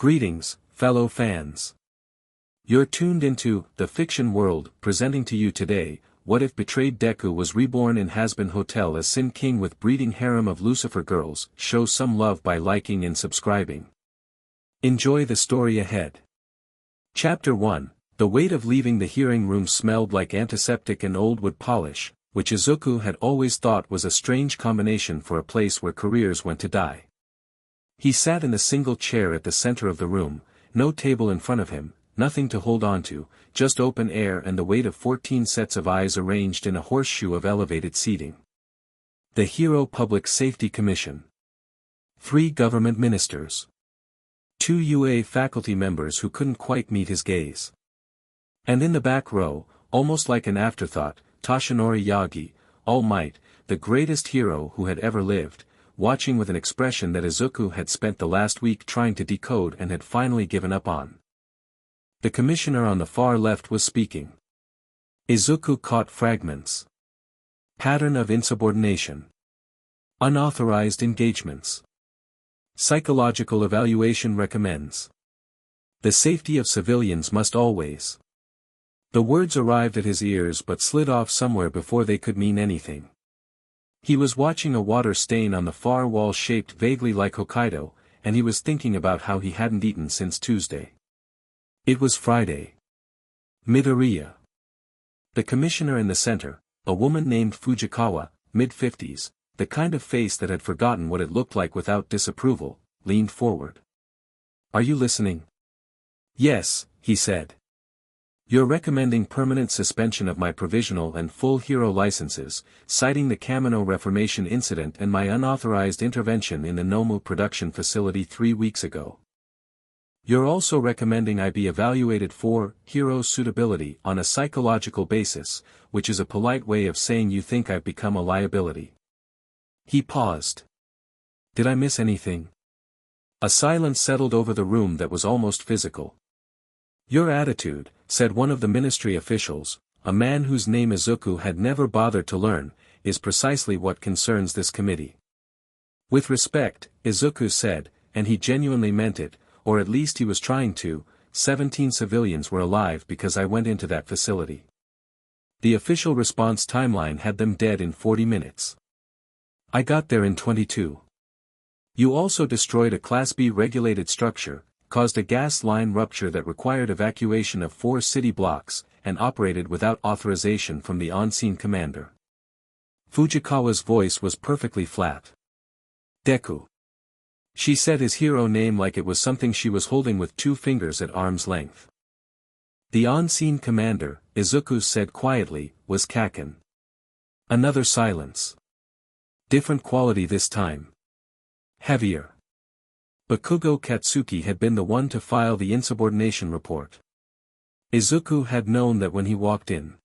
Greetings, fellow fans. You're tuned into The Fiction World, presenting to you today, What If Betrayed Deku Was Reborn in Hazbin Hotel as Sin King with Breeding Harem of Lucifer Girls. Show some love by liking and subscribing. Enjoy the story ahead. Chapter 1. The weight of leaving the hearing room smelled like antiseptic and old wood polish, which Izuku had always thought was a strange combination for a place where careers went to die. He sat in a single chair at the center of the room, no table in front of him, nothing to hold on to, just open air and the weight of 14 sets of eyes arranged in a horseshoe of elevated seating. The Hero Public Safety Commission. 3 government ministers. 2 UA faculty members who couldn't quite meet his gaze. And in the back row, almost like an afterthought, Toshinori Yagi, All Might, the greatest hero who had ever lived, watching with an expression that Izuku had spent the last week trying to decode and had finally given up on. The commissioner on the far left was speaking. Izuku caught fragments. Pattern of insubordination. Unauthorized engagements. Psychological evaluation recommends. The safety of civilians must always. The words arrived at his ears but slid off somewhere before they could mean anything. He was watching a water stain on the far wall shaped vaguely like Hokkaido, and he was thinking about how he hadn't eaten since Tuesday. It was Friday. Midoriya. The commissioner in the center, a woman named Fujikawa, mid-50s, the kind of face that had forgotten what it looked like without disapproval, leaned forward. "Are you listening?" "Yes," he said. "You're recommending permanent suspension of my provisional and full hero licenses, citing the Kamino Reformation incident and my unauthorized intervention in the Nomu production facility 3 weeks ago. You're also recommending I be evaluated for hero suitability on a psychological basis, which is a polite way of saying you think I've become a liability." He paused. "Did I miss anything?" A silence settled over the room that was almost physical. "Your attitude," said one of the ministry officials, a man whose name Izuku had never bothered to learn, "is precisely what concerns this committee." With respect, Izuku said, and he genuinely meant it, or at least he was trying to, 17 civilians were alive because I went into that facility. The official response timeline had them dead in 40 minutes. I got there in 22. You also destroyed a Class B regulated structure, caused a gas line rupture that required evacuation of 4 city blocks, and operated without authorization from the on-scene commander. Fujikawa's voice was perfectly flat. "Deku." She said his hero name like it was something she was holding with 2 fingers at arm's length. "The on-scene commander," Izuku said quietly, "was Kaken." Another silence. Different quality this time. Heavier. Bakugo Katsuki had been the one to file the insubordination report. Izuku had known that when he walked in.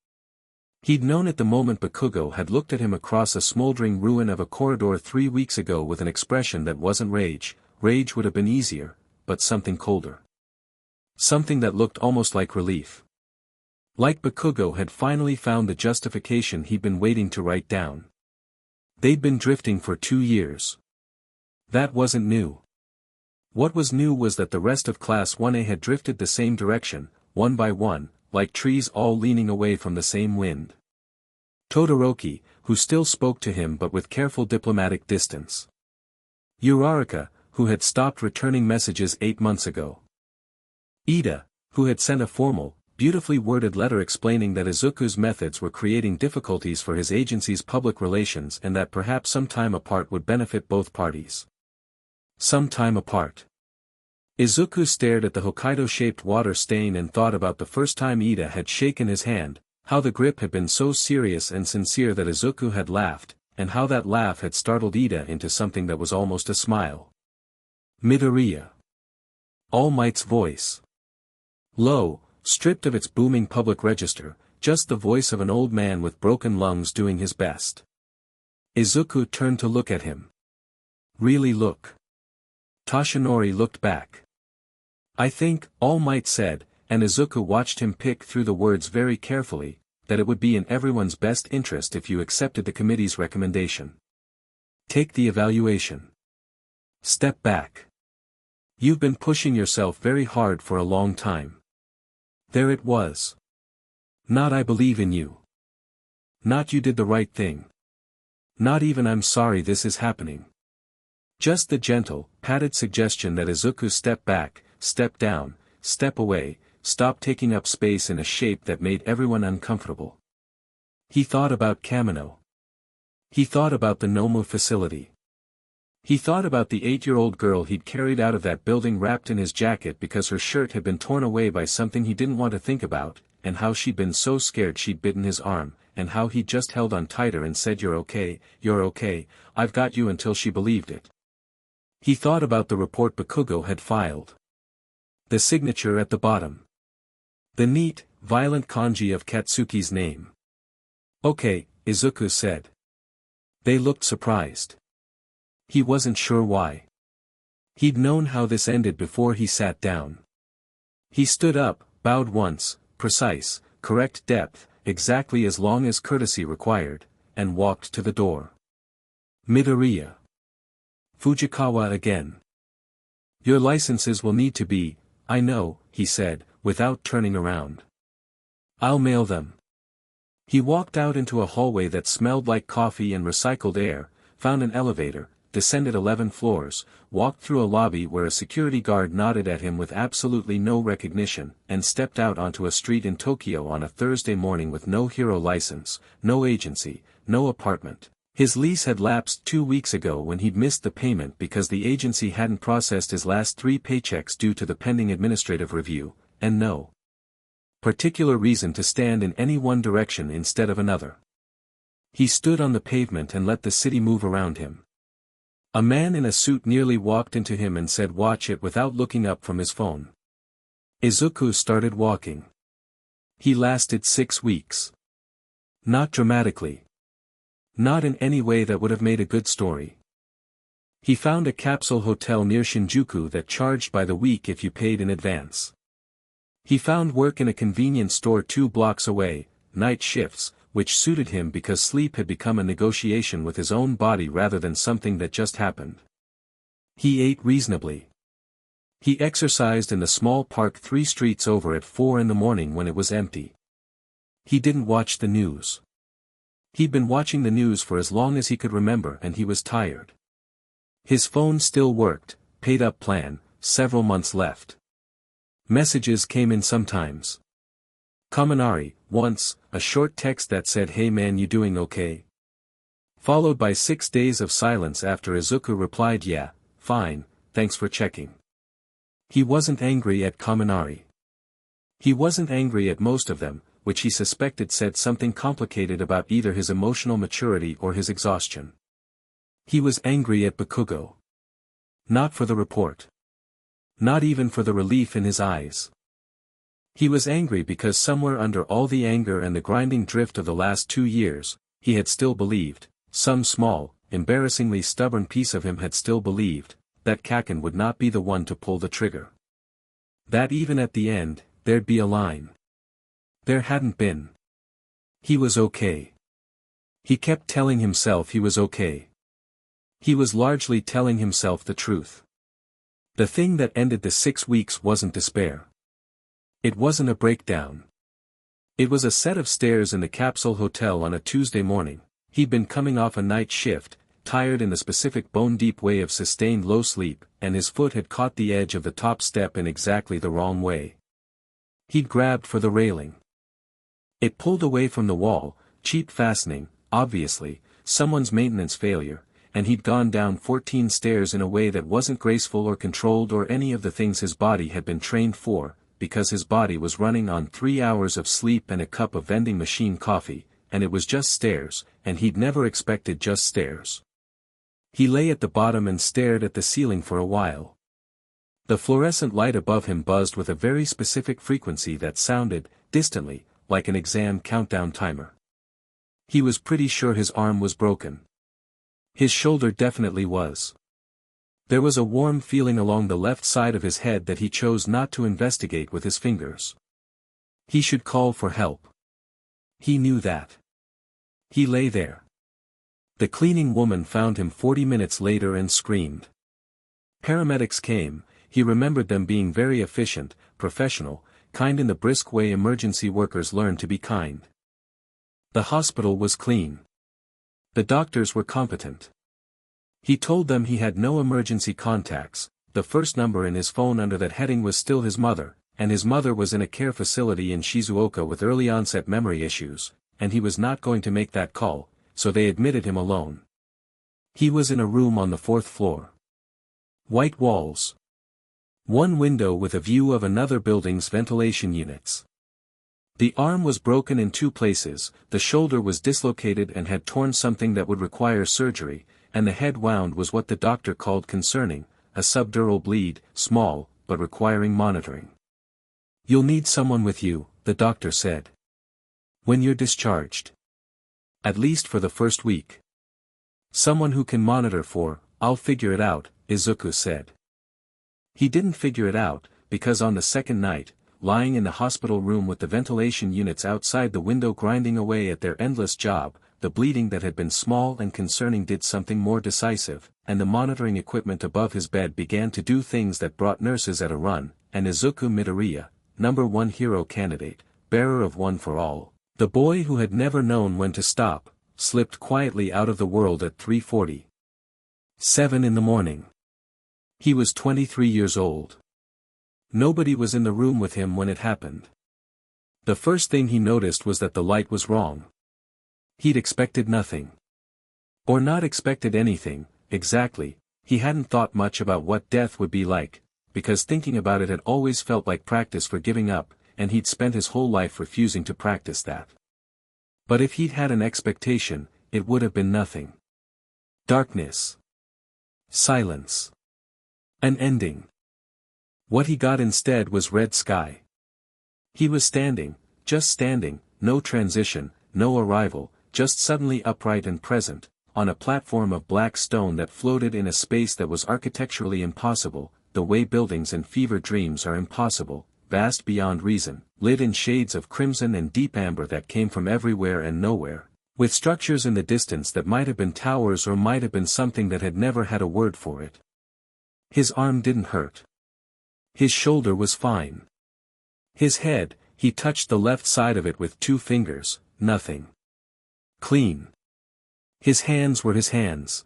He'd known it the moment Bakugo had looked at him across a smoldering ruin of a corridor 3 weeks ago with an expression that wasn't rage. Rage would have been easier, but something colder. Something that looked almost like relief. Like Bakugo had finally found the justification he'd been waiting to write down. They'd been drifting for 2 years. That wasn't new. What was new was that the rest of Class 1A had drifted the same direction, one by one, like trees all leaning away from the same wind. Todoroki, who still spoke to him but with careful diplomatic distance. Uraraka, who had stopped returning messages 8 months ago. Ida, who had sent a formal, beautifully worded letter explaining that Izuku's methods were creating difficulties for his agency's public relations and that perhaps some time apart would benefit both parties. Some time apart. Izuku stared at the Hokkaido-shaped water stain and thought about the first time Ida had shaken his hand, how the grip had been so serious and sincere that Izuku had laughed, and how that laugh had startled Ida into something that was almost a smile. Midoriya. All Might's voice. Low, stripped of its booming public register, just the voice of an old man with broken lungs doing his best. Izuku turned to look at him. Really look. Toshinori looked back. "I think," All Might said, and Izuku watched him pick through the words very carefully, "that it would be in everyone's best interest if you accepted the committee's recommendation. Take the evaluation. Step back. You've been pushing yourself very hard for a long time. There it was. Not I believe in you. Not you did the right thing. Not even I'm sorry this is happening. Just the gentle, padded suggestion that Izuku step back, step down, step away, stop taking up space in a shape that made everyone uncomfortable. He thought about Kamino. He thought about the Nomu facility. He thought about the 8-year-old girl he'd carried out of that building wrapped in his jacket because her shirt had been torn away by something he didn't want to think about, and how she'd been so scared she'd bitten his arm, and how he'd just held on tighter and said you're okay, I've got you until she believed it. He thought about the report Bakugo had filed. The signature at the bottom. The neat, violent kanji of Katsuki's name. Okay, Izuku said. They looked surprised. He wasn't sure why. He'd known how this ended before he sat down. He stood up, bowed once, precise, correct depth, exactly as long as courtesy required, and walked to the door. Midoriya. Fujikawa again. Your licenses will need to be, I know, he said, without turning around. I'll mail them. He walked out into a hallway that smelled like coffee and recycled air, found an elevator, descended 11 floors, walked through a lobby where a security guard nodded at him with absolutely no recognition, and stepped out onto a street in Tokyo on a Thursday morning with no hero license, no agency, no apartment. His lease had lapsed 2 weeks ago when he'd missed the payment because the agency hadn't processed his last 3 paychecks due to the pending administrative review, and no particular reason to stand in any one direction instead of another. He stood on the pavement and let the city move around him. A man in a suit nearly walked into him and said watch it without looking up from his phone. Izuku started walking. He lasted 6 weeks. Not dramatically. Not in any way that would have made a good story. He found a capsule hotel near Shinjuku that charged by the week if you paid in advance. He found work in a convenience store 2 blocks away, night shifts, which suited him because sleep had become a negotiation with his own body rather than something that just happened. He ate reasonably. He exercised in the small park 3 streets over at 4 in the morning when it was empty. He didn't watch the news. He'd been watching the news for as long as he could remember and he was tired. His phone still worked, paid up plan, several months left. Messages came in sometimes. Kaminari, once, a short text that said hey man you doing okay? Followed by 6 days of silence after Izuku replied yeah, fine, thanks for checking. He wasn't angry at Kaminari. He wasn't angry at most of them, which he suspected said something complicated about either his emotional maturity or his exhaustion. He was angry at Bakugo. Not for the report. Not even for the relief in his eyes. He was angry because somewhere under all the anger and the grinding drift of the last 2 years, he had still believed, some small, embarrassingly stubborn piece of him had still believed, that Kaken would not be the one to pull the trigger. That even at the end, there'd be a line. There hadn't been. He was okay. He kept telling himself he was okay. He was largely telling himself the truth. The thing that ended the 6 weeks wasn't despair. It wasn't a breakdown. It was a set of stairs in the capsule hotel on a Tuesday morning. He'd been coming off a night shift, tired in the specific bone-deep way of sustained low sleep, and his foot had caught the edge of the top step in exactly the wrong way. He'd grabbed for the railing. It pulled away from the wall, cheap fastening, obviously, someone's maintenance failure, and he'd gone down 14 stairs in a way that wasn't graceful or controlled or any of the things his body had been trained for, because his body was running on 3 hours of sleep and a cup of vending machine coffee, and it was just stairs, and he'd never expected just stairs. He lay at the bottom and stared at the ceiling for a while. The fluorescent light above him buzzed with a very specific frequency that sounded, distantly, like an exam countdown timer. He was pretty sure his arm was broken. His shoulder definitely was. There was a warm feeling along the left side of his head that he chose not to investigate with his fingers. He should call for help. He knew that. He lay there. The cleaning woman found him 40 minutes later and screamed. Paramedics came, he remembered them being very efficient, professional, kind in the brisk way emergency workers learn to be kind. The hospital was clean. The doctors were competent. He told them he had no emergency contacts, the first number in his phone under that heading was still his mother, and his mother was in a care facility in Shizuoka with early onset memory issues, and he was not going to make that call, so they admitted him alone. He was in a room on the 4th floor. White walls. One window with a view of another building's ventilation units. The arm was broken in 2 places, the shoulder was dislocated and had torn something that would require surgery, and the head wound was what the doctor called concerning, a subdural bleed, small, but requiring monitoring. You'll need someone with you, the doctor said. When you're discharged. At least for the first week. Someone who can monitor for, I'll figure it out, Izuku said. He didn't figure it out, because on the second night, lying in the hospital room with the ventilation units outside the window grinding away at their endless job, the bleeding that had been small and concerning did something more decisive, and the monitoring equipment above his bed began to do things that brought nurses at a run, and Izuku Midoriya, number 1 hero candidate, bearer of one for all, the boy who had never known when to stop, slipped quietly out of the world at 3:47 in the morning. He was 23 years old. Nobody was in the room with him when it happened. The first thing he noticed was that the light was wrong. He'd expected nothing. Or not expected anything, exactly, he hadn't thought much about what death would be like, because thinking about it had always felt like practice for giving up, and he'd spent his whole life refusing to practice that. But if he'd had an expectation, it would have been nothing. Darkness. Silence. An ending. What he got instead was red sky. He was standing, just standing, no transition, no arrival, just suddenly upright and present, on a platform of black stone that floated in a space that was architecturally impossible, the way buildings and fever dreams are impossible, vast beyond reason, lit in shades of crimson and deep amber that came from everywhere and nowhere, with structures in the distance that might have been towers or might have been something that had never had a word for it. His arm didn't hurt. His shoulder was fine. His head, he touched the left side of it with 2 fingers, nothing. Clean. His hands were his hands.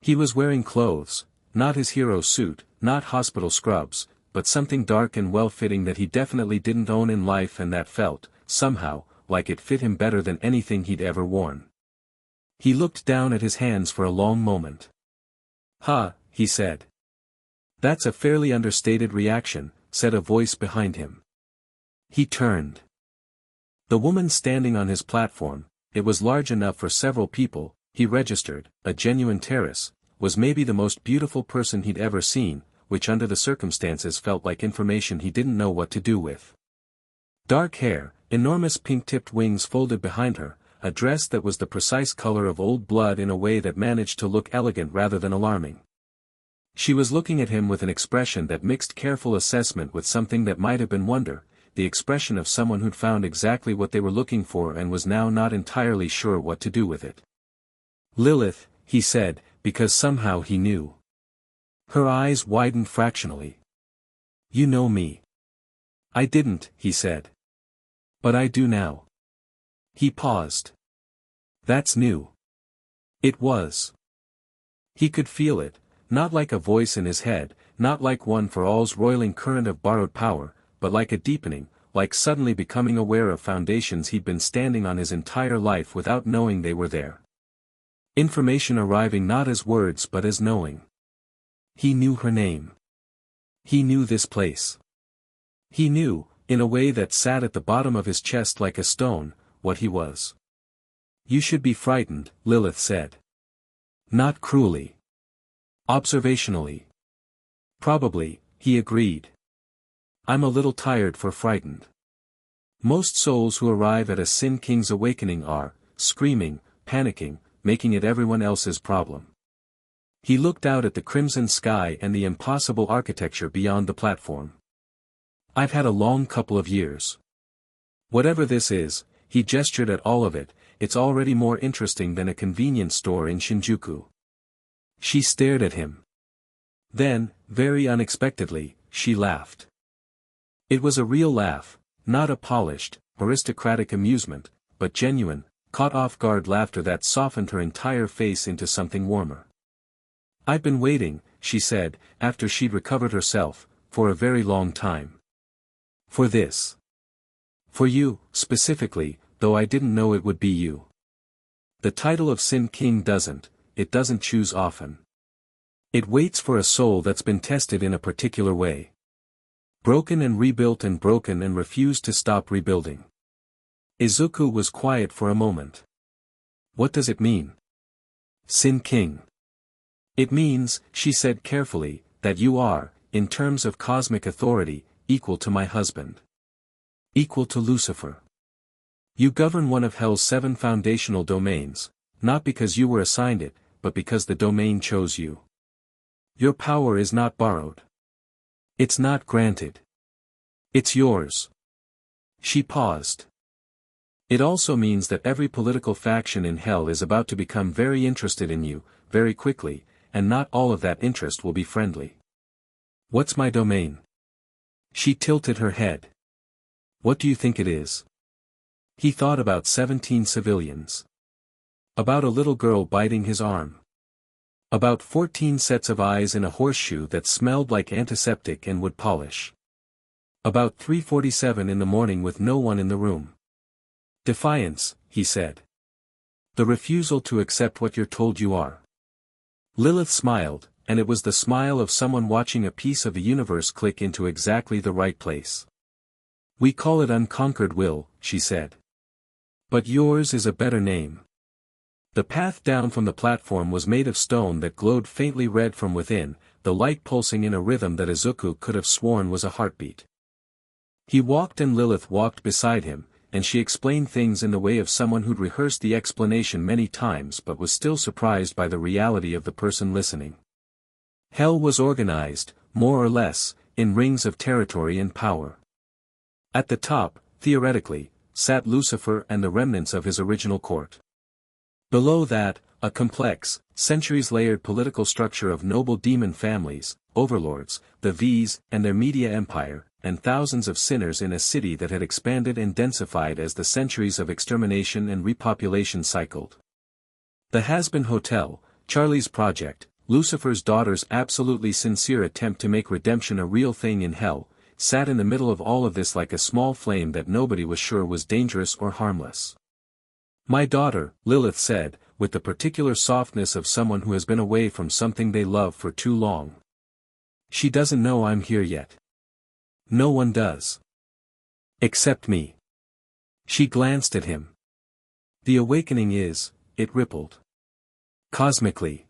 He was wearing clothes, not his hero suit, not hospital scrubs, but something dark and well-fitting that he definitely didn't own in life and that felt, somehow, like it fit him better than anything he'd ever worn. He looked down at his hands for a long moment. "Ha," he said. "That's a fairly understated reaction," said a voice behind him. He turned. The woman standing on his platform, it was large enough for several people, he registered, a genuine terrace, was maybe the most beautiful person he'd ever seen, which under the circumstances felt like information he didn't know what to do with. Dark hair, enormous pink-tipped wings folded behind her, a dress that was the precise color of old blood in a way that managed to look elegant rather than alarming. She was looking at him with an expression that mixed careful assessment with something that might have been wonder, the expression of someone who'd found exactly what they were looking for and was now not entirely sure what to do with it. "Lilith," he said, because somehow he knew. Her eyes widened fractionally. "You know me." "I didn't," he said. "But I do now." He paused. "That's new." It was. He could feel it, not like a voice in his head, not like one for all's roiling current of borrowed power, but like a deepening, like suddenly becoming aware of foundations he'd been standing on his entire life without knowing they were there. Information arriving not as words but as knowing. He knew her name. He knew this place. He knew, in a way that sat at the bottom of his chest like a stone, what he was. "You should be frightened," Lilith said. "Not cruelly. Observationally." "Probably," he agreed. "I'm a little tired for frightened." Most souls who arrive at a Sin King's awakening are, screaming, panicking, making it everyone else's problem. He looked out at the crimson sky and the impossible architecture beyond the platform. "I've had a long couple of years. Whatever this is," he gestured at all of it, "it's already more interesting than a convenience store in Shinjuku." She stared at him. Then, very unexpectedly, she laughed. It was a real laugh, not a polished, aristocratic amusement, but genuine, caught-off-guard laughter that softened her entire face into something warmer. "I've been waiting," she said, after she'd recovered herself, "for a very long time. For this. For you, specifically, though I didn't know it would be you. The title of Sin King doesn't choose often. It waits for a soul that's been tested in a particular way. Broken and rebuilt and broken and refused to stop rebuilding." Izuku was quiet for a moment. "What does it mean? Sin King?" "It means," she said carefully, "that you are, in terms of cosmic authority, equal to my husband. Equal to Lucifer. You govern one of Hell's 7 foundational domains, not because you were assigned it, but because the domain chose you. Your power is not borrowed. It's not granted. It's yours." She paused. "It also means that every political faction in Hell is about to become very interested in you, very quickly, and not all of that interest will be friendly." "What's my domain?" She tilted her head. "What do you think it is?" He thought about 17 civilians. About a little girl biting his arm. About 14 sets of eyes in a horseshoe that smelled like antiseptic and wood polish. About 3:47 in the morning with no one in the room. "Defiance," he said. "The refusal to accept what you're told you are." Lilith smiled, and it was the smile of someone watching a piece of the universe click into exactly the right place. "We call it unconquered will," she said. "But yours is a better name." The path down from the platform was made of stone that glowed faintly red from within, the light pulsing in a rhythm that Izuku could have sworn was a heartbeat. He walked and Lilith walked beside him, and she explained things in the way of someone who'd rehearsed the explanation many times but was still surprised by the reality of the person listening. Hell was organized, more or less, in rings of territory and power. At the top, theoretically, sat Lucifer and the remnants of his original court. Below that, a complex, centuries-layered political structure of noble demon families, overlords, the V's and their media empire, and thousands of sinners in a city that had expanded and densified as the centuries of extermination and repopulation cycled. The Hazbin Hotel, Charlie's project, Lucifer's daughter's absolutely sincere attempt to make redemption a real thing in Hell, sat in the middle of all of this like a small flame that nobody was sure was dangerous or harmless. "My daughter," Lilith said, with the particular softness of someone who has been away from something they love for too long. "She doesn't know I'm here yet. No one does. Except me." She glanced at him. "The awakening is," it rippled. "Cosmically.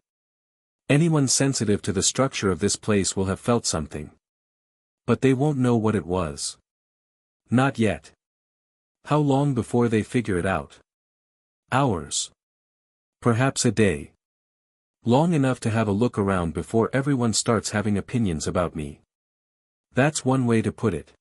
Anyone sensitive to the structure of this place will have felt something. But they won't know what it was. Not yet. How long before they figure it out? Hours. Perhaps a day. Long enough to have a look around before everyone starts having opinions about me. That's one way to put it."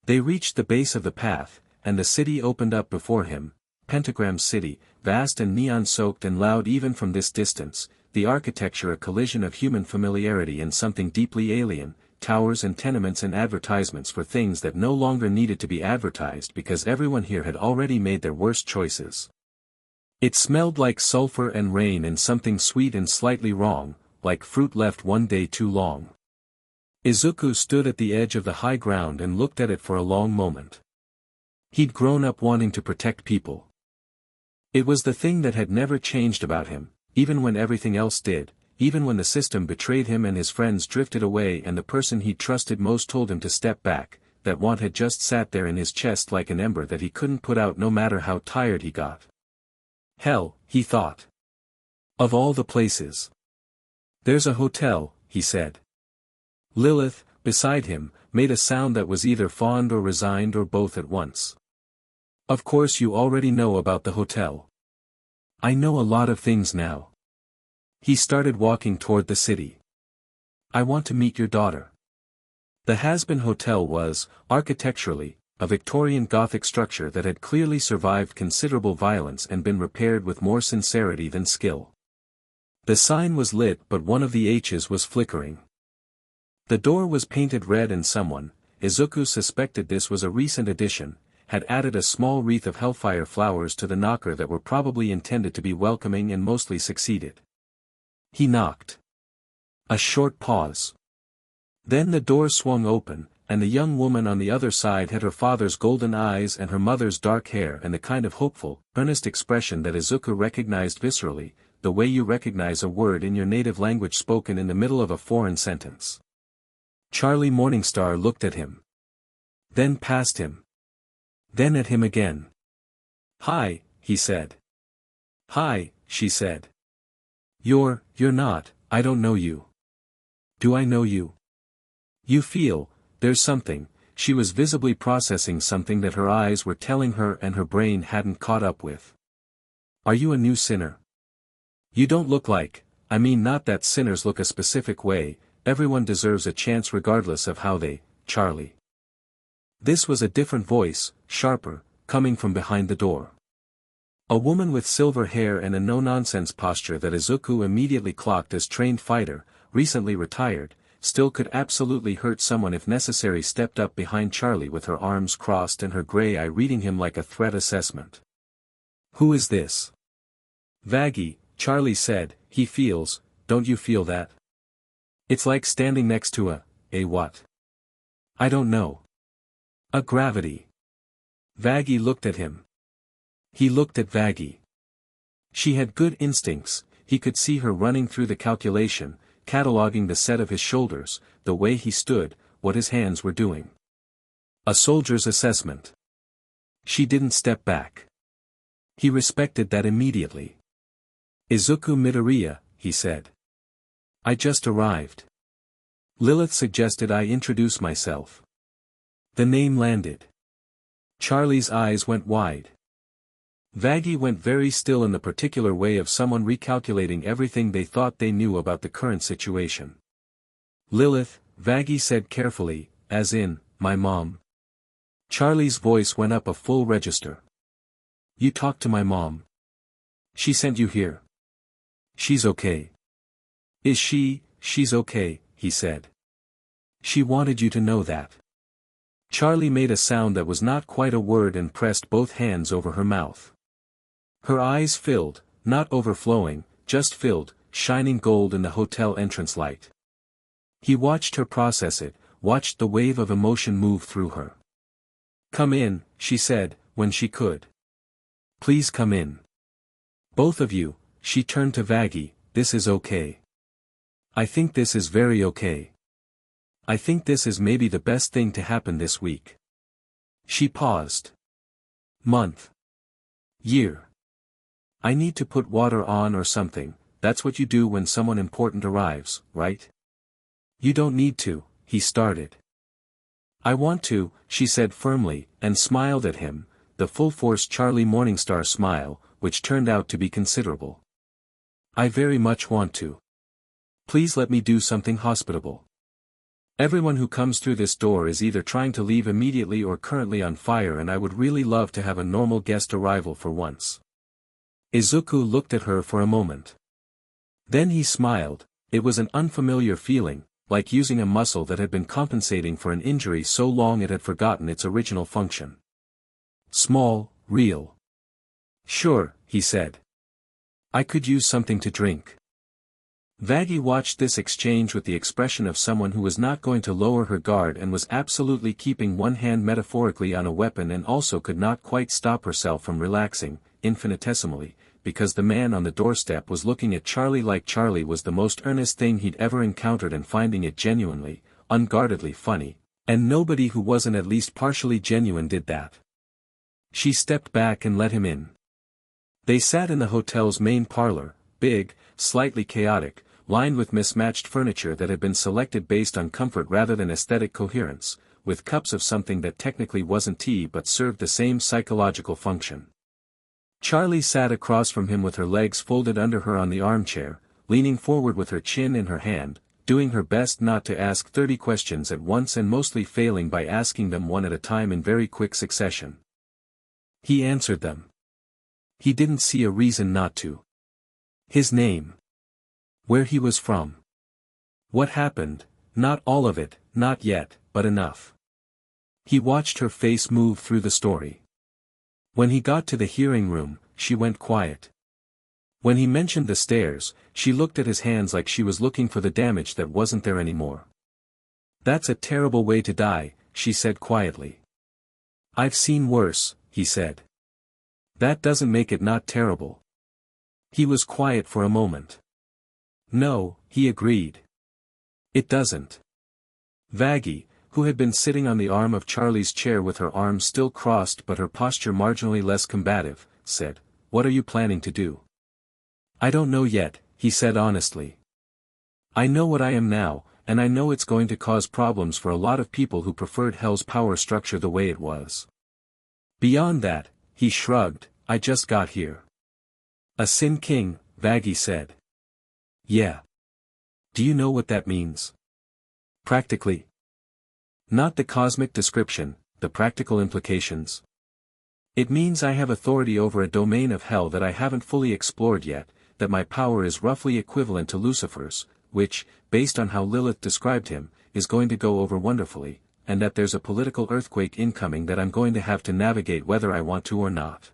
They reached the base of the path, and the city opened up before him, Pentagram City, vast and neon-soaked and loud even from this distance, the architecture a collision of human familiarity and something deeply alien, towers and tenements and advertisements for things that no longer needed to be advertised because everyone here had already made their worst choices. It smelled like sulfur and rain and something sweet and slightly wrong, like fruit left one day too long. Izuku stood at the edge of the high ground and looked at it for a long moment. He'd grown up wanting to protect people. It was the thing that had never changed about him, even when everything else did, even when the system betrayed him and his friends drifted away and the person he'd trusted most told him to step back, that want had just sat there in his chest like an ember that he couldn't put out no matter how tired he got. Hell, he thought. Of all the places. "There's a hotel," he said. Lilith, beside him, made a sound that was either fond or resigned or both at once. "Of course you already know about the hotel." "I know a lot of things now." He started walking toward the city. "I want to meet your daughter." The Hazbin Hotel was, architecturally, a Victorian Gothic structure that had clearly survived considerable violence and been repaired with more sincerity than skill. The sign was lit but one of the H's was flickering. The door was painted red and someone, Izuku suspected this was a recent addition, had added a small wreath of hellfire flowers to the knocker that were probably intended to be welcoming and mostly succeeded. He knocked. A short pause. Then the door swung open, and the young woman on the other side had her father's golden eyes and her mother's dark hair and the kind of hopeful, earnest expression that Izuku recognized viscerally, the way you recognize a word in your native language spoken in the middle of a foreign sentence. Charlie Morningstar looked at him. Then past him. Then at him again. "Hi," he said. "Hi," she said. You're not, I don't know you." "Do I know you?" "You feel, there's something," she was visibly processing something that her eyes were telling her and her brain hadn't caught up with. "Are you a new sinner?" "You don't look like, I mean not that sinners look a specific way, everyone deserves a chance regardless of how they, Charlie." This was a different voice, sharper, coming from behind the door. A woman with silver hair and a no-nonsense posture that Izuku immediately clocked as trained fighter, recently retired, still could absolutely hurt someone if necessary, stepped up behind Charlie with her arms crossed and her gray eye reading him like a threat assessment. "Who is this?" "Vaggie," Charlie said. "He feels, don't you feel that? It's like standing next to a what? I don't know. A gravity." Vaggie looked at him. He looked at Vaggie. She had good instincts, he could see her running through the calculation, cataloging the set of his shoulders, the way he stood, what his hands were doing. A soldier's assessment. She didn't step back. He respected that immediately. "Izuku Midoriya," he said. "I just arrived. Lilith suggested I introduce myself." The name landed. Charlie's eyes went wide. Vaggie went very still in the particular way of someone recalculating everything they thought they knew about the current situation. "Lilith," Vaggie said carefully, "as in, my mom." Charlie's voice went up a full register. "You talked to my mom? She sent you here? She's okay?" "Is she? She's okay," he said. "She wanted you to know that." Charlie made a sound that was not quite a word and pressed both hands over her mouth. Her eyes filled, not overflowing, just filled, shining gold in the hotel entrance light. He watched her process it, watched the wave of emotion move through her. "Come in," she said, when she could. "Please come in. Both of you," she turned to Vaggie, "this is okay. I think this is very okay. I think this is maybe the best thing to happen this week." She paused. "Month. Year. I need to put water on or something, that's what you do when someone important arrives, right?" "You don't need to," he started. "I want to," she said firmly, and smiled at him, the full-force Charlie Morningstar smile, which turned out to be considerable. "I very much want to. Please let me do something hospitable. Everyone who comes through this door is either trying to leave immediately or currently on fire, and I would really love to have a normal guest arrival for once." Izuku looked at her for a moment. Then he smiled. It was an unfamiliar feeling, like using a muscle that had been compensating for an injury so long it had forgotten its original function. "Small, real." "Sure," he said. "I could use something to drink." Vaggie watched this exchange with the expression of someone who was not going to lower her guard and was absolutely keeping one hand metaphorically on a weapon, and also could not quite stop herself from relaxing, infinitesimally, because the man on the doorstep was looking at Charlie like Charlie was the most earnest thing he'd ever encountered and finding it genuinely, unguardedly funny, and nobody who wasn't at least partially genuine did that. She stepped back and let him in. They sat in the hotel's main parlor, big, slightly chaotic, lined with mismatched furniture that had been selected based on comfort rather than aesthetic coherence, with cups of something that technically wasn't tea but served the same psychological function. Charlie sat across from him with her legs folded under her on the armchair, leaning forward with her chin in her hand, doing her best not to ask 30 questions at once and mostly failing by asking them one at a time in very quick succession. He answered them. He didn't see a reason not to. His name. Where he was from. What happened, Not all of it, not yet, but enough. He watched her face move through the story. When he got to the hearing room, she went quiet. When he mentioned the stairs, she looked at his hands like she was looking for the damage that wasn't there anymore. "That's a terrible way to die," she said quietly. "I've seen worse," he said. "That doesn't make it not terrible." He was quiet for a moment. "No," he agreed. "It doesn't." Vaggie, who had been sitting on the arm of Charlie's chair with her arms still crossed but her posture marginally less combative, said, "What are you planning to do?" "I don't know yet," he said honestly. "I know what I am now, and I know it's going to cause problems for a lot of people who preferred Hell's power structure the way it was. Beyond that," he shrugged, "I just got here." "A Sin King," Vaggie said. "Yeah. Do you know what that means?" "Practically." "Not the cosmic description, the practical implications." "It means I have authority over a domain of hell that I haven't fully explored yet, that my power is roughly equivalent to Lucifer's, which, based on how Lilith described him, is going to go over wonderfully, and that there's a political earthquake incoming that I'm going to have to navigate whether I want to or not."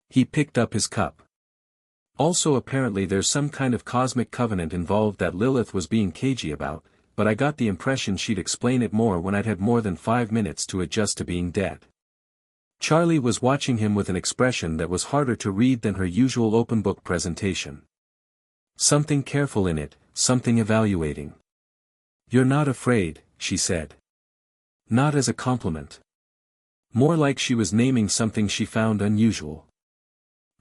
He picked up his cup. "Also apparently there's some kind of cosmic covenant involved that Lilith was being cagey about, but I got the impression she'd explain it more when I'd had more than 5 minutes to adjust to being dead." Charlie was watching him with an expression that was harder to read than her usual open-book presentation. Something careful in it, something evaluating. "You're not afraid," she said. Not as a compliment. More like she was naming something she found unusual.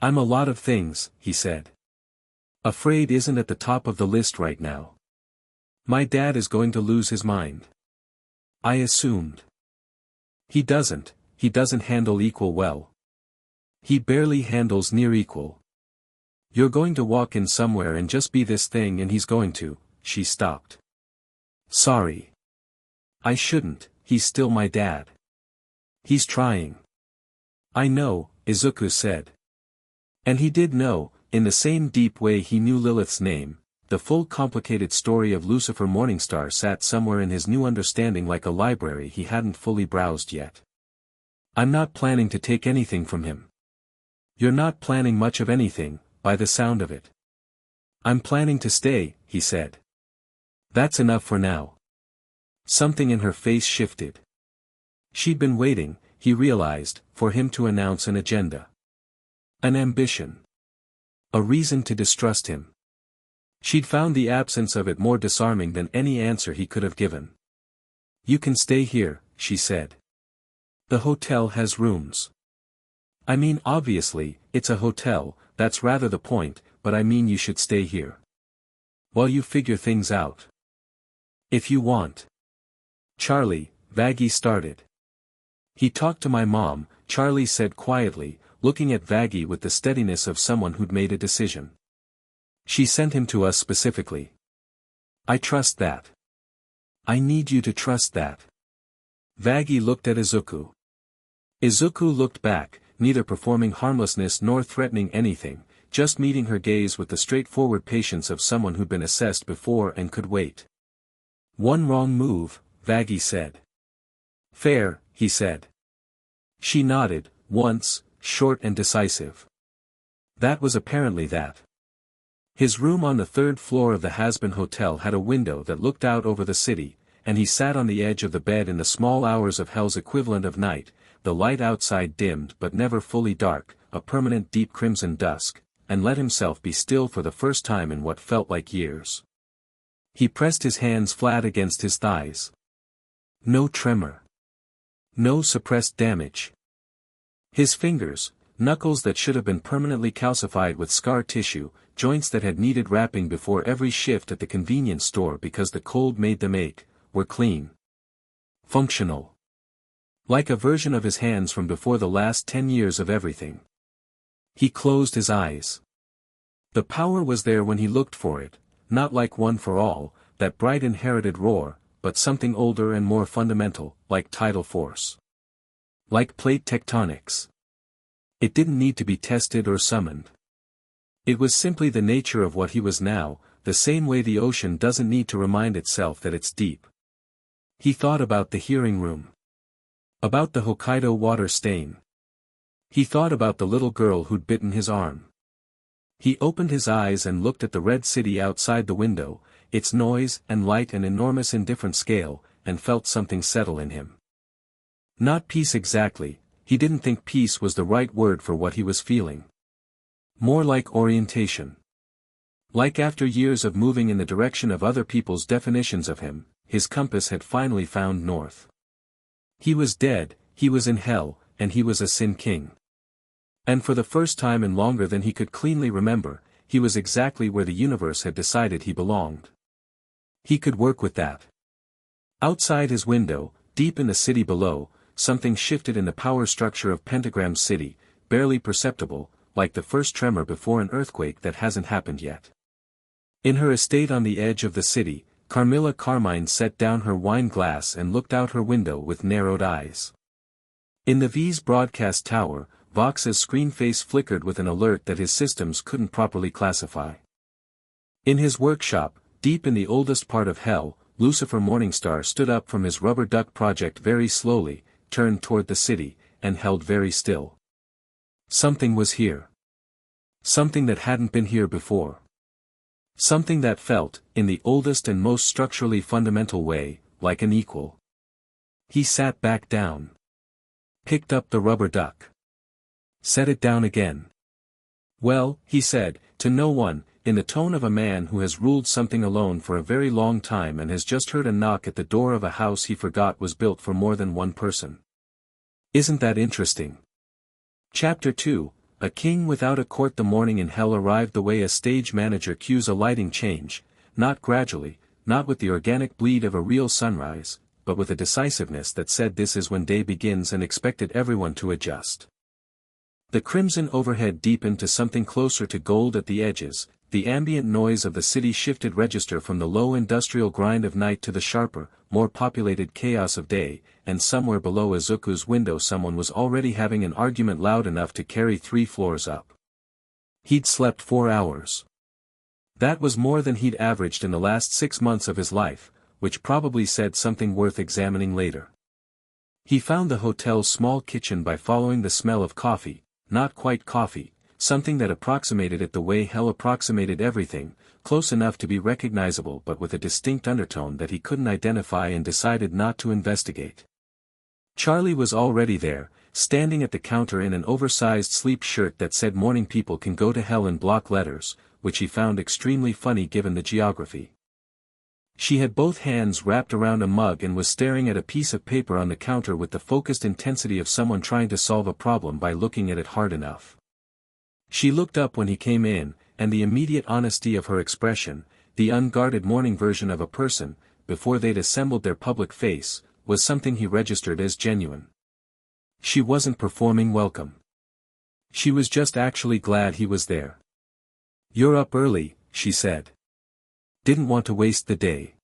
"I'm a lot of things," he said. "Afraid isn't at the top of the list right now. My dad is going to lose his mind." "I assumed." He doesn't handle equal well. He barely handles near equal. You're going to walk in somewhere and just be this thing and he's going to," she stopped. "Sorry. I shouldn't, he's still my dad. He's trying." "I know," Izuku said. And he did know, in the same deep way he knew Lilith's name. The full complicated story of Lucifer Morningstar sat somewhere in his new understanding like a library he hadn't fully browsed yet. "I'm not planning to take anything from him." "You're not planning much of anything, by the sound of it." "I'm planning to stay," he said. "That's enough for now." Something in her face shifted. She'd been waiting, he realized, for him to announce an agenda. An ambition. A reason to distrust him. She'd found the absence of it more disarming than any answer he could have given. "You can stay here," she said. "The hotel has rooms." "I mean obviously, it's a hotel, that's rather the point, but I mean you should stay here. While you figure things out. If you want." "Charlie," Vaggie started. "He talked to my mom," Charlie said quietly, looking at Vaggie with the steadiness of someone who'd made a decision. "She sent him to us specifically. I trust that. I need you to trust that." Vaggie looked at Izuku. Izuku looked back, neither performing harmlessness nor threatening anything, just meeting her gaze with the straightforward patience of someone who'd been assessed before and could wait. "One wrong move," Vaggie said. "Fair," he said. She nodded, once, short and decisive. That was apparently that. His room on the 3rd floor of the Hazbin Hotel had a window that looked out over the city, and he sat on the edge of the bed in the small hours of Hell's equivalent of night, the light outside dimmed but never fully dark, a permanent deep crimson dusk, and let himself be still for the first time in what felt like years. He pressed his hands flat against his thighs. No tremor. No suppressed damage. His fingers, knuckles that should have been permanently calcified with scar tissue, joints that had needed wrapping before every shift at the convenience store because the cold made them ache, were clean. Functional. Like a version of his hands from before the last 10 years of everything. He closed his eyes. The power was there when he looked for it, not like One for All, that bright inherited roar, but something older and more fundamental, like tidal force. Like plate tectonics. It didn't need to be tested or summoned. It was simply the nature of what he was now, the same way the ocean doesn't need to remind itself that it's deep. He thought about the hearing room. About the Hokkaido water stain. He thought about the little girl who'd bitten his arm. He opened his eyes and looked at the red city outside the window, its noise and light and enormous indifferent scale, and felt something settle in him. Not peace exactly, he didn't think peace was the right word for what he was feeling. More like orientation. Like after years of moving in the direction of other people's definitions of him, his compass had finally found north. He was dead, he was in hell, and he was a sin king. And for the first time in longer than he could cleanly remember, he was exactly where the universe had decided he belonged. He could work with that. Outside his window, deep in the city below, something shifted in the power structure of Pentagram City, barely perceptible, like the first tremor before an earthquake that hasn't happened yet. In her estate on the edge of the city, Carmilla Carmine set down her wine glass and looked out her window with narrowed eyes. In the V's broadcast tower, Vox's screen face flickered with an alert that his systems couldn't properly classify. In his workshop, deep in the oldest part of hell, Lucifer Morningstar stood up from his rubber duck project very slowly, turned toward the city, and held very still. Something was here. Something that hadn't been here before. Something that felt, in the oldest and most structurally fundamental way, like an equal. He sat back down. Picked up the rubber duck. Set it down again. Well, he said, to no one, in the tone of a man who has ruled something alone for a very long time and has just heard a knock at the door of a house he forgot was built for more than one person. Isn't that interesting? Chapter 2, A King Without a Court. The morning in hell arrived the way a stage manager cues a lighting change, not gradually, not with the organic bleed of a real sunrise, but with a decisiveness that said this is when day begins and expected everyone to adjust. The crimson overhead deepened to something closer to gold at the edges, the ambient noise of the city shifted register from the low industrial grind of night to the sharper, more populated chaos of day, and somewhere below Izuku's window someone was already having an argument loud enough to carry 3 floors up. He'd slept 4 hours. That was more than he'd averaged in the last 6 months of his life, which probably said something worth examining later. He found the hotel's small kitchen by following the smell of coffee, not quite coffee, something that approximated it the way hell approximated everything, close enough to be recognizable but with a distinct undertone that he couldn't identify, and decided not to investigate. Charlie was already there, standing at the counter in an oversized sleep shirt that said morning people can go to hell in block letters, which he found extremely funny given the geography. She had both hands wrapped around a mug and was staring at a piece of paper on the counter with the focused intensity of someone trying to solve a problem by looking at it hard enough. She looked up when he came in, and the immediate honesty of her expression, the unguarded morning version of a person, before they'd assembled their public face, was something he registered as genuine. She wasn't performing welcome. She was just actually glad he was there. "You're up early," she said. "Didn't want to waste the day."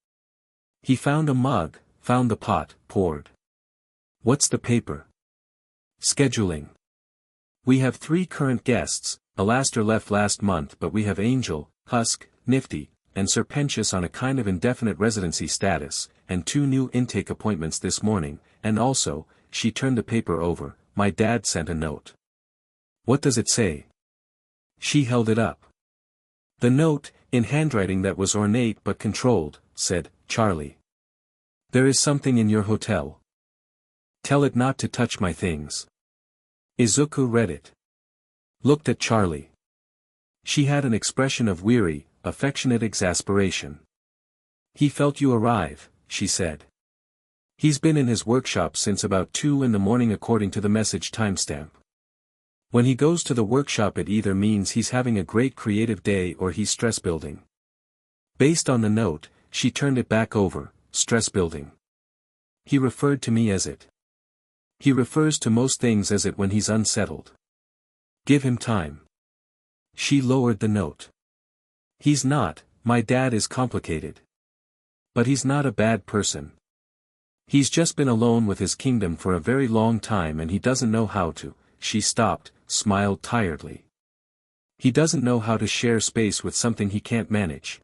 He found a mug, found the pot, poured. "What's the paper?" "Scheduling. We have 3 current guests. Alastair left last month, but we have Angel, Husk, Nifty, and Serpentius on a kind of indefinite residency status, and 2 new intake appointments this morning, and also," she turned the paper over, "my dad sent a note." "What does it say?" She held it up. The note, in handwriting that was ornate but controlled, said, "Charlie. There is something in your hotel. Tell it not to touch my things." Izuku read it. Looked at Charlie. She had an expression of weary, affectionate exasperation. "He felt you arrive," she said. "He's been in his workshop since about 2 in the morning according to the message timestamp. When he goes to the workshop it either means he's having a great creative day or he's stress building." Based on the note, she turned it back over, "Stress building. He referred to me as it. He refers to most things as it when he's unsettled. Give him time." She lowered the note. "He's not, my dad is complicated. But he's not a bad person. He's just been alone with his kingdom for a very long time and he doesn't know how to." She stopped, smiled tiredly. "He doesn't know how to share space with something he can't manage.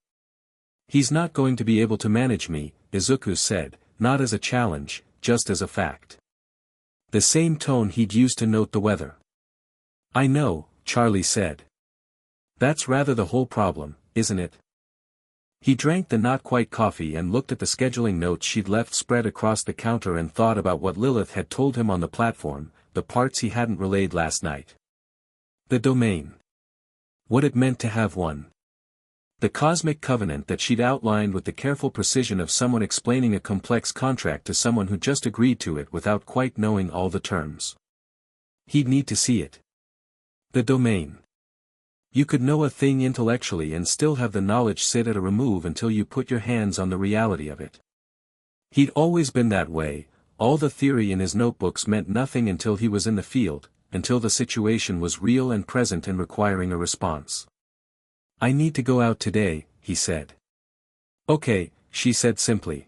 He's not going to be able to manage me, Izuku said, not as a challenge, just as a fact. The same tone he'd used to note the weather. I know, Charlie said. That's rather the whole problem, isn't it? He drank the not-quite coffee and looked at the scheduling notes she'd left spread across the counter and thought about what Lilith had told him on the platform, the parts he hadn't relayed last night. The domain. What it meant to have one. The cosmic covenant that she'd outlined with the careful precision of someone explaining a complex contract to someone who just agreed to it without quite knowing all the terms. He'd need to see it. The domain. You could know a thing intellectually and still have the knowledge sit at a remove until you put your hands on the reality of it. He'd always been that way, all the theory in his notebooks meant nothing until he was in the field, until the situation was real and present and requiring a response. I need to go out today, he said. Okay, she said simply.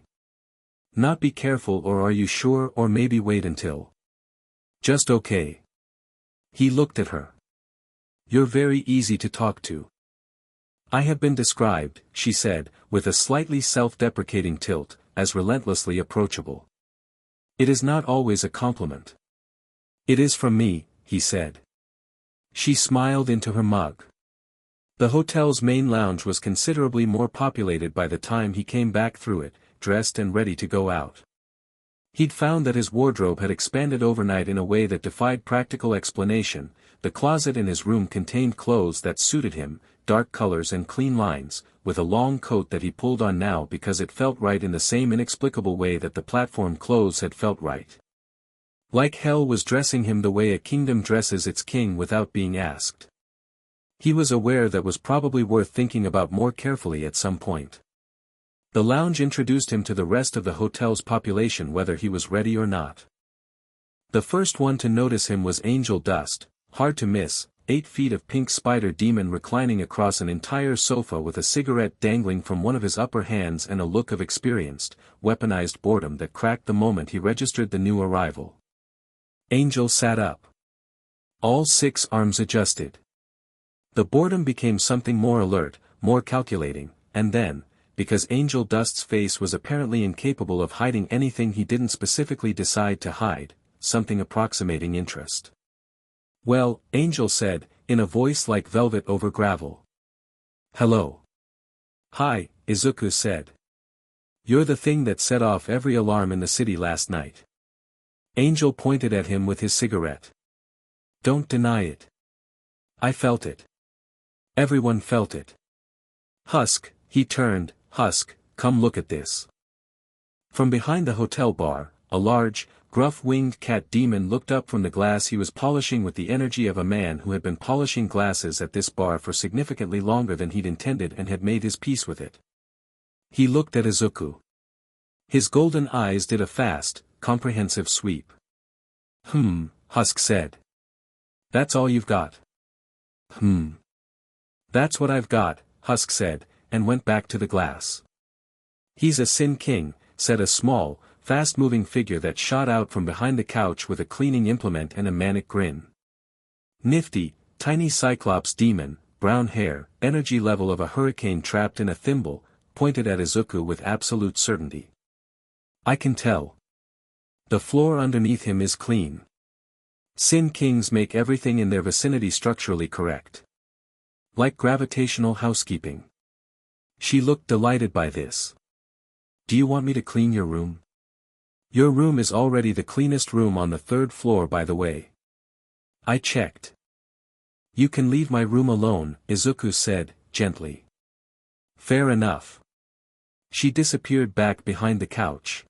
Not be careful or are you sure or maybe wait until. Just okay. He looked at her. You're very easy to talk to. I have been described, she said, with a slightly self-deprecating tilt, as relentlessly approachable. It is not always a compliment. It is from me, he said. She smiled into her mug. The hotel's main lounge was considerably more populated by the time he came back through it, dressed and ready to go out. He'd found that his wardrobe had expanded overnight in a way that defied practical explanation. The closet in his room contained clothes that suited him, dark colors and clean lines, with a long coat that he pulled on now because it felt right in the same inexplicable way that the platform clothes had felt right. Like hell was dressing him the way a kingdom dresses its king without being asked. He was aware that was probably worth thinking about more carefully at some point. The lounge introduced him to the rest of the hotel's population whether he was ready or not. The first one to notice him was Angel Dust, hard to miss, 8 feet of pink spider demon reclining across an entire sofa with a cigarette dangling from one of his upper hands and a look of experienced, weaponized boredom that cracked the moment he registered the new arrival. Angel sat up. All 6 arms adjusted. The boredom became something more alert, more calculating, and then, because Angel Dust's face was apparently incapable of hiding anything he didn't specifically decide to hide, something approximating interest. Well, Angel said, in a voice like velvet over gravel. Hello. Hi, Izuku said. You're the thing that set off every alarm in the city last night. Angel pointed at him with his cigarette. Don't deny it. I felt it. Everyone felt it. Husk, he turned, Husk, come look at this. From behind the hotel bar, a large, gruff-winged cat demon looked up from the glass he was polishing with the energy of a man who had been polishing glasses at this bar for significantly longer than he'd intended and had made his peace with it. He looked at Izuku. His golden eyes did a fast, comprehensive sweep. Husk said. That's all you've got? That's what I've got, Husk said, and went back to the glass. He's a Sin King, said a small, fast-moving figure that shot out from behind the couch with a cleaning implement and a manic grin. Nifty, tiny Cyclops demon, brown hair, energy level of a hurricane trapped in a thimble, pointed at Izuku with absolute certainty. I can tell. The floor underneath him is clean. Sin Kings make everything in their vicinity structurally correct. Like gravitational housekeeping. She looked delighted by this. Do you want me to clean your room? Your room is already the cleanest room on the 3rd floor by the way. I checked. You can leave my room alone, Izuku said, gently. Fair enough. She disappeared back behind the couch.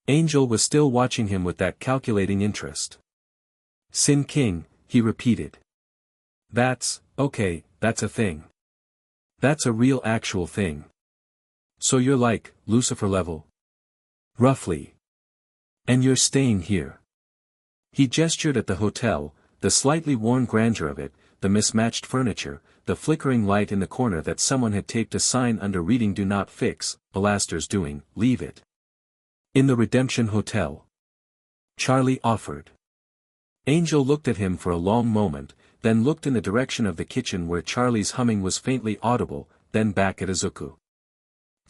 Angel was still watching him with that calculating interest. Sin King, he repeated. Okay, that's a thing. That's a real actual thing. So you're like, Lucifer level? Roughly. And you're staying here. He gestured at the hotel, the slightly worn grandeur of it, the mismatched furniture, the flickering light in the corner that someone had taped a sign under reading Do Not Fix, Alastair's doing, leave it. In the Redemption Hotel. Charlie offered. Angel looked at him for a long moment, then looked in the direction of the kitchen where Charlie's humming was faintly audible, then back at Izuku.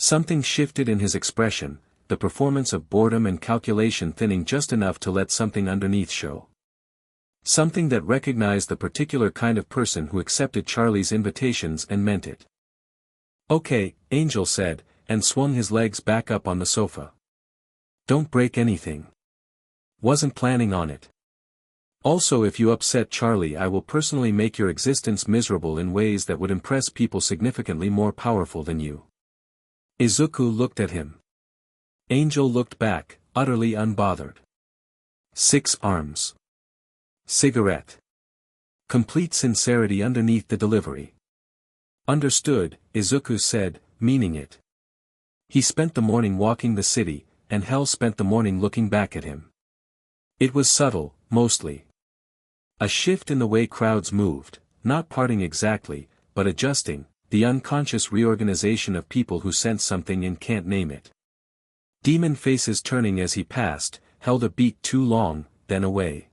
Something shifted in his expression, the performance of boredom and calculation thinning just enough to let something underneath show. Something that recognized the particular kind of person who accepted Charlie's invitations and meant it. "Okay," Angel said, and swung his legs back up on the sofa. "Don't break anything. Wasn't planning on it. Also, if you upset Charlie, I will personally make your existence miserable in ways that would impress people significantly more powerful than you." Izuku looked at him. Angel looked back, utterly unbothered. 6 arms. Cigarette. Complete sincerity underneath the delivery. "Understood," Izuku said, meaning it. He spent the morning walking the city, and Hell spent the morning looking back at him. It was subtle, mostly. A shift in the way crowds moved, not parting exactly, but adjusting, the unconscious reorganization of people who sense something and can't name it. Demon faces turning as he passed, held a beat too long, then away.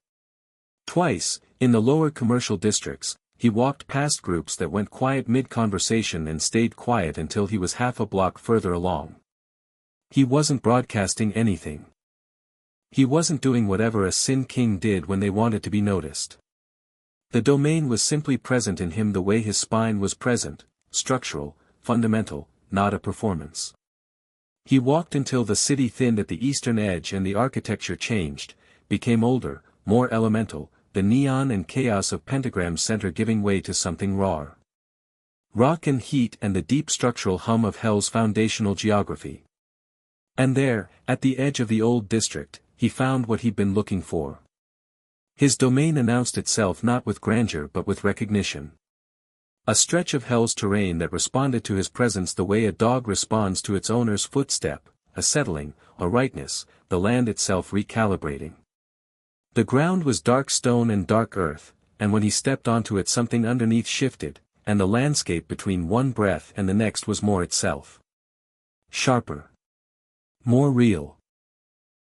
Twice, in the lower commercial districts, he walked past groups that went quiet mid-conversation and stayed quiet until he was half a block further along. He wasn't broadcasting anything. He wasn't doing whatever a Sin King did when they wanted to be noticed. The domain was simply present in him the way his spine was present, structural, fundamental, not a performance. He walked until the city thinned at the eastern edge and the architecture changed, became older, more elemental, the neon and chaos of Pentagram Center giving way to something raw. Rock and heat and the deep structural hum of Hell's foundational geography. And there, at the edge of the old district, he found what he'd been looking for. His domain announced itself not with grandeur but with recognition. A stretch of Hell's terrain that responded to his presence the way a dog responds to its owner's footstep, a settling, a rightness, the land itself recalibrating. The ground was dark stone and dark earth, and when he stepped onto it something underneath shifted, and the landscape between one breath and the next was more itself. Sharper. More real.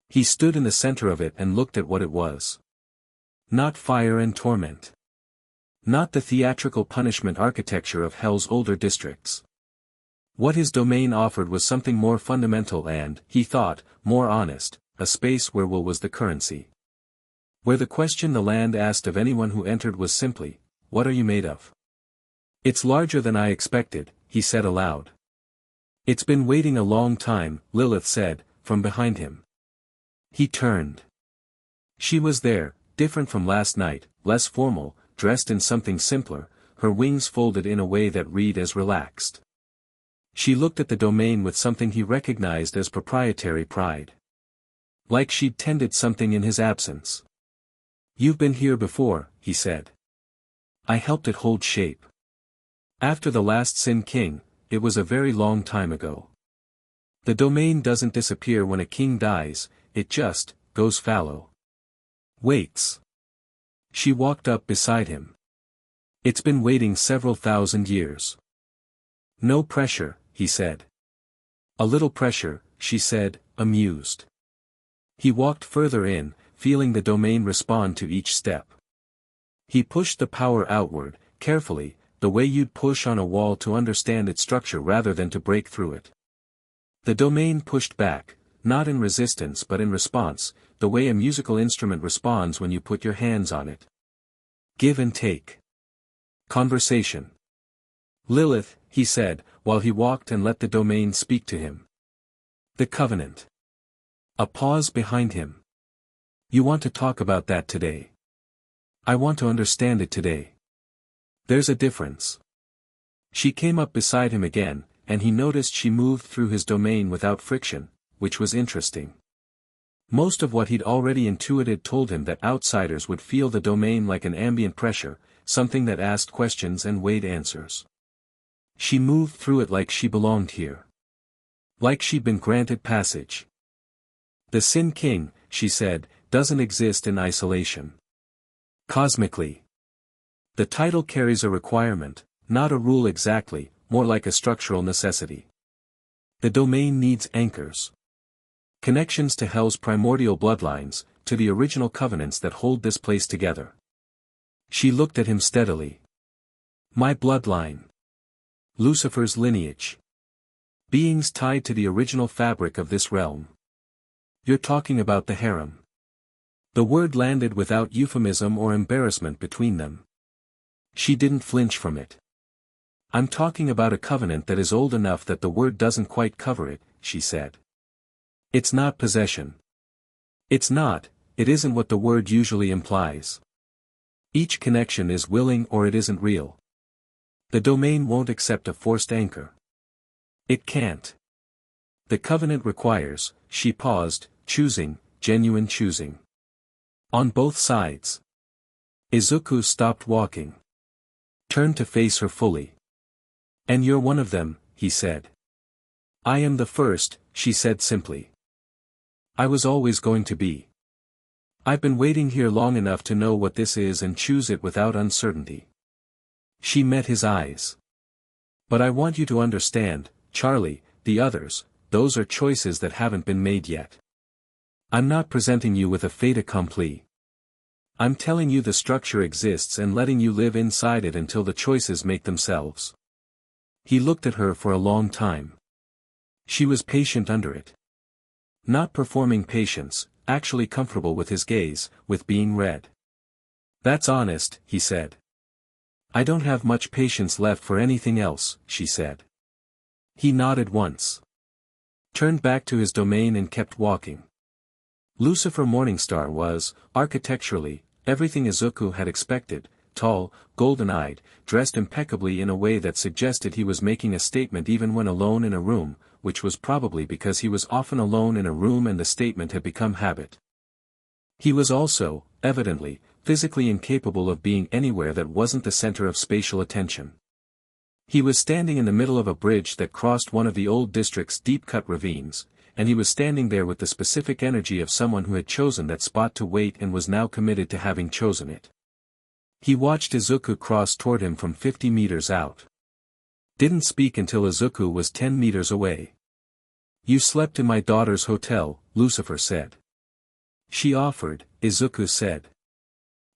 He stood in the center of it and looked at what it was. Not fire and torment. Not the theatrical punishment architecture of Hell's older districts. What his domain offered was something more fundamental and, he thought, more honest, a space where will was the currency. Where the question the land asked of anyone who entered was simply, "What are you made of?" "It's larger than I expected," he said aloud. "It's been waiting a long time," Lilith said, from behind him. He turned. She was there, different from last night, less formal, dressed in something simpler, her wings folded in a way that read as relaxed. She looked at the domain with something he recognized as proprietary pride. Like she'd tended something in his absence. "You've been here before," he said. "I helped it hold shape. After the last Sin King, it was a very long time ago. The domain doesn't disappear when a king dies, it just goes fallow. Waits." She walked up beside him. "It's been waiting several thousand years." "No pressure," he said. "A little pressure," she said, amused. He walked further in, feeling the domain respond to each step. He pushed the power outward, carefully, the way you'd push on a wall to understand its structure rather than to break through it. The domain pushed back, not in resistance but in response, the way a musical instrument responds when you put your hands on it. Give and take. Conversation. "Lilith," he said, while he walked and let the domain speak to him. "The covenant." A pause behind him. "You want to talk about that today?" "I want to understand it today. There's a difference." She came up beside him again, and he noticed she moved through his domain without friction, which was interesting. Most of what he'd already intuited told him that outsiders would feel the domain like an ambient pressure, something that asked questions and weighed answers. She moved through it like she belonged here. Like she'd been granted passage. "The Sin King," she said, "doesn't exist in isolation. Cosmically. The title carries a requirement, not a rule exactly, more like a structural necessity. The domain needs anchors. Connections to Hell's primordial bloodlines, to the original covenants that hold this place together." She looked at him steadily. "My bloodline. Lucifer's lineage. Beings tied to the original fabric of this realm. You're talking about the harem. The word landed without euphemism or embarrassment between them. She didn't flinch from it. I'm talking about a covenant that is old enough that the word doesn't quite cover it, she said. It's not possession. It isn't what the word usually implies. Each connection is willing or it isn't real. The domain won't accept a forced anchor. It can't. The covenant requires, she paused, choosing, genuine choosing. On both sides. Izuku stopped walking. Turned to face her fully. And you're one of them, he said. I am the first, she said simply. I was always going to be. I've been waiting here long enough to know what this is and choose it without uncertainty. She met his eyes. But I want you to understand, Charlie, the others, those are choices that haven't been made yet. I'm not presenting you with a fait accompli. I'm telling you the structure exists and letting you live inside it until the choices make themselves. He looked at her for a long time. She was patient under it. Not performing patience, actually comfortable with his gaze, with being read. That's honest, he said. I don't have much patience left for anything else, she said. He nodded once. Turned back to his domain and kept walking. Lucifer Morningstar was, architecturally, everything Izuku had expected, tall, golden-eyed, dressed impeccably in a way that suggested he was making a statement even when alone in a room, which was probably because he was often alone in a room and the statement had become habit. He was also, evidently, physically incapable of being anywhere that wasn't the center of spatial attention. He was standing in the middle of a bridge that crossed one of the old district's deep-cut ravines, and he was standing there with the specific energy of someone who had chosen that spot to wait and was now committed to having chosen it. He watched Izuku cross toward him from 50 meters out. Didn't speak until Izuku was 10 meters away. You slept in my daughter's hotel, Lucifer said. She offered, Izuku said.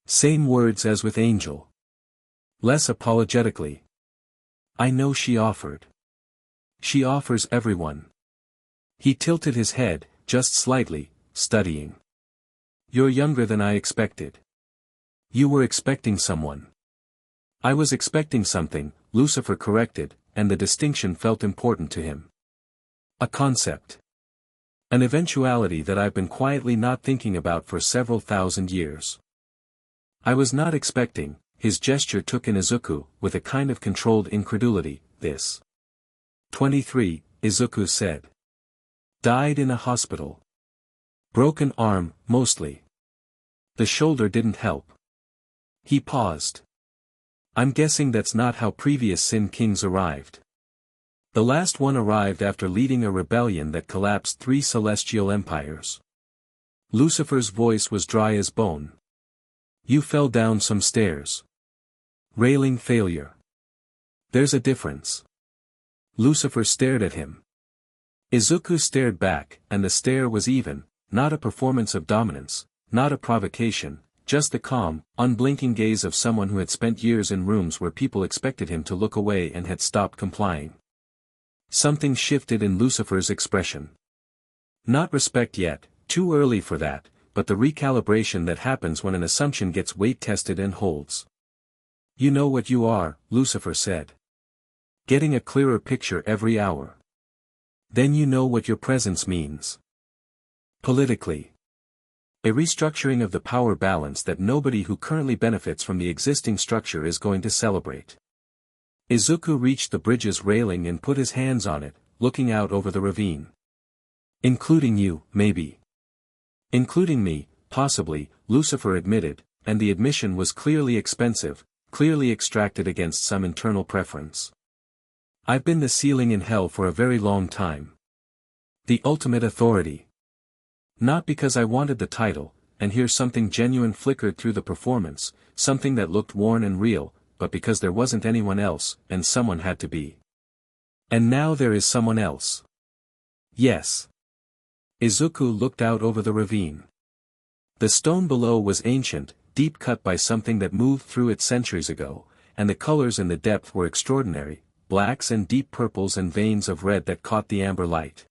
Same words as with Angel. Less apologetically. I know she offered. She offers everyone. He tilted his head, just slightly, studying. You're younger than I expected. You were expecting someone. I was expecting something, Lucifer corrected, and the distinction felt important to him. A concept. An eventuality that I've been quietly not thinking about for several thousand years. I was not expecting, his gesture took in Izuku, with a kind of controlled incredulity, this. 23, Izuku said. Died in a hospital. Broken arm, mostly. The shoulder didn't help. He paused. I'm guessing that's not how previous Sin Kings arrived. The last one arrived after leading a rebellion that collapsed 3 celestial empires. Lucifer's voice was dry as bone. You fell down some stairs. Railing failure. There's a difference. Lucifer stared at him. Izuku stared back, and the stare was even, not a performance of dominance, not a provocation, just the calm, unblinking gaze of someone who had spent years in rooms where people expected him to look away and had stopped complying. Something shifted in Lucifer's expression. Not respect yet, too early for that, but the recalibration that happens when an assumption gets weight-tested and holds. You know what you are, Lucifer said. Getting a clearer picture every hour. Then you know what your presence means. Politically. A restructuring of the power balance that nobody who currently benefits from the existing structure is going to celebrate. Izuku reached the bridge's railing and put his hands on it, looking out over the ravine. Including you, maybe. Including me, possibly, Lucifer admitted, and the admission was clearly expensive, clearly extracted against some internal preference. I've been the ceiling in hell for a very long time. The ultimate authority. Not because I wanted the title, and here something genuine flickered through the performance, something that looked worn and real, but because there wasn't anyone else, and someone had to be. And now there is someone else. Yes. Izuku looked out over the ravine. The stone below was ancient, deep cut by something that moved through it centuries ago, and the colors in the depth were extraordinary, blacks and deep purples and veins of red that caught the amber light.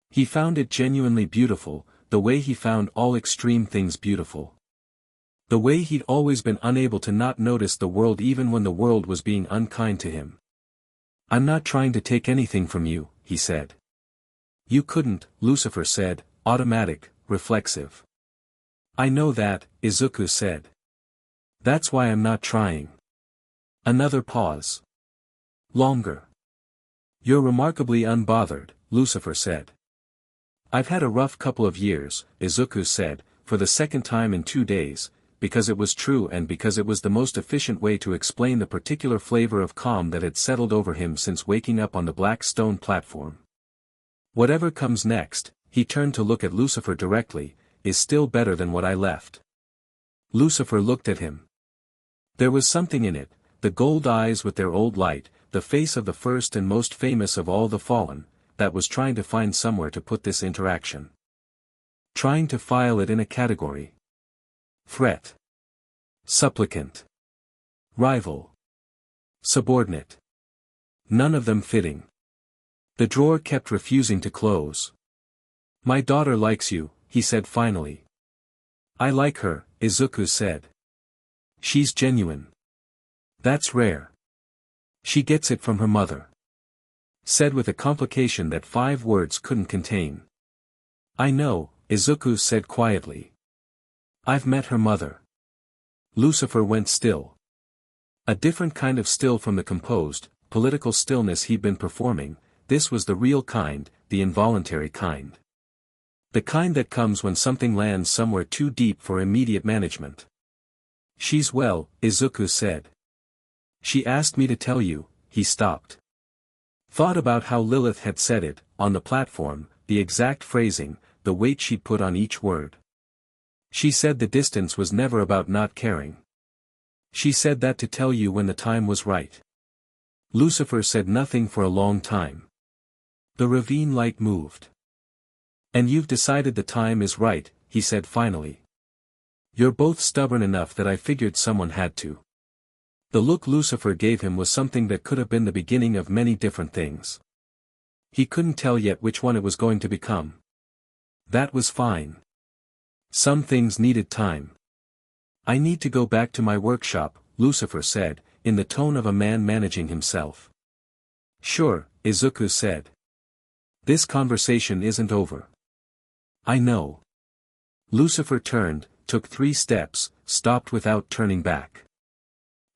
He found it genuinely beautiful, the way he found all extreme things beautiful. The way he'd always been unable to not notice the world even when the world was being unkind to him. "I'm not trying to take anything from you," he said. "You couldn't," Lucifer said, automatic, reflexive. "I know that," Izuku said. "That's why I'm not trying." Another pause. Longer. "You're remarkably unbothered," Lucifer said. "I've had a rough couple of years," Izuku said, for the second time in 2 days, because it was true and because it was the most efficient way to explain the particular flavor of calm that had settled over him since waking up on the black stone platform. "Whatever comes next," he turned to look at Lucifer directly, "is still better than what I left." Lucifer looked at him. There was something in it, the gold eyes with their old light, the face of the first and most famous of all the fallen, that was trying to find somewhere to put this interaction. Trying to file it in a category. Threat. Supplicant. Rival. Subordinate. None of them fitting. The drawer kept refusing to close. "My daughter likes you," he said finally. "I like her," Izuku said. "She's genuine. That's rare. She gets it from her mother." Said with a complication that 5 words couldn't contain. "I know," Izuku said quietly. "I've met her mother." Lucifer went still. A different kind of still from the composed, political stillness he'd been performing. This was the real kind, the involuntary kind. The kind that comes when something lands somewhere too deep for immediate management. "She's well," Izuku said. "She asked me to tell you," he stopped. Thought about how Lilith had said it, on the platform, the exact phrasing, the weight she'd put on each word. She said the distance was never about not caring. She said that to tell you when the time was right. Lucifer said nothing for a long time. The ravine light moved. "And you've decided the time is right," he said finally. "You're both stubborn enough that I figured someone had to." The look Lucifer gave him was something that could have been the beginning of many different things. He couldn't tell yet which one it was going to become. That was fine. Some things needed time. "I need to go back to my workshop," Lucifer said, in the tone of a man managing himself. "Sure," Izuku said. "This conversation isn't over." "I know." Lucifer turned, took 3 steps, stopped without turning back.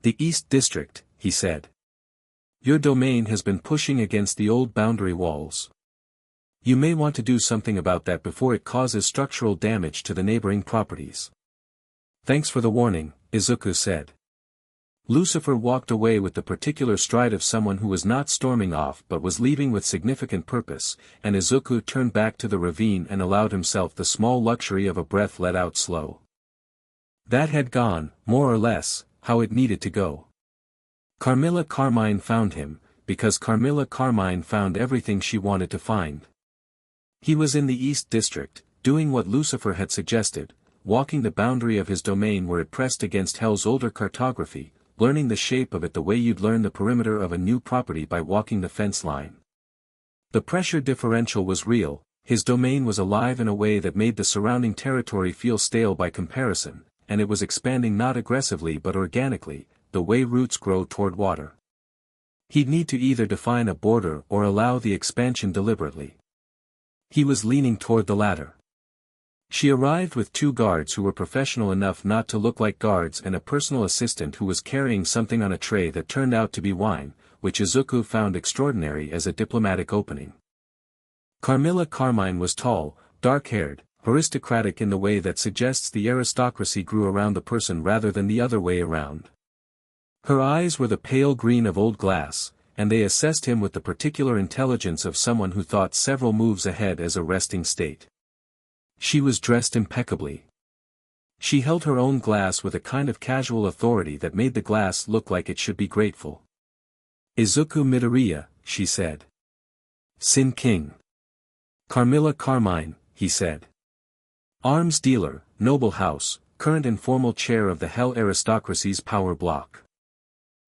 "The East District," he said. "Your domain has been pushing against the old boundary walls. You may want to do something about that before it causes structural damage to the neighboring properties." "Thanks for the warning," Izuku said. Lucifer walked away with the particular stride of someone who was not storming off but was leaving with significant purpose, and Izuku turned back to the ravine and allowed himself the small luxury of a breath let out slow. That had gone, more or less, how it needed to go. Carmilla Carmine found him, because Carmilla Carmine found everything she wanted to find. He was in the East District, doing what Lucifer had suggested, walking the boundary of his domain where it pressed against Hell's older cartography, learning the shape of it the way you'd learn the perimeter of a new property by walking the fence line. The pressure differential was real, his domain was alive in a way that made the surrounding territory feel stale by comparison, and it was expanding not aggressively but organically, the way roots grow toward water. He'd need to either define a border or allow the expansion deliberately. He was leaning toward the latter. She arrived with 2 guards who were professional enough not to look like guards and a personal assistant who was carrying something on a tray that turned out to be wine, which Izuku found extraordinary as a diplomatic opening. Carmilla Carmine was tall, dark-haired, aristocratic in the way that suggests the aristocracy grew around the person rather than the other way around. Her eyes were the pale green of old glass, and they assessed him with the particular intelligence of someone who thought several moves ahead as a resting state. She was dressed impeccably. She held her own glass with a kind of casual authority that made the glass look like it should be grateful. "Izuku Midoriya," she said. "Sin King." "Carmilla Carmine," he said. "Arms dealer, noble house, current informal chair of the Hell aristocracy's power block."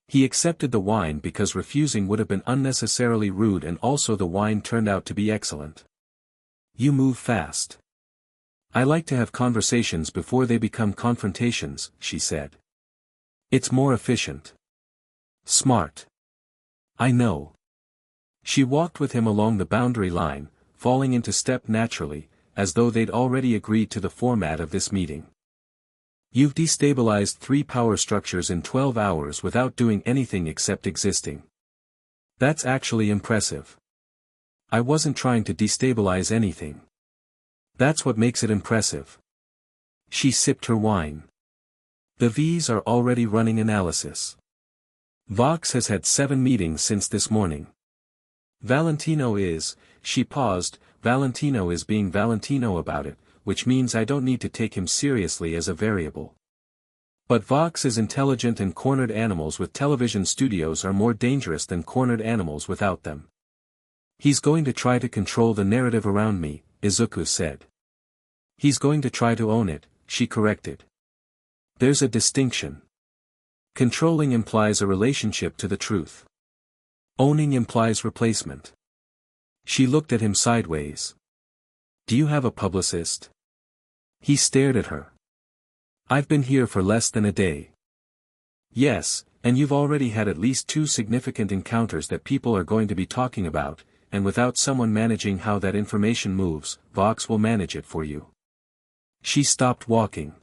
He accepted the wine because refusing would have been unnecessarily rude, and also the wine turned out to be excellent. You move fast. I like to have conversations before they become confrontations, she said. It's more efficient. Smart. I know. She walked with him along the boundary line, falling into step naturally, as though they'd already agreed to the format of this meeting. You've destabilized 3 power structures in 12 hours without doing anything except existing. That's actually impressive. I wasn't trying to destabilize anything. That's what makes it impressive. She sipped her wine. The V's are already running analysis. Vox has had 7 meetings since this morning. Valentino is, she paused, Valentino is being Valentino about it, which means I don't need to take him seriously as a variable. But Vox is intelligent, and cornered animals with television studios are more dangerous than cornered animals without them. He's going to try to control the narrative around me, Izuku said. He's going to try to own it, she corrected. There's a distinction. Controlling implies a relationship to the truth. Owning implies replacement. She looked at him sideways. Do you have a publicist? He stared at her. I've been here for less than a day. Yes, and you've already had at least 2 significant encounters that people are going to be talking about, and without someone managing how that information moves, Vox will manage it for you. She stopped walking.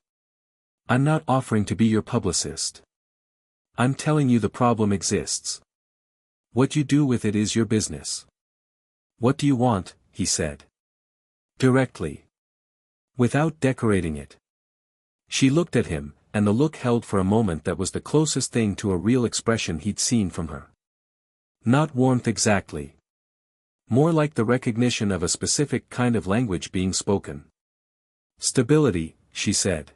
I'm not offering to be your publicist. I'm telling you the problem exists. What you do with it is your business. What do you want? He said. Directly. Without decorating it. She looked at him, and the look held for a moment that was the closest thing to a real expression he'd seen from her. Not warmth exactly. More like the recognition of a specific kind of language being spoken. Stability, she said.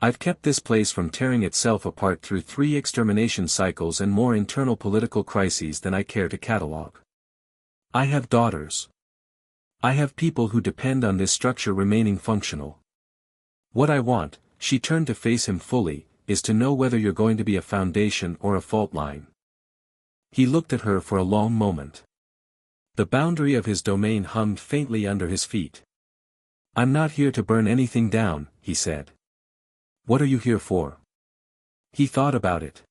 I've kept this place from tearing itself apart through 3 extermination cycles and more internal political crises than I care to catalog. I have daughters. I have people who depend on this structure remaining functional. What I want, she turned to face him fully, is to know whether you're going to be a foundation or a fault line. He looked at her for a long moment. The boundary of his domain hummed faintly under his feet. I'm not here to burn anything down, he said. What are you here for? He thought about it.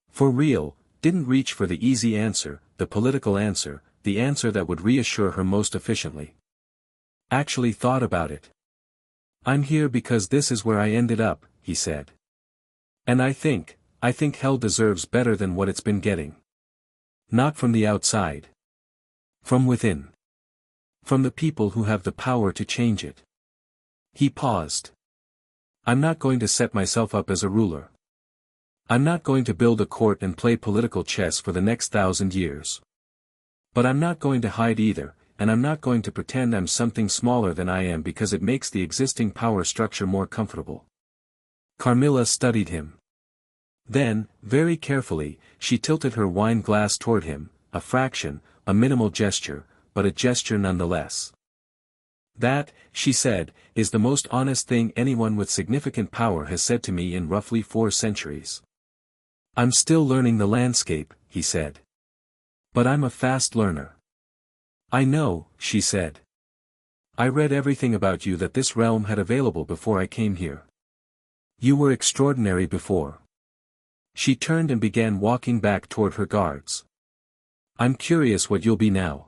For real, didn't reach for the easy answer, the political answer, the answer that would reassure her most efficiently. Actually thought about it. I'm here because this is where I ended up, he said. And I think hell deserves better than what it's been getting. Not from the outside. From within. From the people who have the power to change it. He paused. I'm not going to set myself up as a ruler. I'm not going to build a court and play political chess for the next 1,000 years. But I'm not going to hide either, and I'm not going to pretend I'm something smaller than I am because it makes the existing power structure more comfortable. Carmilla studied him. Then, very carefully, she tilted her wine glass toward him, a fraction, a minimal gesture, but a gesture nonetheless. That, she said, is the most honest thing anyone with significant power has said to me in roughly 4 centuries. I'm still learning the landscape, he said. But I'm a fast learner. I know, she said. I read everything about you that this realm had available before I came here. You were extraordinary before. She turned and began walking back toward her guards. I'm curious what you'll be now.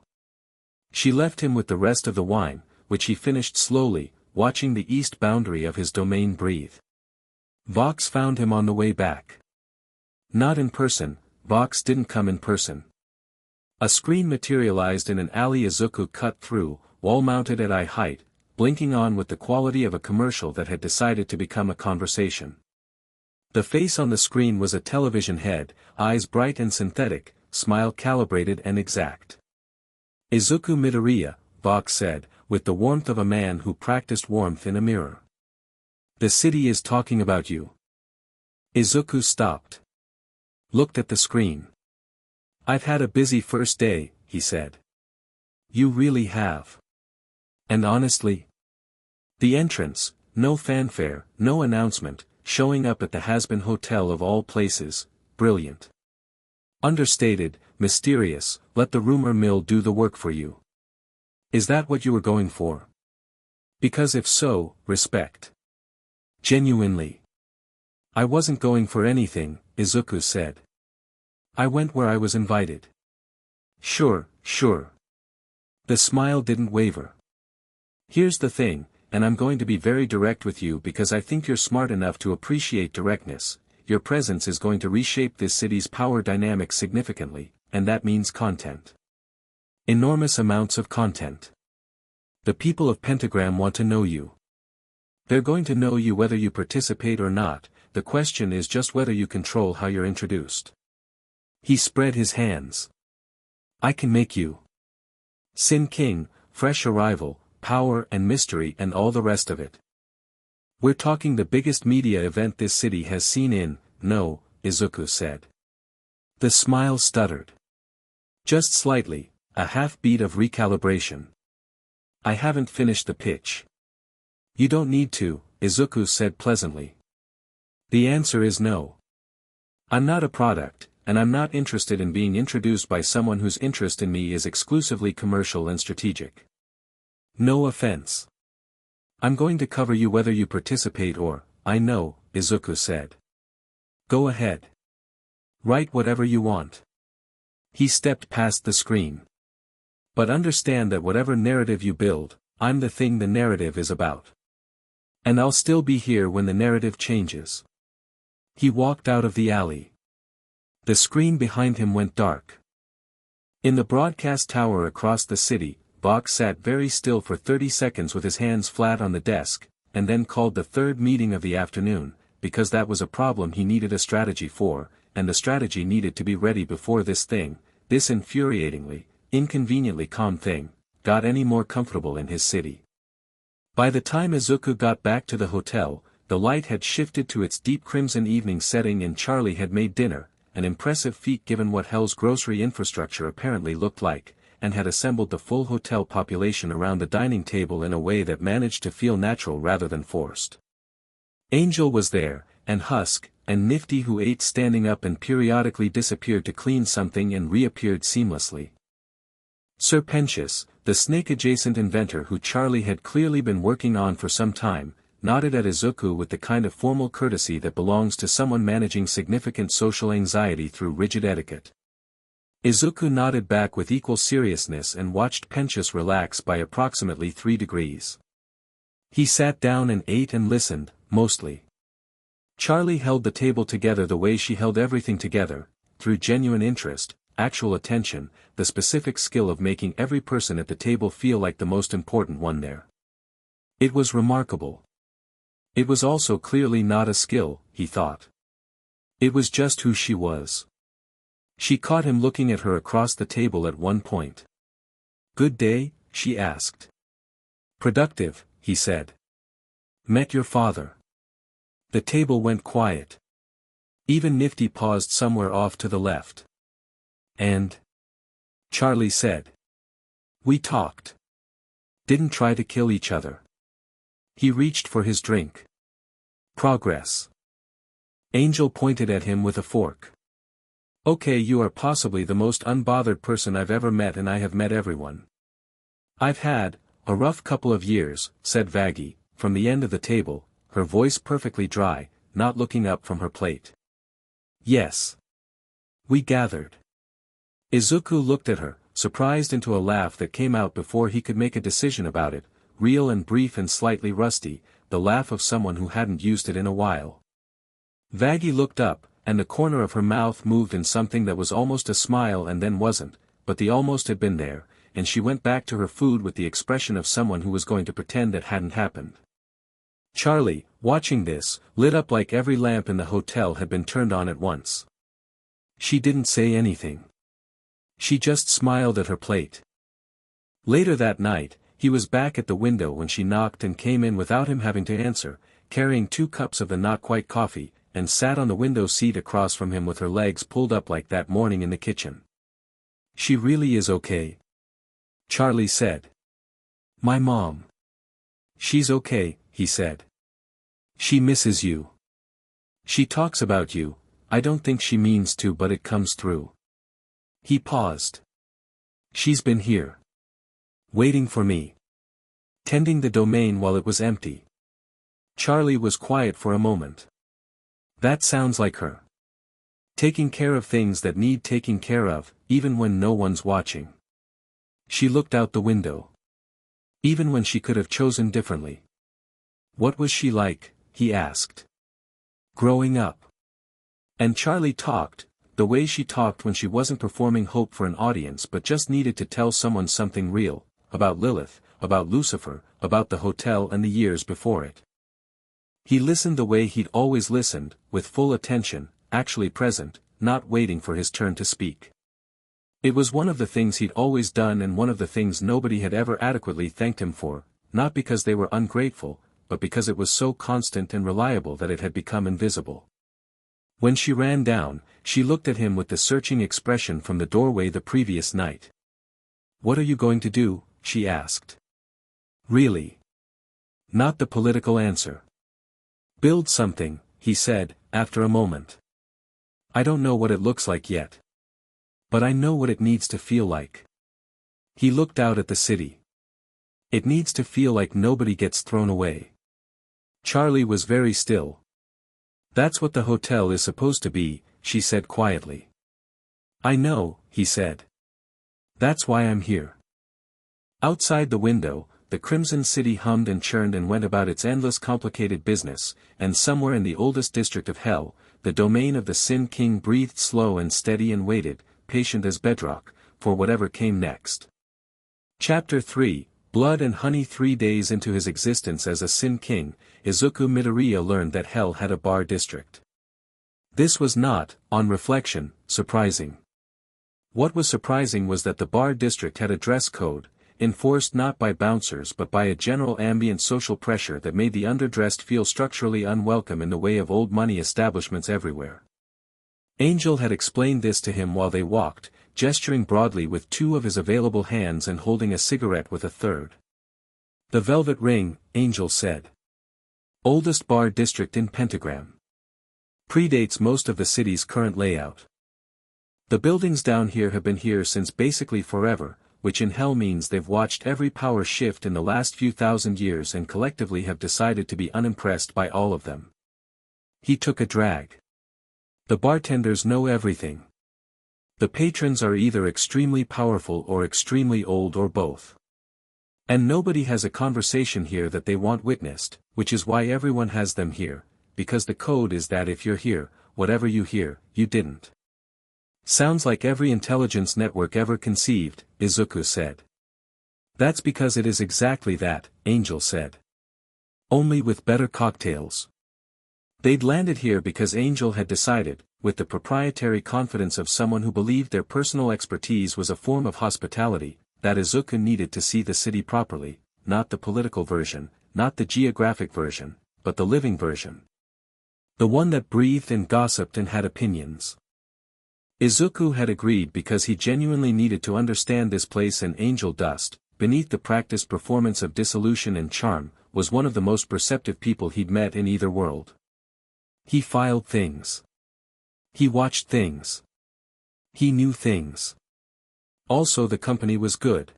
She left him with the rest of the wine, which he finished slowly, watching the east boundary of his domain breathe. Vox found him on the way back. Not in person, Vox didn't come in person. A screen materialized in an alley Izuku cut through, wall-mounted at eye height, blinking on with the quality of a commercial that had decided to become a conversation. The face on the screen was a television head, eyes bright and synthetic, smile calibrated and exact. Izuku Midoriya, Vox said, with the warmth of a man who practiced warmth in a mirror. The city is talking about you. Izuku stopped. Looked at the screen. I've had a busy first day, he said. You really have. And honestly? The entrance, no fanfare, no announcement, showing up at the Hazbin Hotel of all places, brilliant. Understated, mysterious, let the rumor mill do the work for you. Is that what you were going for? Because if so, respect. Genuinely. I wasn't going for anything, Izuku said. I went where I was invited. Sure, sure. The smile didn't waver. Here's the thing, and I'm going to be very direct with you because I think you're smart enough to appreciate directness. Your presence is going to reshape this city's power dynamic significantly, and that means content. Enormous amounts of content. The people of Pentagram want to know you. They're going to know you whether you participate or not, the question is just whether you control how you're introduced. He spread his hands. I can make you. Sin King, fresh arrival, power and mystery and all the rest of it. We're talking the biggest media event this city has seen no, Izuku said. The smile stuttered. Just slightly, a half-beat of recalibration. I haven't finished the pitch. You don't need to, Izuku said pleasantly. The answer is no. I'm not a product, and I'm not interested in being introduced by someone whose interest in me is exclusively commercial and strategic. No offense. I'm going to cover you whether you participate or, I know, Izuku said. Go ahead. Write whatever you want. He stepped past the screen. But understand that whatever narrative you build, I'm the thing the narrative is about. And I'll still be here when the narrative changes. He walked out of the alley. The screen behind him went dark. In the broadcast tower across the city, Bach sat very still for 30 seconds with his hands flat on the desk, and then called the third meeting of the afternoon, because that was a problem he needed a strategy for, and the strategy needed to be ready before this infuriatingly, inconveniently calm thing, got any more comfortable in his city. By the time Izuku got back to the hotel, the light had shifted to its deep crimson evening setting and Charlie had made dinner, an impressive feat given what Hell's grocery infrastructure apparently looked like, and had assembled the full hotel population around the dining table in a way that managed to feel natural rather than forced. Angel was there, and Husk, and Nifty who ate standing up and periodically disappeared to clean something and reappeared seamlessly. Sir Pentious, the snake-adjacent inventor who Charlie had clearly been working on for some time, nodded at Izuku with the kind of formal courtesy that belongs to someone managing significant social anxiety through rigid etiquette. Izuku nodded back with equal seriousness and watched Pentious relax by approximately 3 degrees. He sat down and ate and listened, mostly. Charlie held the table together the way she held everything together, through genuine interest, actual attention, the specific skill of making every person at the table feel like the most important one there. It was remarkable. It was also clearly not a skill, he thought. It was just who she was. She caught him looking at her across the table at one point. Good day, she asked. Productive, he said. Met your father. The table went quiet. Even Nifty paused somewhere off to the left. And? Charlie said. We talked. Didn't try to kill each other. He reached for his drink. Progress. Angel pointed at him with a fork. Okay, you are possibly the most unbothered person I've ever met and I have met everyone. I've had a rough couple of years, said Vaggie, from the end of the table, her voice perfectly dry, not looking up from her plate. Yes. We gathered. Izuku looked at her, surprised into a laugh that came out before he could make a decision about it, real and brief and slightly rusty, the laugh of someone who hadn't used it in a while. Vaggie looked up, and the corner of her mouth moved in something that was almost a smile and then wasn't, but the almost had been there, and she went back to her food with the expression of someone who was going to pretend that hadn't happened. Charlie, watching this, lit up like every lamp in the hotel had been turned on at once. She didn't say anything. She just smiled at her plate. Later that night, he was back at the window when she knocked and came in without him having to answer, carrying 2 cups of the not-quite coffee, and sat on the window seat across from him with her legs pulled up like that morning in the kitchen. She really is okay. Charlie said. My mom. She's okay, he said. She misses you. She talks about you, I don't think she means to, but it comes through. He paused. She's been here. Waiting for me. Tending the domain while it was empty. Charlie was quiet for a moment. That sounds like her. Taking care of things that need taking care of, even when no one's watching. She looked out the window. Even when she could have chosen differently. What was she like, he asked. Growing up. And Charlie talked, the way she talked when she wasn't performing hope for an audience but just needed to tell someone something real, about Lilith, about Lucifer, about the hotel and the years before it. He listened the way he'd always listened, with full attention, actually present, not waiting for his turn to speak. It was one of the things he'd always done and one of the things nobody had ever adequately thanked him for, not because they were ungrateful, but because it was so constant and reliable that it had become invisible. When she ran down, she looked at him with the searching expression from the doorway the previous night. "What are you going to do?" she asked. "Really?" Not the political answer. "Build something," he said, after a moment. "I don't know what it looks like yet. But I know what it needs to feel like." He looked out at the city. "It needs to feel like nobody gets thrown away." Charlie was very still. "That's what the hotel is supposed to be," she said quietly. "I know," he said. "That's why I'm here." Outside the window, the Crimson City hummed and churned and went about its endless complicated business, and somewhere in the oldest district of hell, the domain of the Sin King breathed slow and steady and waited, patient as bedrock, for whatever came next. Chapter 3, Blood and Honey. 3 days into his existence as a Sin King, Izuku Midoriya learned that hell had a bar district. This was not, on reflection, surprising. What was surprising was that the bar district had a dress code, enforced not by bouncers but by a general ambient social pressure that made the underdressed feel structurally unwelcome in the way of old money establishments everywhere. Angel had explained this to him while they walked, gesturing broadly with 2 of his available hands and holding a cigarette with a third. "The Velvet Ring," Angel said. "Oldest bar district in Pentagram. Predates most of the city's current layout. The buildings down here have been here since basically forever, which in hell means they've watched every power shift in the last few thousand years and collectively have decided to be unimpressed by all of them." He took a drag. "The bartenders know everything. The patrons are either extremely powerful or extremely old or both. And nobody has a conversation here that they want witnessed, which is why everyone has them here, because the code is that if you're here, whatever you hear, you didn't." "Sounds like every intelligence network ever conceived," Izuku said. "That's because it is exactly that," Angel said. "Only with better cocktails." They'd landed here because Angel had decided, with the proprietary confidence of someone who believed their personal expertise was a form of hospitality, that Izuku needed to see the city properly, not the political version, not the geographic version, but the living version. The one that breathed and gossiped and had opinions. Izuku had agreed because he genuinely needed to understand this place, and Angel Dust, beneath the practiced performance of dissolution and charm, was one of the most perceptive people he'd met in either world. He filed things. He watched things. He knew things. Also, the company was good.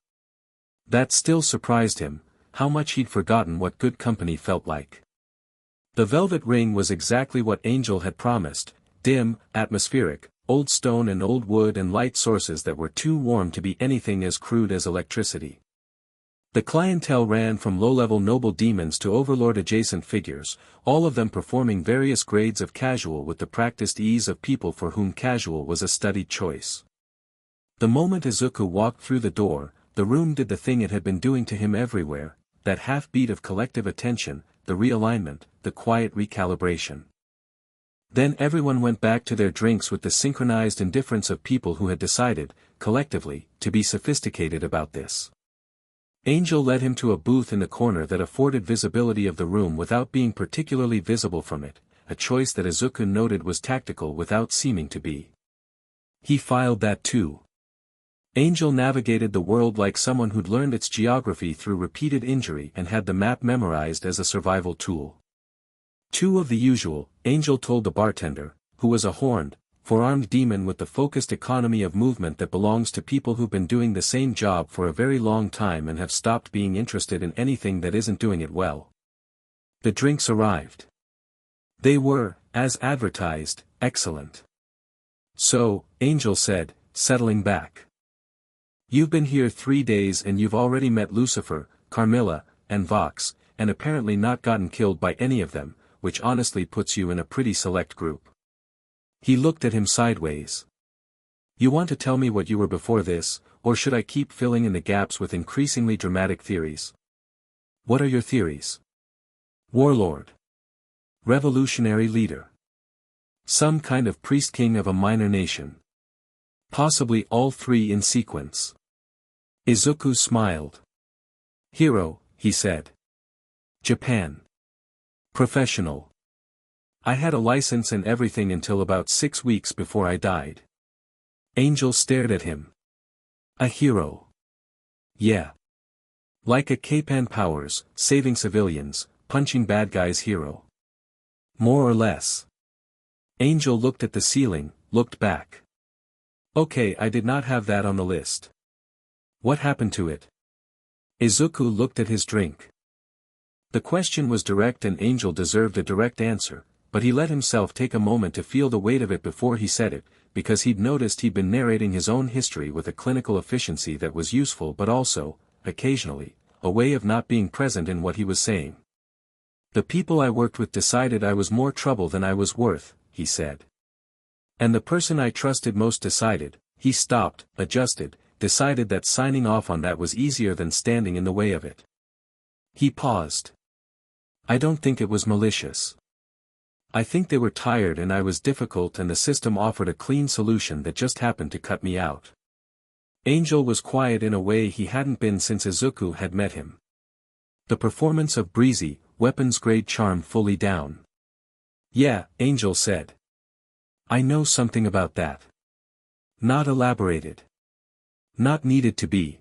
That still surprised him, how much he'd forgotten what good company felt like. The Velvet Ring was exactly what Angel had promised: dim, atmospheric, old stone and old wood and light sources that were too warm to be anything as crude as electricity. The clientele ran from low-level noble demons to overlord-adjacent figures, all of them performing various grades of casual with the practiced ease of people for whom casual was a studied choice. The moment Izuku walked through the door, the room did the thing it had been doing to him everywhere, that half-beat of collective attention, the realignment, the quiet recalibration. Then everyone went back to their drinks with the synchronized indifference of people who had decided, collectively, to be sophisticated about this. Angel led him to a booth in the corner that afforded visibility of the room without being particularly visible from it, a choice that Izuku noted was tactical without seeming to be. He filed that too. Angel navigated the world like someone who'd learned its geography through repeated injury and had the map memorized as a survival tool. 2 of the usual, Angel told the bartender, who was a horned, four-armed demon with the focused economy of movement that belongs to people who've been doing the same job for a very long time and have stopped being interested in anything that isn't doing it well. The drinks arrived. They were, as advertised, excellent. So, Angel said, settling back. You've been here 3 days and you've already met Lucifer, Carmilla, and Vox, and apparently not gotten killed by any of them, which honestly puts you in a pretty select group. He looked at him sideways. You want to tell me what you were before this, or should I keep filling in the gaps with increasingly dramatic theories? What are your theories? Warlord. Revolutionary leader. Some kind of priest-king of a minor nation. Possibly all three in sequence. Izuku smiled. Hero, he said. Japan. Professional. I had a license and everything until about 6 weeks before I died. Angel stared at him. A hero. Yeah. Like a Capan Powers, saving civilians, punching bad guys hero. More or less. Angel looked at the ceiling, looked back. Okay, I did not have that on the list. What happened to it? Izuku looked at his drink. The question was direct and Angel deserved a direct answer, but he let himself take a moment to feel the weight of it before he said it, because he'd noticed he'd been narrating his own history with a clinical efficiency that was useful but also, occasionally, a way of not being present in what he was saying. The people I worked with decided I was more trouble than I was worth, he said. And the person I trusted most decided, he stopped, adjusted, decided that signing off on that was easier than standing in the way of it. He paused. I don't think it was malicious. I think they were tired and I was difficult and the system offered a clean solution that just happened to cut me out. Angel was quiet in a way he hadn't been since Izuku had met him. The performance of breezy, weapons-grade charm fully down. Yeah, Angel said. I know something about that. Not elaborated. Not needed to be.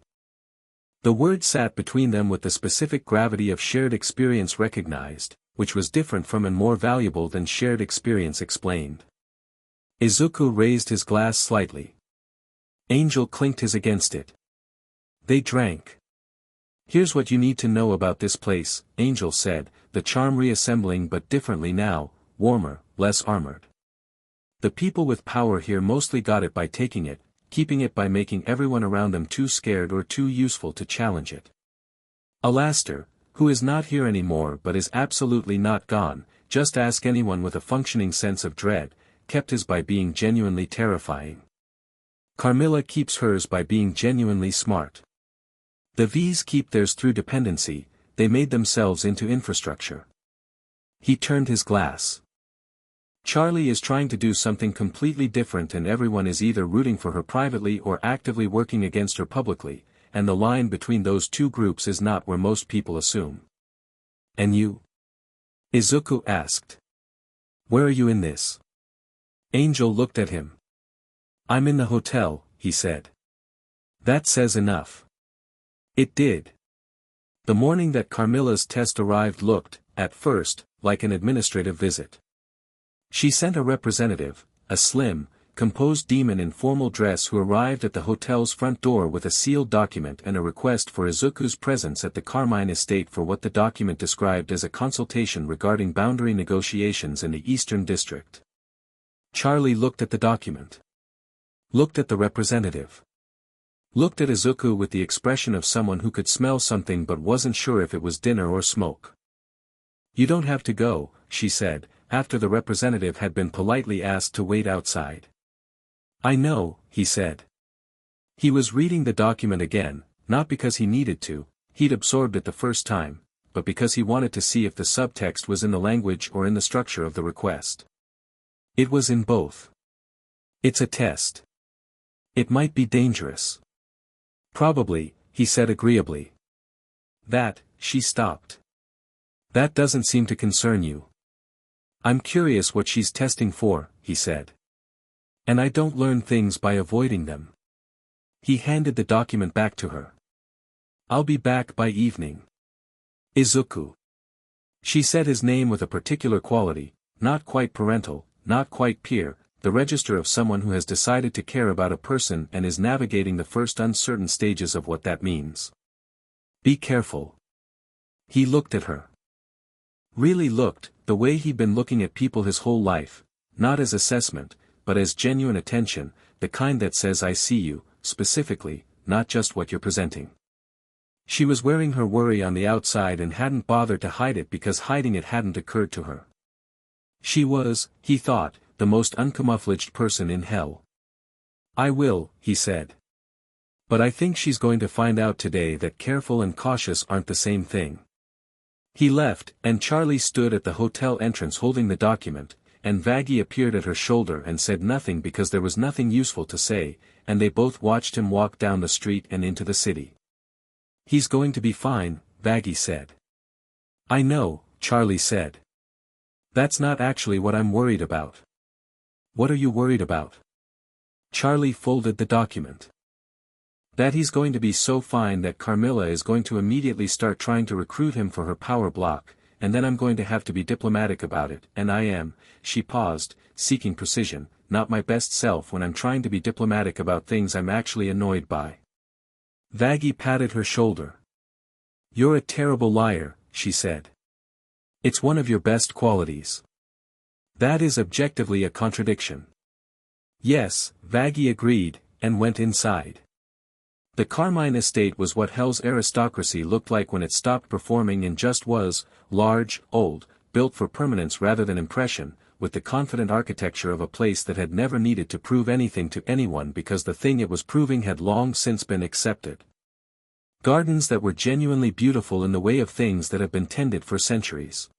The word sat between them with the specific gravity of shared experience recognized, which was different from and more valuable than shared experience explained. Izuku raised his glass slightly. Angel clinked his against it. They drank. Here's what you need to know about this place, Angel said, the charm reassembling but differently now, warmer, less armored. The people with power here mostly got it by taking it, keeping it by making everyone around them too scared or too useful to challenge it. Alastair, who is not here anymore but is absolutely not gone, just ask anyone with a functioning sense of dread, kept his by being genuinely terrifying. Carmilla keeps hers by being genuinely smart. The V's keep theirs through dependency, they made themselves into infrastructure. He turned his glass. Charlie is trying to do something completely different and everyone is either rooting for her privately or actively working against her publicly, and the line between those two groups is not where most people assume. And you? Izuku asked. Where are you in this? Angel looked at him. I'm in the hotel, he said. That says enough. It did. The morning that Carmilla's test arrived looked, at first, like an administrative visit. She sent a representative, a slim, composed demon in formal dress who arrived at the hotel's front door with a sealed document and a request for Izuku's presence at the Carmine estate for what the document described as a consultation regarding boundary negotiations in the Eastern District. Charlie looked at the document. Looked at the representative. Looked at Izuku with the expression of someone who could smell something but wasn't sure if it was dinner or smoke. You don't have to go, she said, after the representative had been politely asked to wait outside. I know, he said. He was reading the document again, not because he needed to, he'd absorbed it the first time, but because he wanted to see if the subtext was in the language or in the structure of the request. It was in both. It's a test. It might be dangerous. Probably, he said agreeably. That, she stopped. That doesn't seem to concern you. I'm curious what she's testing for, he said. And I don't learn things by avoiding them. He handed the document back to her. I'll be back by evening. Izuku. She said his name with a particular quality, not quite parental, not quite peer, the register of someone who has decided to care about a person and is navigating the first uncertain stages of what that means. Be careful. He looked at her. Really looked, the way he'd been looking at people his whole life, not as assessment, but as genuine attention, the kind that says I see you, specifically, not just what you're presenting. She was wearing her worry on the outside and hadn't bothered to hide it because hiding it hadn't occurred to her. She was, he thought, the most uncamouflaged person in hell. I will, he said. But I think she's going to find out today that careful and cautious aren't the same thing. He left, and Charlie stood at the hotel entrance holding the document, and Vaggie appeared at her shoulder and said nothing because there was nothing useful to say, and they both watched him walk down the street and into the city. He's going to be fine, Vaggie said. I know, Charlie said. That's not actually what I'm worried about. What are you worried about? Charlie folded the document. That he's going to be so fine that Carmilla is going to immediately start trying to recruit him for her power block, and then I'm going to have to be diplomatic about it, and I am, she paused, seeking precision, not my best self when I'm trying to be diplomatic about things I'm actually annoyed by. Vaggie patted her shoulder. You're a terrible liar, she said. It's one of your best qualities. That is objectively a contradiction. Yes, Vaggie agreed, and went inside. The Carmine estate was what Hell's aristocracy looked like when it stopped performing and just was, large, old, built for permanence rather than impression, with the confident architecture of a place that had never needed to prove anything to anyone because the thing it was proving had long since been accepted. Gardens that were genuinely beautiful in the way of things that have been tended for centuries.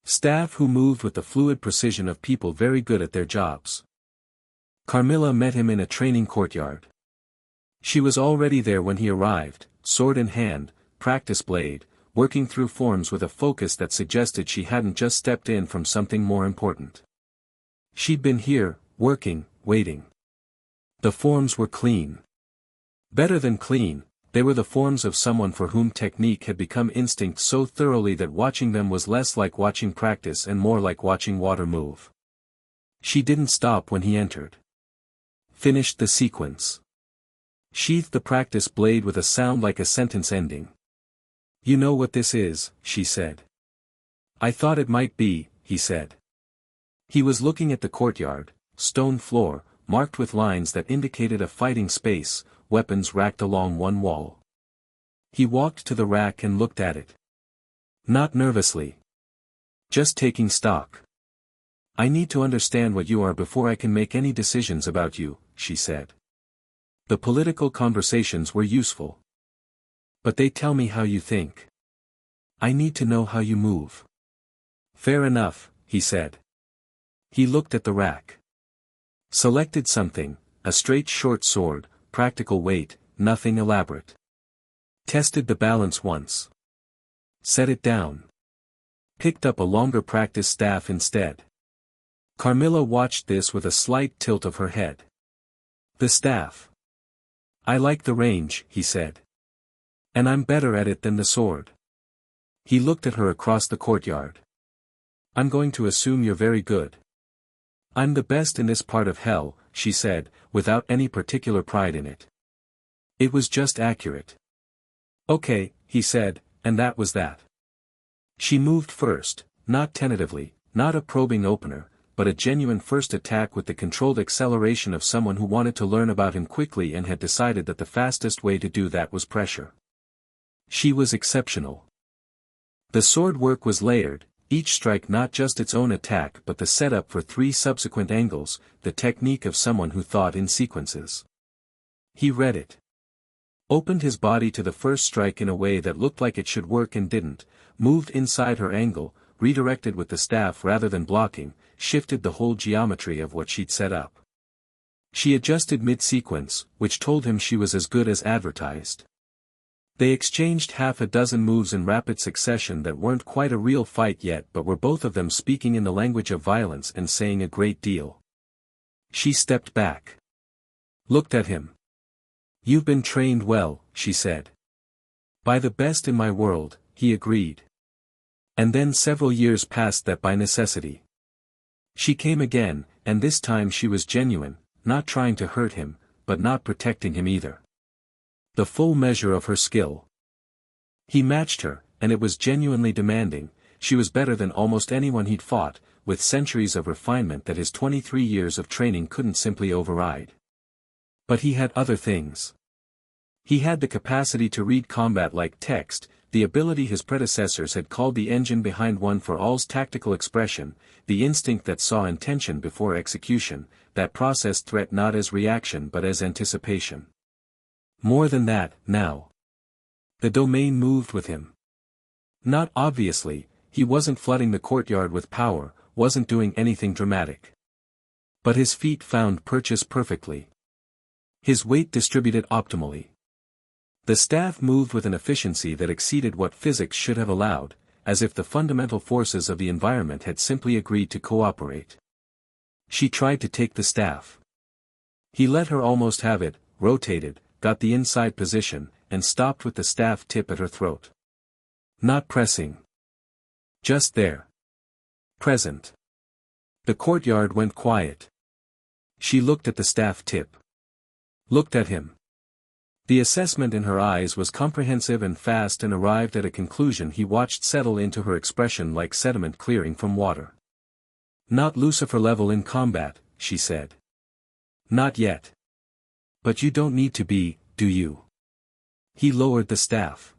Staff who moved with the fluid precision of people very good at their jobs. Carmilla met him in a training courtyard. She was already there when he arrived, sword in hand, practice blade, working through forms with a focus that suggested she hadn't just stepped in from something more important. She'd been here, working, waiting. The forms were clean. Better than clean, they were the forms of someone for whom technique had become instinct so thoroughly that watching them was less like watching practice and more like watching water move. She didn't stop when he entered. Finished the sequence. Sheathed the practice blade with a sound like a sentence ending. You know what this is, she said. I thought it might be, he said. He was looking at the courtyard, stone floor, marked with lines that indicated a fighting space, weapons racked along one wall. He walked to the rack and looked at it. Not nervously. Just taking stock. I need to understand what you are before I can make any decisions about you, she said. The political conversations were useful. But they tell me how you think. I need to know how you move. Fair enough, he said. He looked at the rack. Selected something, a straight short sword, practical weight, nothing elaborate. Tested the balance once. Set it down. Picked up a longer practice staff instead. Carmilla watched this with a slight tilt of her head. The staff. I like the range, he said. And I'm better at it than the sword. He looked at her across the courtyard. I'm going to assume you're very good. I'm the best in this part of hell, she said, without any particular pride in it. It was just accurate. Okay, he said, and that was that. She moved first, not tentatively, not a probing opener, but a genuine first attack with the controlled acceleration of someone who wanted to learn about him quickly and had decided that the fastest way to do that was pressure. She was exceptional. The sword work was layered, each strike not just its own attack but the setup for 3 subsequent angles, the technique of someone who thought in sequences. He read it. Opened his body to the first strike in a way that looked like it should work and didn't, moved inside her angle, redirected with the staff rather than blocking, shifted the whole geometry of what she'd set up. She adjusted mid-sequence, which told him she was as good as advertised. They exchanged half a dozen moves in rapid succession that weren't quite a real fight yet but were both of them speaking in the language of violence and saying a great deal. She stepped back. Looked at him. You've been trained well, she said. By the best in my world, he agreed. And then several years passed that by necessity. She came again, and this time she was genuine, not trying to hurt him, but not protecting him either. The full measure of her skill. He matched her, and it was genuinely demanding. She was better than almost anyone he'd fought, with centuries of refinement that his 23 years of training couldn't simply override. But he had other things. He had the capacity to read combat like text, the ability his predecessors had called the engine behind one for all's tactical expression, the instinct that saw intention before execution, that processed threat not as reaction but as anticipation. More than that, now. The domain moved with him. Not obviously, he wasn't flooding the courtyard with power, wasn't doing anything dramatic. But his feet found purchase perfectly. His weight distributed optimally. The staff moved with an efficiency that exceeded what physics should have allowed, as if the fundamental forces of the environment had simply agreed to cooperate. She tried to take the staff. He let her almost have it, rotated, got the inside position, and stopped with the staff tip at her throat. Not pressing. Just there. Present. The courtyard went quiet. She looked at the staff tip. Looked at him. The assessment in her eyes was comprehensive and fast and arrived at a conclusion he watched settle into her expression like sediment clearing from water. Not Lucifer level in combat, she said. Not yet. But you don't need to be, do you? He lowered the staff.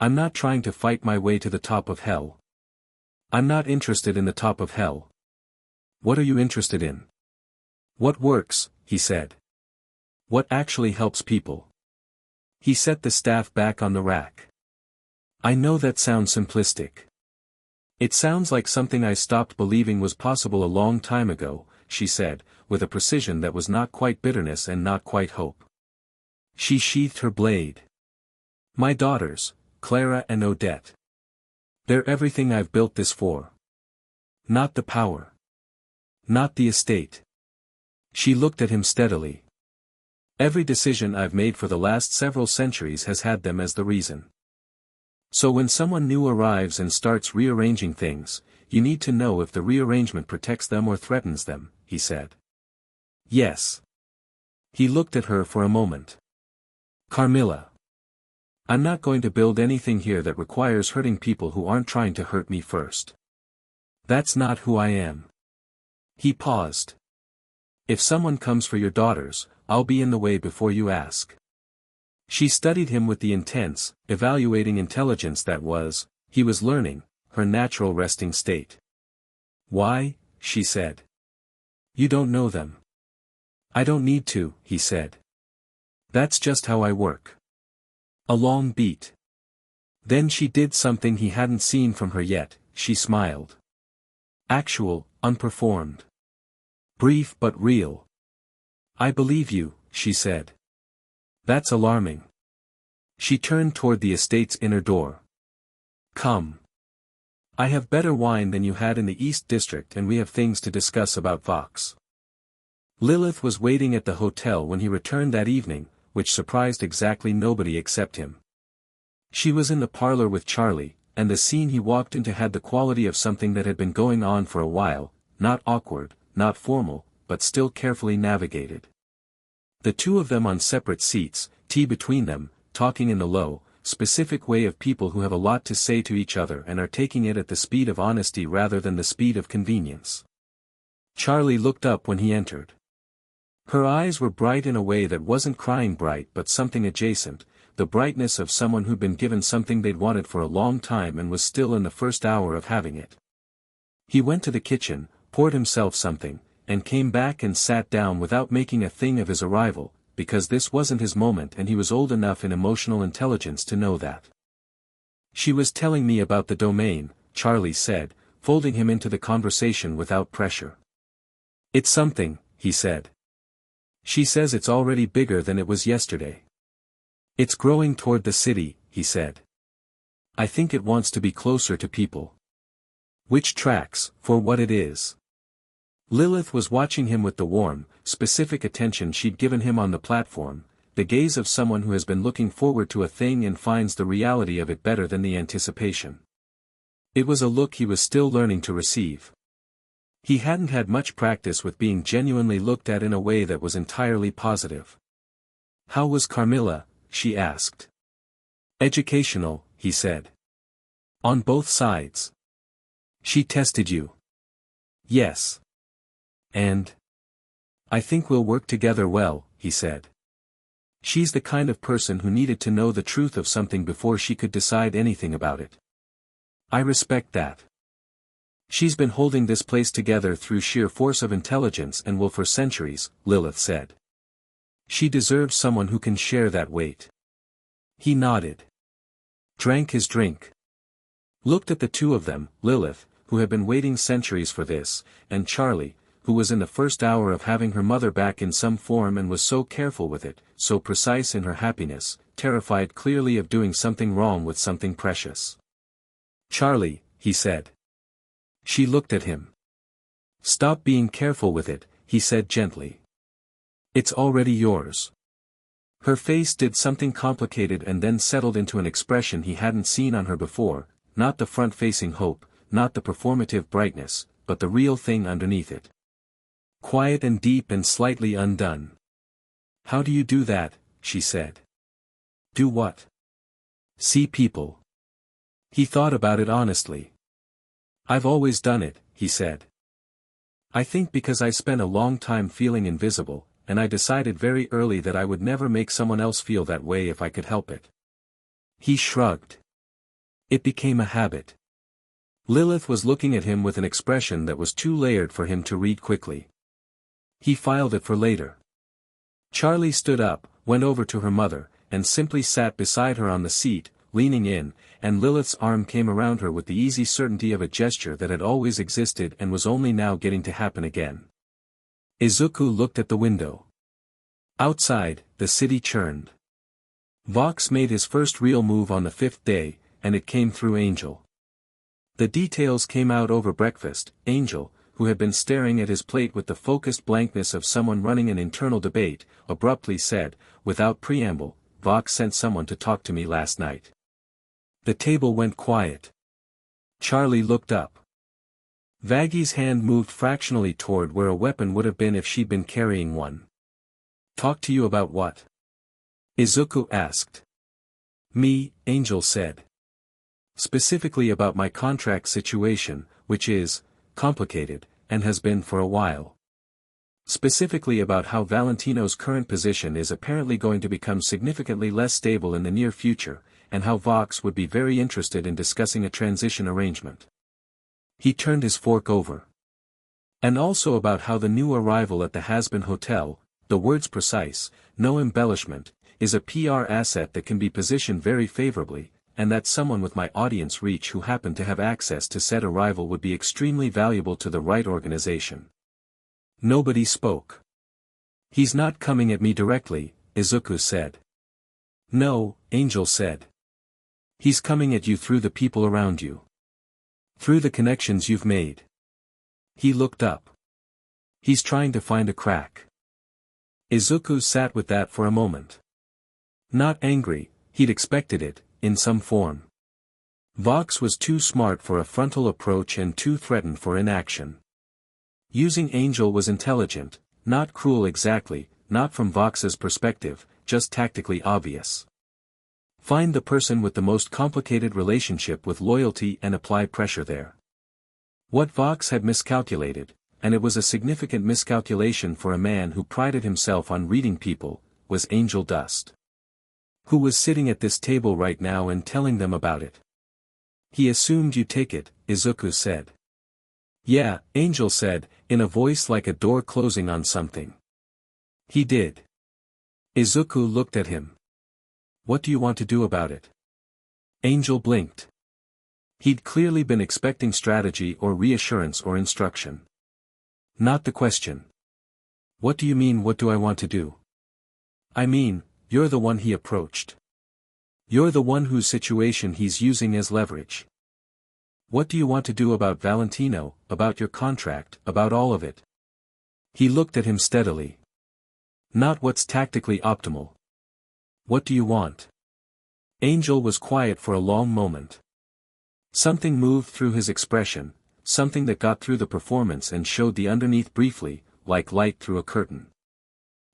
I'm not trying to fight my way to the top of hell. I'm not interested in the top of hell. What are you interested in? What works, he said. What actually helps people? He set the staff back on the rack. I know that sounds simplistic. It sounds like something I stopped believing was possible a long time ago, she said, with a precision that was not quite bitterness and not quite hope. She sheathed her blade. My daughters, Clara and Odette. They're everything I've built this for. Not the power. Not the estate. She looked at him steadily. Every decision I've made for the last several centuries has had them as the reason. So when someone new arrives and starts rearranging things, you need to know if the rearrangement protects them or threatens them, he said. Yes. He looked at her for a moment. Carmilla. I'm not going to build anything here that requires hurting people who aren't trying to hurt me first. That's not who I am. He paused. If someone comes for your daughters, I'll be in the way before you ask. She studied him with the intense, evaluating intelligence that was, he was learning, her natural resting state. Why? She said. You don't know them. I don't need to, he said. That's just how I work. A long beat. Then she did something he hadn't seen from her yet, she smiled. Actual, unperformed. Brief but real. I believe you, she said. That's alarming. She turned toward the estate's inner door. Come. I have better wine than you had in the East District and we have things to discuss about Vox. Lilith was waiting at the hotel when he returned that evening, which surprised exactly nobody except him. She was in the parlor with Charlie, and the scene he walked into had the quality of something that had been going on for a while, not awkward, not formal, but still carefully navigated. The two of them on separate seats, tea between them, talking in the low, specific way of people who have a lot to say to each other and are taking it at the speed of honesty rather than the speed of convenience. Charlie looked up when he entered. Her eyes were bright in a way that wasn't crying bright but something adjacent, the brightness of someone who'd been given something they'd wanted for a long time and was still in the first hour of having it. He went to the kitchen, poured himself something, and came back and sat down without making a thing of his arrival, because this wasn't his moment and he was old enough in emotional intelligence to know that. She was telling me about the domain, Charlie said, folding him into the conversation without pressure. It's something, he said. She says it's already bigger than it was yesterday. It's growing toward the city, he said. I think it wants to be closer to people. Which tracks, for what it is. Lilith was watching him with the warm, specific attention she'd given him on the platform, the gaze of someone who has been looking forward to a thing and finds the reality of it better than the anticipation. It was a look he was still learning to receive. He hadn't had much practice with being genuinely looked at in a way that was entirely positive. "How was Carmilla?" she asked. "Educational," he said. "On both sides." "She tested you?" "Yes." "And?" "I think we'll work together well," he said. "She's the kind of person who needed to know the truth of something before she could decide anything about it. I respect that. She's been holding this place together through sheer force of intelligence and will for centuries," Lilith said. "She deserves someone who can share that weight." He nodded. Drank his drink. Looked at the two of them, Lilith, who had been waiting centuries for this, and Charlie, who was in the first hour of having her mother back in some form and was so careful with it, so precise in her happiness, terrified clearly of doing something wrong with something precious. "Charlie," he said. She looked at him. "Stop being careful with it," he said gently. "It's already yours." Her face did something complicated and then settled into an expression he hadn't seen on her before, not the front-facing hope, not the performative brightness, but the real thing underneath it. Quiet and deep and slightly undone. "How do you do that?" she said. "Do what?" "See people." He thought about it honestly. "I've always done it," he said. "I think because I spent a long time feeling invisible, and I decided very early that I would never make someone else feel that way if I could help it." He shrugged. "It became a habit." Lilith was looking at him with an expression that was too layered for him to read quickly. He filed it for later. Charlie stood up, went over to her mother, and simply sat beside her on the seat, leaning in, and Lilith's arm came around her with the easy certainty of a gesture that had always existed and was only now getting to happen again. Izuku looked at the window. Outside, the city churned. Vox made his first real move on the 5th day, and it came through Angel. The details came out over breakfast. Angel, who had been staring at his plate with the focused blankness of someone running an internal debate, abruptly said, without preamble, "Vox sent someone to talk to me last night." The table went quiet. Charlie looked up. Vaggy's hand moved fractionally toward where a weapon would have been if she'd been carrying one. "Talk to you about what?" Izuku asked. "Me," Angel said. "Specifically about my contract situation, which is complicated, and has been for a while. Specifically about how Valentino's current position is apparently going to become significantly less stable in the near future, and how Vox would be very interested in discussing a transition arrangement." He turned his fork over. "And also about how the new arrival at the Hazbin Hotel, the word's precise, no embellishment, is a PR asset that can be positioned very favorably, and that someone with my audience reach who happened to have access to said arrival would be extremely valuable to the right organization." Nobody spoke. "He's not coming at me directly," Izuku said. "No," Angel said. "He's coming at you through the people around you. Through the connections you've made." He looked up. "He's trying to find a crack." Izuku sat with that for a moment. Not angry, he'd expected it, in some form. Vox was too smart for a frontal approach and too threatened for inaction. Using Angel was intelligent, not cruel exactly, not from Vox's perspective, just tactically obvious. Find the person with the most complicated relationship with loyalty and apply pressure there. What Vox had miscalculated, and it was a significant miscalculation for a man who prided himself on reading people, was Angel Dust. Who was sitting at this table right now and telling them about it. "He assumed you take it," Izuku said. "Yeah," Angel said, in a voice like a door closing on something. "He did." Izuku looked at him. "What do you want to do about it?" Angel blinked. He'd clearly been expecting strategy or reassurance or instruction. Not the question. "What do you mean, what do I want to do?" "I mean, you're the one he approached. You're the one whose situation he's using as leverage. What do you want to do about Valentino, about your contract, about all of it?" He looked at him steadily. "Not what's tactically optimal. What do you want?" Angel was quiet for a long moment. Something moved through his expression, something that got through the performance and showed the underneath briefly, like light through a curtain.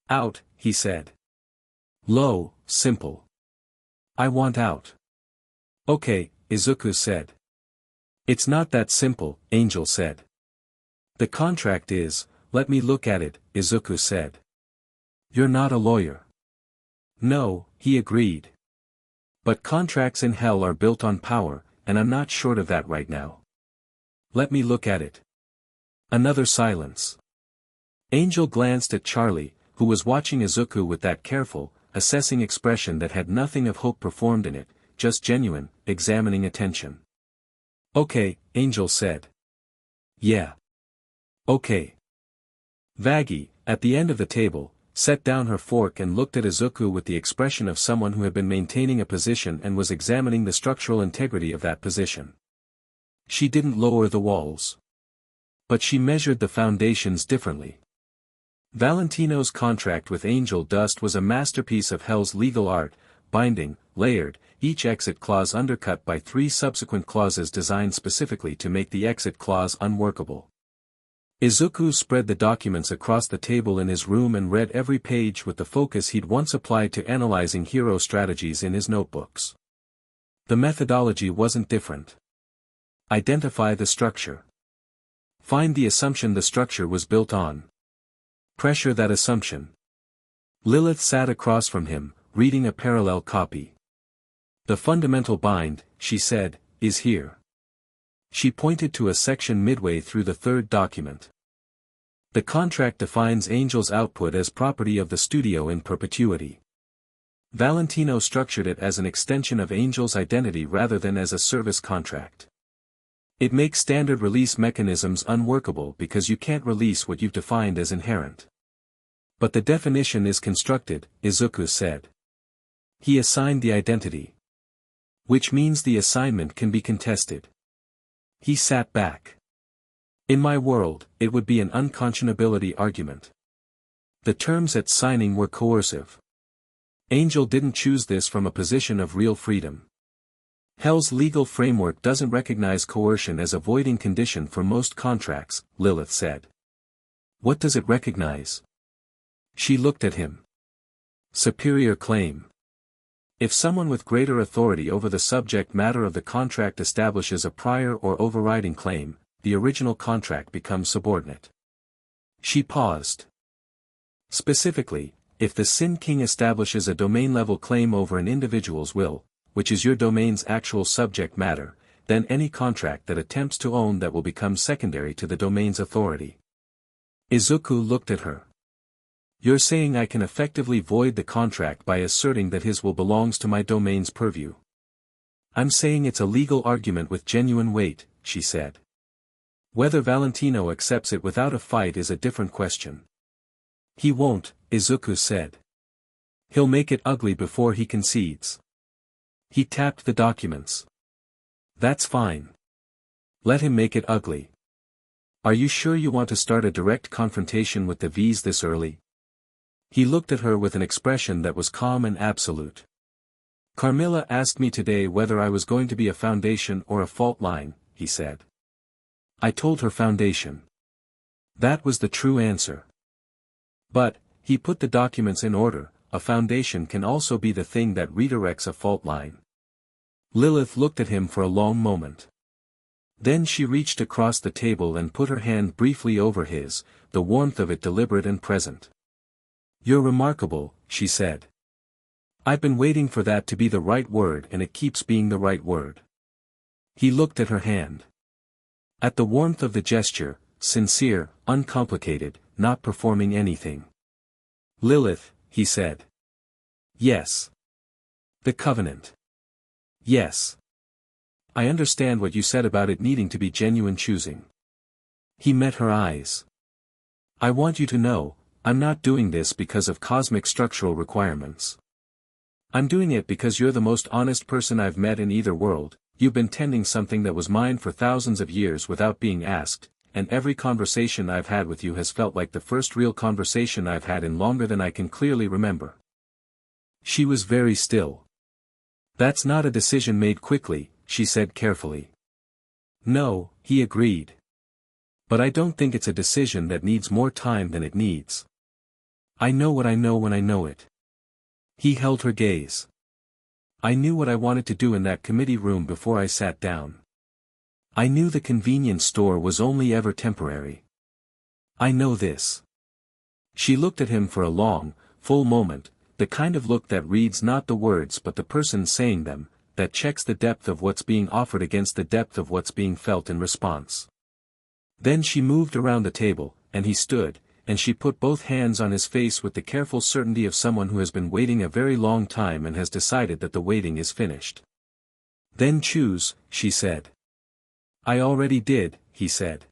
Out, he said. Low, simple. I want out. Okay, Izuku said. It's not that simple, Angel said. The contract is, let me look at it, Izuku said. You're not a lawyer. No, he agreed. But contracts in hell are built on power, and I'm not short of that right now. Let me look at it. Another silence. Angel glanced at Charlie, who was watching Izuku with that careful, assessing expression that had nothing of hope performed in it, just genuine, examining attention. Okay, Angel said. Yeah. Okay. Vaggie, at the end of the table, set down her fork and looked at Izuku with the expression of someone who had been maintaining a position and was examining the structural integrity of that position. She didn't lower the walls. But she measured the foundations differently. Valentino's contract with Angel Dust was a masterpiece of Hell's legal art, binding, layered, each exit clause undercut by 3 subsequent clauses designed specifically to make the exit clause unworkable. Izuku spread the documents across the table in his room and read every page with the focus he'd once applied to analyzing hero strategies in his notebooks. The methodology wasn't different. Identify the structure. Find the assumption the structure was built on. Pressure that assumption. Lilith sat across from him, reading a parallel copy. The fundamental bind, she said, is here. She pointed to a section midway through the 3rd document. The contract defines Angel's output as property of the studio in perpetuity. Valentino structured it as an extension of Angel's identity rather than as a service contract. It makes standard release mechanisms unworkable because you can't release what you've defined as inherent. But the definition is constructed, Izuku said. He assigned the identity. Which means the assignment can be contested. He sat back. In my world, it would be an unconscionability argument. The terms at signing were coercive. Angel didn't choose this from a position of real freedom. Hell's legal framework doesn't recognize coercion as a voiding condition for most contracts, Lilith said. What does it recognize? She looked at him. Superior claim. If someone with greater authority over the subject matter of the contract establishes a prior or overriding claim, the original contract becomes subordinate. She paused. Specifically, if the Sin King establishes a domain-level claim over an individual's will, which is your domain's actual subject matter, then any contract that attempts to own that will become secondary to the domain's authority. Izuku looked at her. You're saying I can effectively void the contract by asserting that his will belongs to my domain's purview. I'm saying it's a legal argument with genuine weight, she said. Whether Valentino accepts it without a fight is a different question. He won't, Izuku said. He'll make it ugly before he concedes. He tapped the documents. That's fine. Let him make it ugly. Are you sure you want to start a direct confrontation with the V's this early? He looked at her with an expression that was calm and absolute. Carmilla asked me today whether I was going to be a foundation or a fault line, he said. I told her foundation. That was the true answer. But, he put the documents in order, a foundation can also be the thing that redirects a fault line. Lilith looked at him for a long moment. Then she reached across the table and put her hand briefly over his, the warmth of it deliberate and present. You're remarkable, she said. I've been waiting for that to be the right word and it keeps being the right word. He looked at her hand. At the warmth of the gesture, sincere, uncomplicated, not performing anything. Lilith, he said. Yes. The covenant. Yes. I understand what you said about it needing to be genuine choosing. He met her eyes. I want you to know, I'm not doing this because of cosmic structural requirements. I'm doing it because you're the most honest person I've met in either world, you've been tending something that was mine for thousands of years without being asked, and every conversation I've had with you has felt like the first real conversation I've had in longer than I can clearly remember. She was very still. That's not a decision made quickly, she said carefully. No, he agreed. But I don't think it's a decision that needs more time than it needs. I know what I know when I know it. He held her gaze. I knew what I wanted to do in that committee room before I sat down. I knew the convenience store was only ever temporary. I know this. She looked at him for a long, full moment, the kind of look that reads not the words but the person saying them, that checks the depth of what's being offered against the depth of what's being felt in response. Then she moved around the table, and he stood, and she put both hands on his face with the careful certainty of someone who has been waiting a very long time and has decided that the waiting is finished. Then choose, she said. I already did, he said.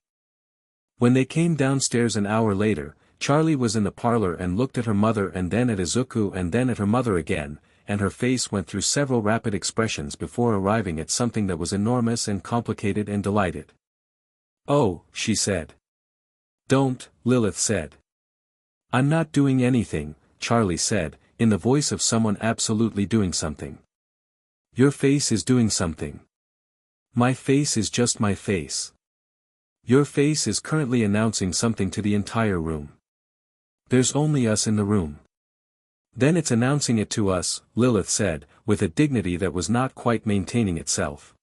When they came downstairs an hour later, Charlie was in the parlor and looked at her mother and then at Izuku and then at her mother again, and her face went through several rapid expressions before arriving at something that was enormous and complicated and delighted. Oh, she said. Don't, Lilith said. I'm not doing anything, Charlie said, in the voice of someone absolutely doing something. Your face is doing something. My face is just my face. Your face is currently announcing something to the entire room. There's only us in the room. Then it's announcing it to us, Lilith said, with a dignity that was not quite maintaining itself.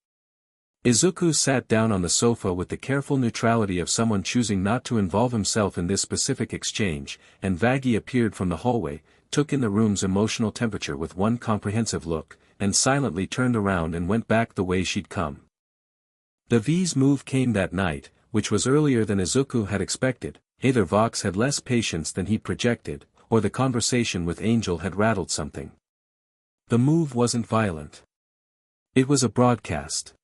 Izuku sat down on the sofa with the careful neutrality of someone choosing not to involve himself in this specific exchange, and Vaggie appeared from the hallway, took in the room's emotional temperature with one comprehensive look, and silently turned around and went back the way she'd come. The V's move came that night, which was earlier than Izuku had expected. Either Vox had less patience than he projected, or the conversation with Angel had rattled something. The move wasn't violent. It was a broadcast.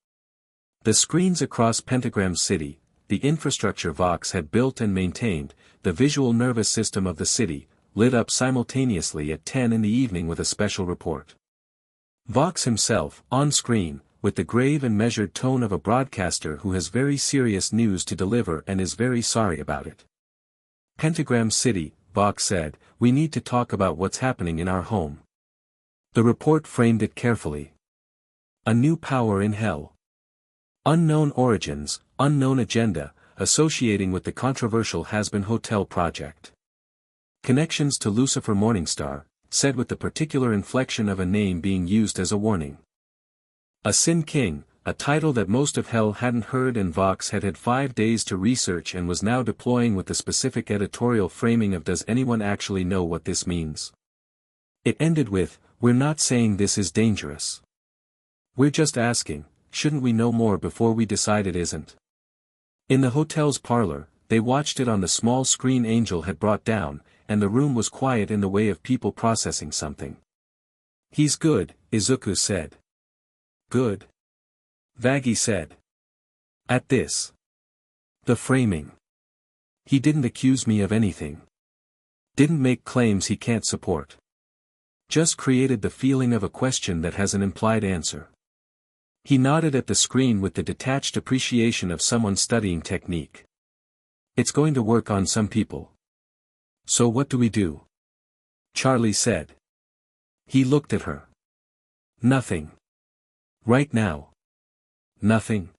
The screens across Pentagram City, the infrastructure Vox had built and maintained, the visual nervous system of the city, lit up simultaneously at 10 in the evening with a special report. Vox himself, on screen, with the grave and measured tone of a broadcaster who has very serious news to deliver and is very sorry about it. Pentagram City, Vox said, we need to talk about what's happening in our home. The report framed it carefully. A new power in hell. Unknown origins, unknown agenda, associating with the controversial Hazbin Hotel project. Connections to Lucifer Morningstar, said with the particular inflection of a name being used as a warning. A Sin King, a title that most of hell hadn't heard, and Vox had had 5 days to research and was now deploying with the specific editorial framing of does anyone actually know what this means? It ended with, we're not saying this is dangerous. We're just asking, shouldn't we know more before we decide it isn't? In the hotel's parlor, they watched it on the small screen Angel had brought down, and the room was quiet in the way of people processing something. He's good, Izuku said. Good. Vaggie said. At this. The framing. He didn't accuse me of anything. Didn't make claims he can't support. Just created the feeling of a question that has an implied answer. He nodded at the screen with the detached appreciation of someone studying technique. It's going to work on some people. So what do we do? Charlie said. He looked at her. Nothing. Right now. Nothing.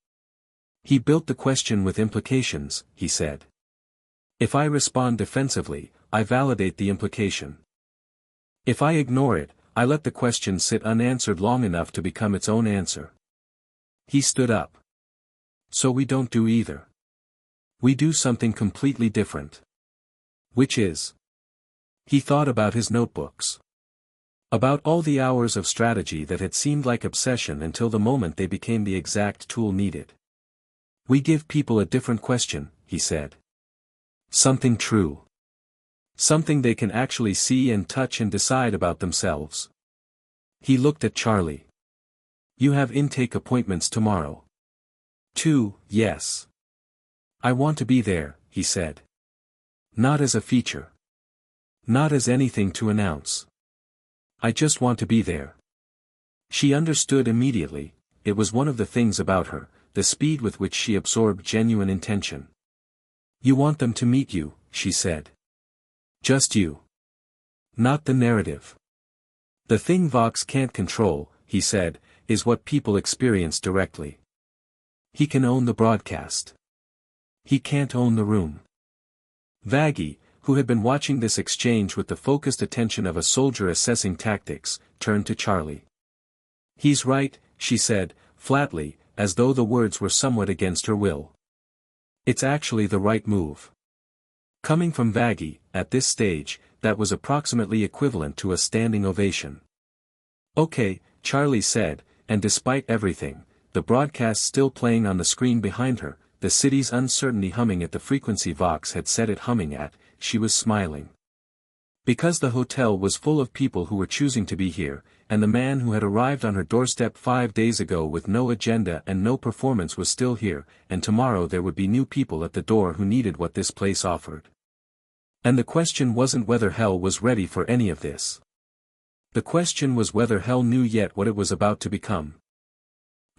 He built the question with implications, he said. If I respond defensively, I validate the implication. If I ignore it, I let the question sit unanswered long enough to become its own answer. He stood up. So we don't do either. We do something completely different. Which is? He thought about his notebooks. About all the hours of strategy that had seemed like obsession until the moment they became the exact tool needed. We give people a different question, he said. Something true. Something they can actually see and touch and decide about themselves. He looked at Charlie. You have intake appointments tomorrow. 2, yes. I want to be there, he said. Not as a feature. Not as anything to announce. I just want to be there. She understood immediately. It was one of the things about her, the speed with which she absorbed genuine intention. You want them to meet you, she said. Just you. Not the narrative. The thing Vox can't control, he said, is what people experience directly. He can own the broadcast. He can't own the room. Vaggie, who had been watching this exchange with the focused attention of a soldier assessing tactics, turned to Charlie. He's right, she said, flatly, as though the words were somewhat against her will. It's actually the right move. Coming from Vaggie, at this stage, that was approximately equivalent to a standing ovation. Okay, Charlie said, and despite everything, the broadcast still playing on the screen behind her, the city's uncertainty humming at the frequency Vox had set it humming at, she was smiling. Because the hotel was full of people who were choosing to be here, and the man who had arrived on her doorstep 5 days ago with no agenda and no performance was still here, and tomorrow there would be new people at the door who needed what this place offered. And the question wasn't whether hell was ready for any of this. The question was whether hell knew yet what it was about to become.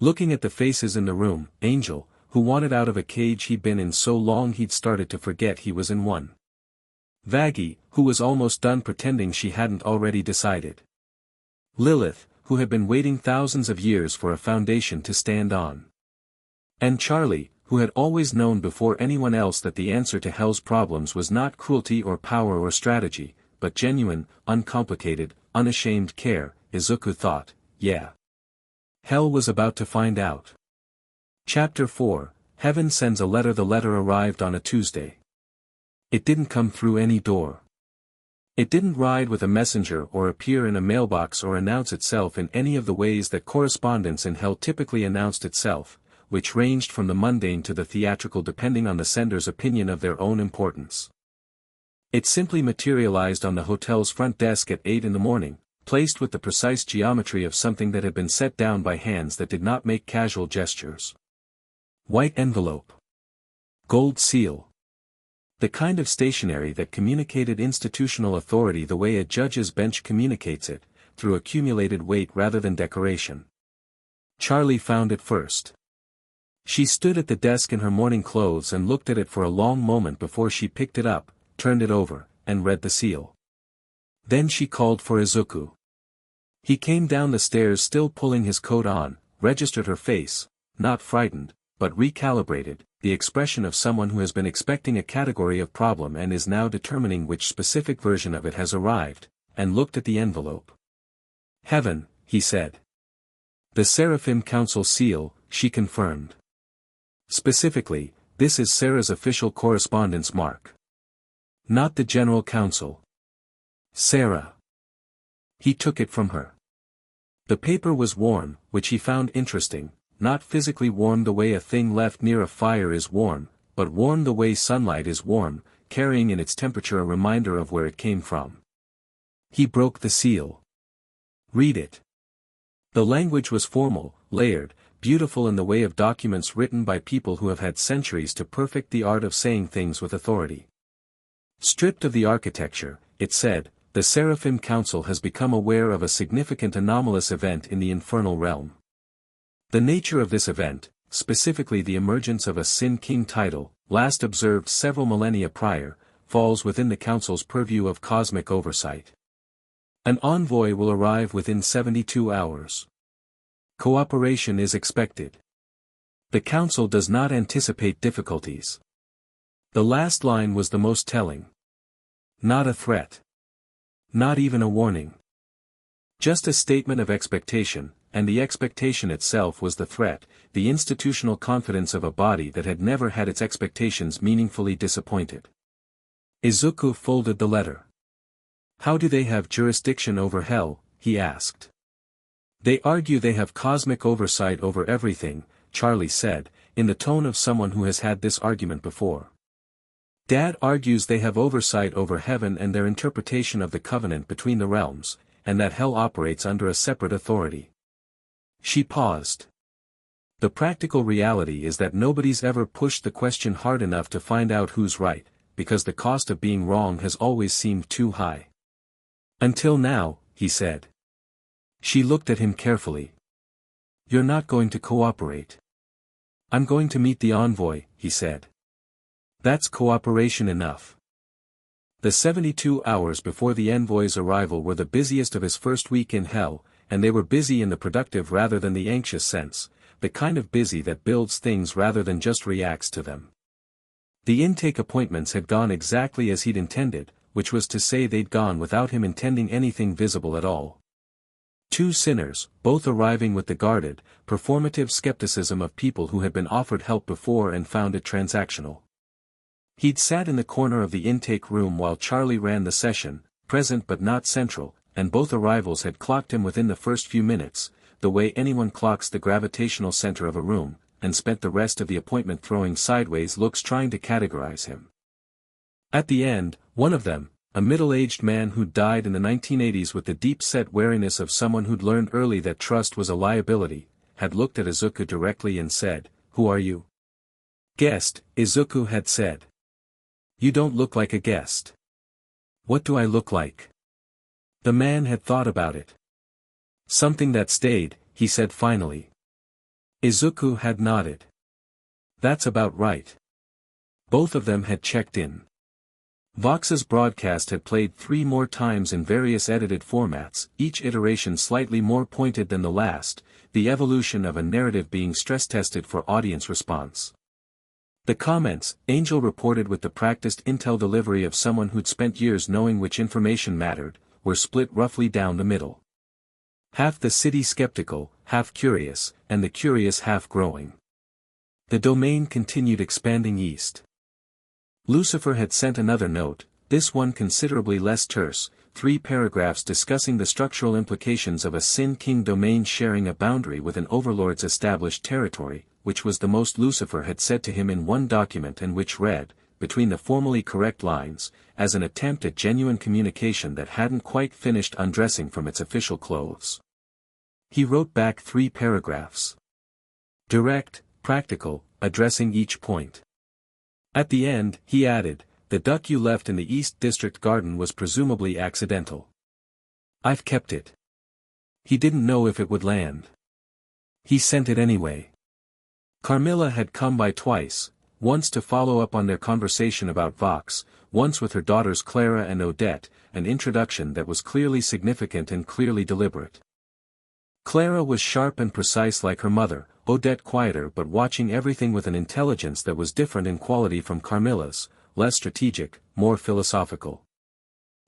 Looking at the faces in the room, Angel, who wanted out of a cage he'd been in so long he'd started to forget he was in one. Vaggie, who was almost done pretending she hadn't already decided. Lilith, who had been waiting thousands of years for a foundation to stand on. And Charlie, who had always known before anyone else that the answer to hell's problems was not cruelty or power or strategy, but genuine, uncomplicated, unashamed care, Izuku thought, yeah. Hell was about to find out. Chapter 4, Heaven Sends a Letter. The letter arrived on a Tuesday. It didn't come through any door. It didn't ride with a messenger or appear in a mailbox or announce itself in any of the ways that correspondence in hell typically announced itself, which ranged from the mundane to the theatrical depending on the sender's opinion of their own importance. It simply materialized on the hotel's front desk at 8 in the morning, placed with the precise geometry of something that had been set down by hands that did not make casual gestures. White envelope. Gold seal. The kind of stationery that communicated institutional authority the way a judge's bench communicates it, through accumulated weight rather than decoration. Charlie found it first. She stood at the desk in her morning clothes and looked at it for a long moment before she picked it up, turned it over, and read the seal. Then she called for Izuku. He came down the stairs still pulling his coat on, registered her face, not frightened, but recalibrated, the expression of someone who has been expecting a category of problem and is now determining which specific version of it has arrived, and looked at the envelope. Heaven, he said. The Seraphim Council seal, she confirmed. Specifically, this is Sarah's official correspondence mark. Not the General Council. Sarah. He took it from her. The paper was warm, which he found interesting. Not physically warm the way a thing left near a fire is warm, but warm the way sunlight is warm, carrying in its temperature a reminder of where it came from. He broke the seal. Read it. The language was formal, layered, beautiful in the way of documents written by people who have had centuries to perfect the art of saying things with authority. Stripped of the architecture, it said, the Seraphim Council has become aware of a significant anomalous event in the infernal realm. The nature of this event, specifically the emergence of a Sin King title, last observed several millennia prior, falls within the Council's purview of cosmic oversight. An envoy will arrive within 72 hours. Cooperation is expected. The Council does not anticipate difficulties. The last line was the most telling. Not a threat. Not even a warning. Just a statement of expectation. And the expectation itself was the threat, the institutional confidence of a body that had never had its expectations meaningfully disappointed. Izuku folded the letter. How do they have jurisdiction over hell? He asked. They argue they have cosmic oversight over everything, Charlie said, in the tone of someone who has had this argument before. Dad argues they have oversight over heaven and their interpretation of the covenant between the realms, and that hell operates under a separate authority. She paused. The practical reality is that nobody's ever pushed the question hard enough to find out who's right, because the cost of being wrong has always seemed too high. Until now, he said. She looked at him carefully. You're not going to cooperate. I'm going to meet the envoy, he said. That's cooperation enough. The 72 hours before the envoy's arrival were the busiest of his first week in hell, and they were busy in the productive rather than the anxious sense, the kind of busy that builds things rather than just reacts to them. The intake appointments had gone exactly as he'd intended, which was to say they'd gone without him intending anything visible at all. Two sinners, both arriving with the guarded, performative skepticism of people who had been offered help before and found it transactional. He'd sat in the corner of the intake room while Charlie ran the session, present but not central, and both arrivals had clocked him within the first few minutes, the way anyone clocks the gravitational center of a room, and spent the rest of the appointment throwing sideways looks trying to categorize him. At the end, one of them, a middle-aged man who'd died in the 1980s with the deep-set wariness of someone who'd learned early that trust was a liability, had looked at Izuku directly and said, "Who are you?" "Guest," Izuku had said. "You don't look like a guest." "What do I look like?" The man had thought about it. "Something that stayed," he said finally. Izuku had nodded. "That's about right." Both of them had checked in. Vox's broadcast had played 3 more times in various edited formats, each iteration slightly more pointed than the last, the evolution of a narrative being stress-tested for audience response. The comments, Angel reported with the practiced intel delivery of someone who'd spent years knowing which information mattered, were split roughly down the middle. Half the city skeptical, half curious, and the curious half growing. The domain continued expanding east. Lucifer had sent another note, this one considerably less terse, 3 paragraphs discussing the structural implications of a Sin King domain sharing a boundary with an overlord's established territory, which was the most Lucifer had said to him in one document and which read, between the formally correct lines, as an attempt at genuine communication that hadn't quite finished undressing from its official clothes. He wrote back 3 paragraphs. Direct, practical, addressing each point. At the end, he added, "The duck you left in the East District garden was presumably accidental. I've kept it. He didn't know if it would land. He sent it anyway." Carmilla had come by twice, once to follow up on their conversation about Vox, once with her daughters Clara and Odette, an introduction that was clearly significant and clearly deliberate. Clara was sharp and precise like her mother, Odette quieter but watching everything with an intelligence that was different in quality from Carmilla's, less strategic, more philosophical.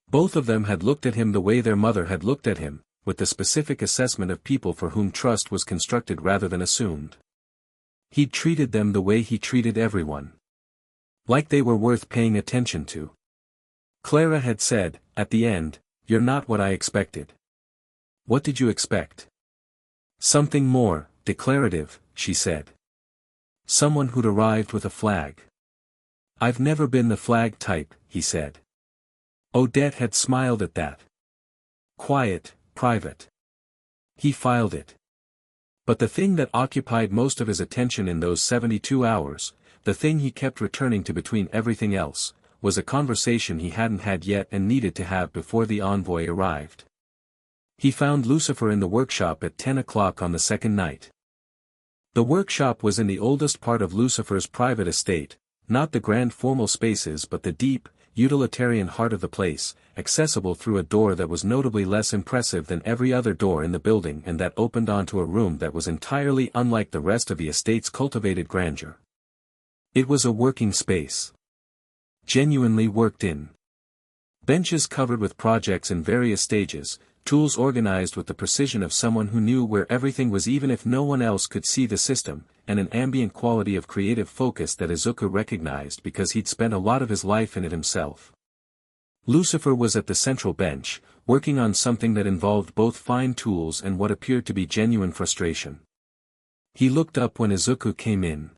Both of them had looked at him the way their mother had looked at him, with the specific assessment of people for whom trust was constructed rather than assumed. He'd treated them the way he treated everyone. Like they were worth paying attention to. Clara had said, at the end, "You're not what I expected." "What did you expect?" "Something more declarative," she said. "Someone who'd arrived with a flag." "I've never been the flag type," he said. Odette had smiled at that. Quiet, private. He filed it. But the thing that occupied most of his attention in those 72 hours, the thing he kept returning to between everything else, was a conversation he hadn't had yet and needed to have before the envoy arrived. He found Lucifer in the workshop at 10 o'clock on the second night. The workshop was in the oldest part of Lucifer's private estate, not the grand formal spaces but the deep, utilitarian heart of the place, accessible through a door that was notably less impressive than every other door in the building and that opened onto a room that was entirely unlike the rest of the estate's cultivated grandeur. It was a working space. Genuinely worked in. Benches covered with projects in various stages, tools organized with the precision of someone who knew where everything was even if no one else could see the system, and an ambient quality of creative focus that Izuku recognized because he'd spent a lot of his life in it himself. Lucifer was at the central bench, working on something that involved both fine tools and what appeared to be genuine frustration. He looked up when Izuku came in.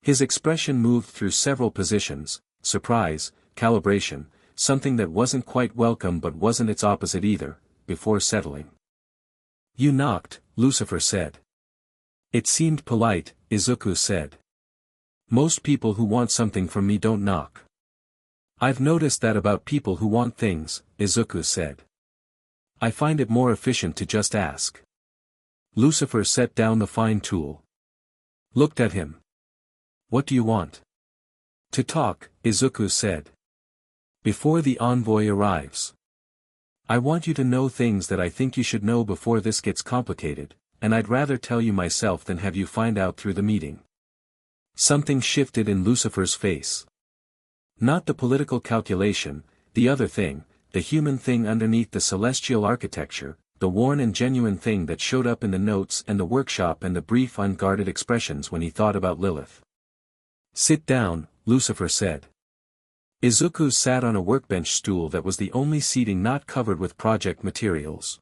His expression moved through several positions: surprise, calibration, something that wasn't quite welcome but wasn't its opposite either, before settling. "You knocked," Lucifer said. "It seemed polite," Izuku said. "Most people who want something from me don't knock." "I've noticed that about people who want things," Izuku said. "I find it more efficient to just ask." Lucifer set down the fine tool. Looked at him. "What do you want?" "To talk," Izuku said. "Before the envoy arrives. I want you to know things that I think you should know before this gets complicated, and I'd rather tell you myself than have you find out through the meeting." Something shifted in Lucifer's face. Not the political calculation, the other thing, the human thing underneath the celestial architecture, the worn and genuine thing that showed up in the notes and the workshop and the brief unguarded expressions when he thought about Lilith. "Sit down," Lucifer said. Izuku sat on a workbench stool that was the only seating not covered with project materials.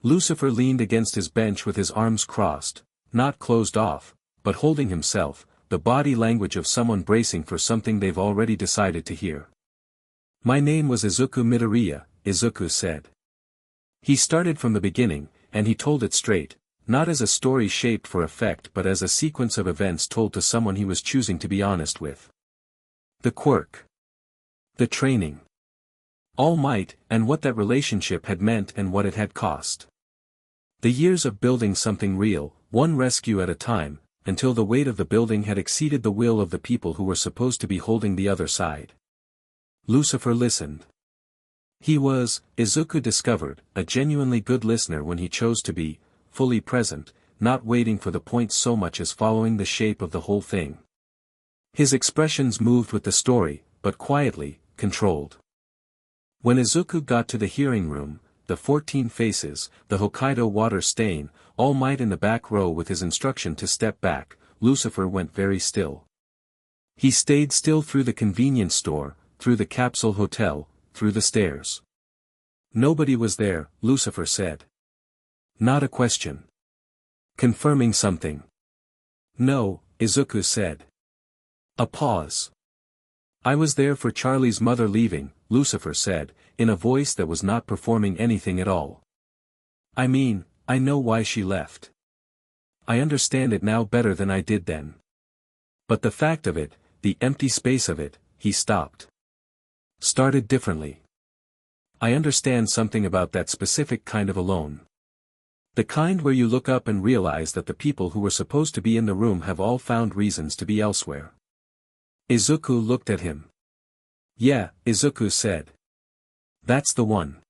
Lucifer leaned against his bench with his arms crossed, not closed off, but holding himself, the body language of someone bracing for something they've already decided to hear. "My name was Izuku Midoriya," Izuku said. He started from the beginning, and he told it straight, not as a story shaped for effect but as a sequence of events told to someone he was choosing to be honest with. The quirk. The training. All Might, and what that relationship had meant and what it had cost. The years of building something real, one rescue at a time, until the weight of the building had exceeded the will of the people who were supposed to be holding the other side. Lucifer listened. He was, Izuku discovered, a genuinely good listener when he chose to be, fully present, not waiting for the point so much as following the shape of the whole thing. His expressions moved with the story, but quietly, controlled. When Izuku got to the hearing room, the 14 faces, the Hokkaido water stain, All Might in the back row with his instruction to step back, Lucifer went very still. He stayed still through the convenience store, through the capsule hotel, through the stairs. "Nobody was there," Lucifer said. "Not a question. Confirming something." "No," Izuku said. A pause. "I was there for Charlie's mother leaving," Lucifer said, in a voice that was not performing anything at all. "I mean, I know why she left. I understand it now better than I did then. But the fact of it, the empty space of it," he stopped. "Started differently. I understand something about that specific kind of alone. The kind where you look up and realize that the people who were supposed to be in the room have all found reasons to be elsewhere." Izuku looked at him. "Yeah," Izuku said. "That's the one."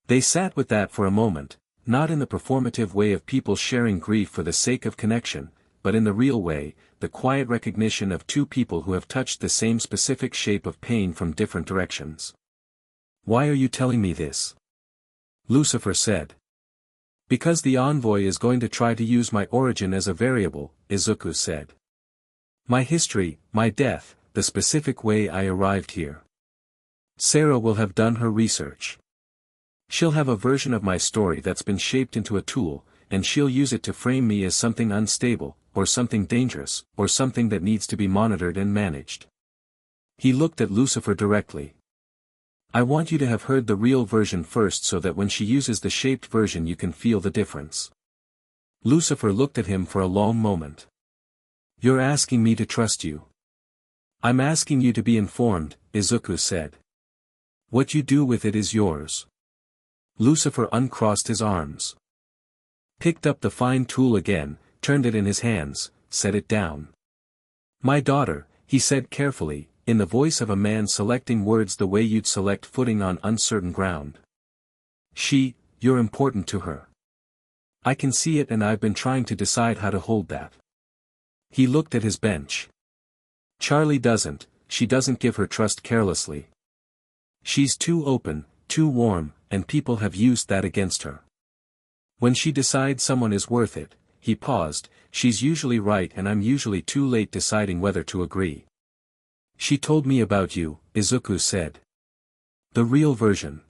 They sat with that for a moment, not in the performative way of people sharing grief for the sake of connection, but in the real way, the quiet recognition of two people who have touched the same specific shape of pain from different directions. "Why are you telling me this?" Lucifer said. "Because the envoy is going to try to use my origin as a variable," Izuku said. "My history, my death, the specific way I arrived here. Sarah will have done her research. She'll have a version of my story that's been shaped into a tool, and she'll use it to frame me as something unstable, or something dangerous, or something that needs to be monitored and managed." He looked at Lucifer directly. "I want you to have heard the real version first so that when she uses the shaped version you can feel the difference." Lucifer looked at him for a long moment. "You're asking me to trust you." "I'm asking you to be informed," Izuku said. "What you do with it is yours." Lucifer uncrossed his arms. Picked up the fine tool again, turned it in his hands, set it down. "My daughter," he said carefully, in the voice of a man selecting words the way you'd select footing on uncertain ground. "You're important to her. I can see it and I've been trying to decide how to hold that." He looked at his bench. "Charlie doesn't, she doesn't give her trust carelessly. She's too open, too warm, and people have used that against her. When she decides someone is worth it," he paused, "she's usually right and I'm usually too late deciding whether to agree." "She told me about you," Izuku said. "The real version.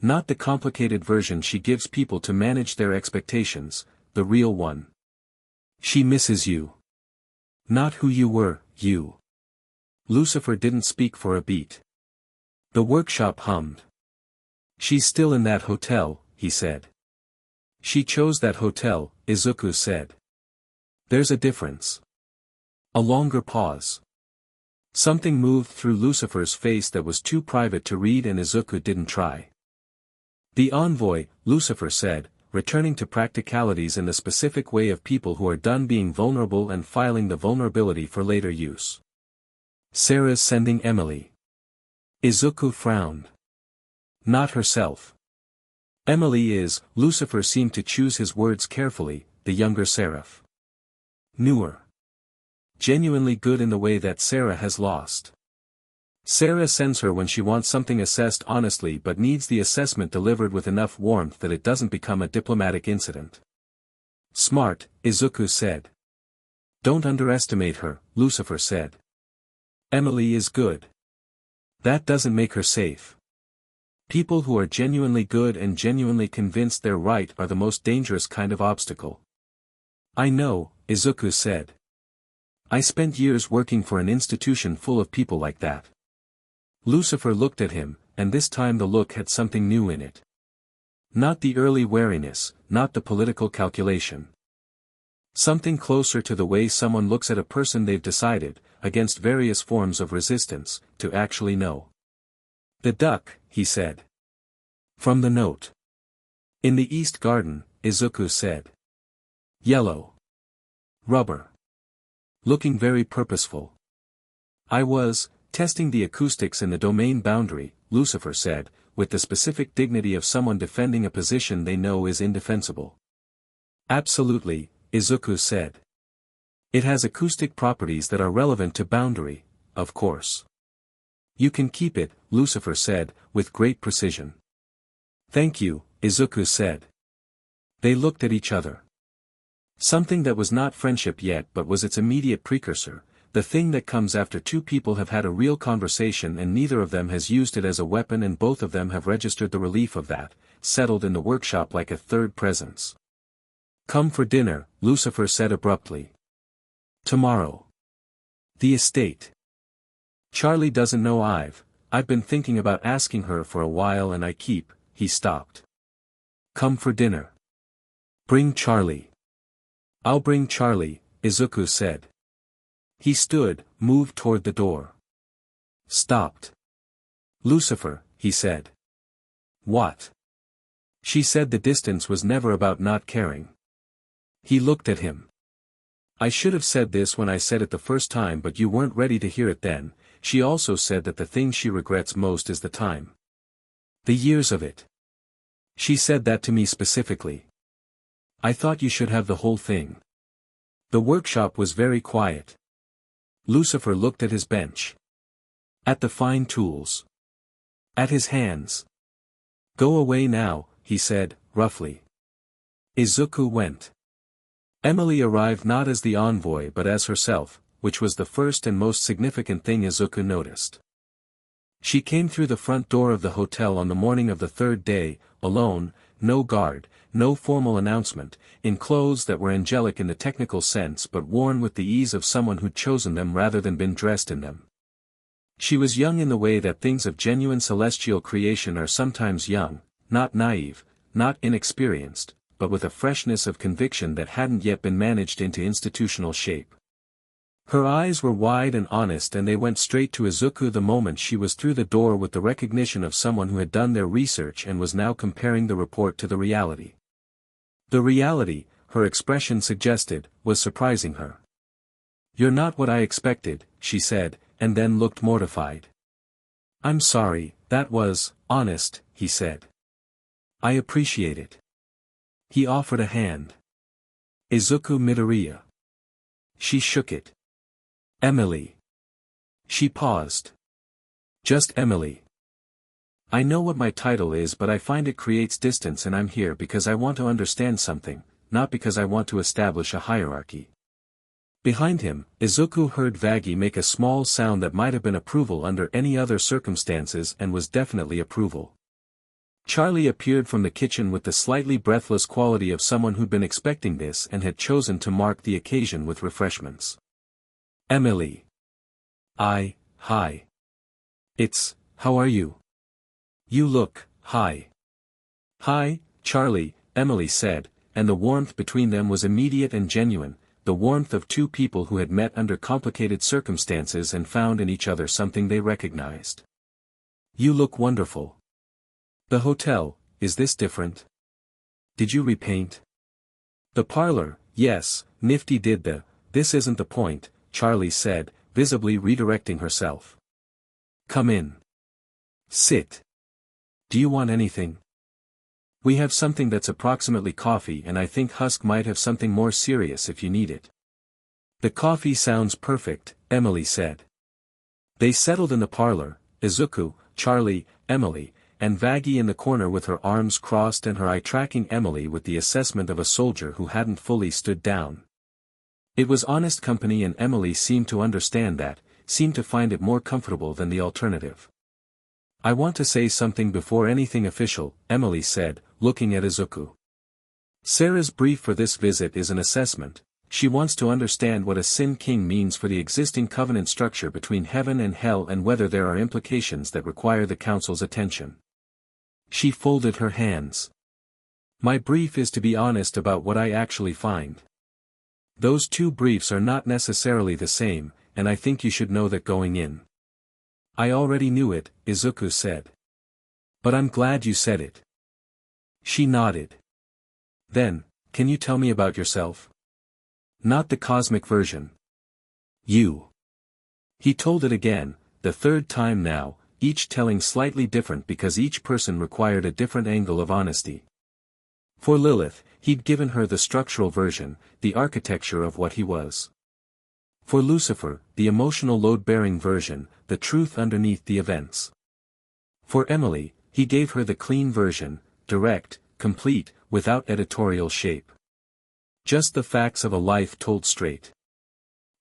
Not the complicated version she gives people to manage their expectations, the real one. She misses you. Not who you were, you." Lucifer didn't speak for a beat. The workshop hummed. "She's still in that hotel," he said. "She chose that hotel," Izuku said. "There's a difference." A longer pause. Something moved through Lucifer's face that was too private to read and Izuku didn't try. "The envoy," Lucifer said, returning to practicalities in the specific way of people who are done being vulnerable and filing the vulnerability for later use. "Sarah's sending Emily." Izuku frowned. "Not herself. Emily is," Lucifer seemed to choose his words carefully, "the younger seraph. Newer. Genuinely good in the way that Sarah has lost. Sarah sends her when she wants something assessed honestly but needs the assessment delivered with enough warmth that it doesn't become a diplomatic incident. Smart, Izuku said. Don't underestimate her, Lucifer said. Emily is good. That doesn't make her safe. People who are genuinely good and genuinely convinced they're right are the most dangerous kind of obstacle. I know, Izuku said. I spent years working for an institution full of people like that. Lucifer looked at him, and this time the look had something new in it. Not the early wariness, not the political calculation. Something closer to the way someone looks at a person they've decided, against various forms of resistance, to actually know. The duck, he said. From the note. In the East Garden, Izuku said. Yellow. Rubber. Looking very purposeful. I was testing the acoustics in the domain boundary, Lucifer said, with the specific dignity of someone defending a position they know is indefensible. Absolutely, Izuku said. It has acoustic properties that are relevant to boundary, of course. You can keep it, Lucifer said, with great precision. Thank you, Izuku said. They looked at each other. Something that was not friendship yet but was its immediate precursor, the thing that comes after two people have had a real conversation and neither of them has used it as a weapon and both of them have registered the relief of that, settled in the workshop like a third presence. Come for dinner, Lucifer said abruptly. Tomorrow. The estate. Charlie doesn't know I've been thinking about asking her for a while and he stopped. Come for dinner. Bring Charlie. I'll bring Charlie, Izuku said. He stood, moved toward the door. Stopped. Lucifer, he said. What? She said the distance was never about not caring. He looked at him. I should have said this when I said it the first time but you weren't ready to hear it then. She also said that the thing she regrets most is the time. The years of it. She said that to me specifically. I thought you should have the whole thing. The workshop was very quiet. Lucifer looked at his bench. At the fine tools. At his hands. Go away now, he said, roughly. Izuku went. Emily arrived not as the envoy but as herself, which was the first and most significant thing Izuku noticed. She came through the front door of the hotel on the morning of the third day, alone, no guard, no formal announcement, in clothes that were angelic in the technical sense but worn with the ease of someone who'd chosen them rather than been dressed in them. She was young in the way that things of genuine celestial creation are sometimes young, not naive, not inexperienced, but with a freshness of conviction that hadn't yet been managed into institutional shape. Her eyes were wide and honest and they went straight to Izuku the moment she was through the door with the recognition of someone who had done their research and was now comparing the report to the reality. The reality, her expression suggested, was surprising her. You're not what I expected, she said, and then looked mortified. I'm sorry, that was honest, he said. I appreciate it. He offered a hand. Izuku Midoriya. She shook it. Emily. She paused. Just Emily. I know what my title is but I find it creates distance and I'm here because I want to understand something, not because I want to establish a hierarchy. Behind him, Izuku heard Vaggie make a small sound that might have been approval under any other circumstances and was definitely approval. Charlie appeared from the kitchen with the slightly breathless quality of someone who'd been expecting this and had chosen to mark the occasion with refreshments. Emily. Hi. How are you? You look, hi. Hi, Charlie, Emily said, and the warmth between them was immediate and genuine, the warmth of two people who had met under complicated circumstances and found in each other something they recognized. You look wonderful. The hotel, is this different? Did you repaint? The parlor, yes, Nifty did this isn't the point, Charlie said, visibly redirecting herself. Come in. Sit. Do you want anything? We have something that's approximately coffee and I think Husk might have something more serious if you need it. The coffee sounds perfect, Emily said. They settled in the parlor, Izuku, Charlie, Emily, and Vaggie in the corner with her arms crossed and her eye tracking Emily with the assessment of a soldier who hadn't fully stood down. It was honest company and Emily seemed to understand that, seemed to find it more comfortable than the alternative. I want to say something before anything official, Emily said, looking at Izuku. Sarah's brief for this visit is an assessment. She wants to understand what a Sin King means for the existing covenant structure between heaven and hell and whether there are implications that require the council's attention. She folded her hands. My brief is to be honest about what I actually find. Those two briefs are not necessarily the same, and I think you should know that going in. I already knew it, Izuku said. But I'm glad you said it. She nodded. Then, can you tell me about yourself? Not the cosmic version. You. He told it again, the third time now, each telling slightly different because each person required a different angle of honesty. For Lilith, he'd given her the structural version, the architecture of what he was. For Lucifer, the emotional load-bearing version, the truth underneath the events. For Emily, he gave her the clean version, direct, complete, without editorial shape. Just the facts of a life told straight.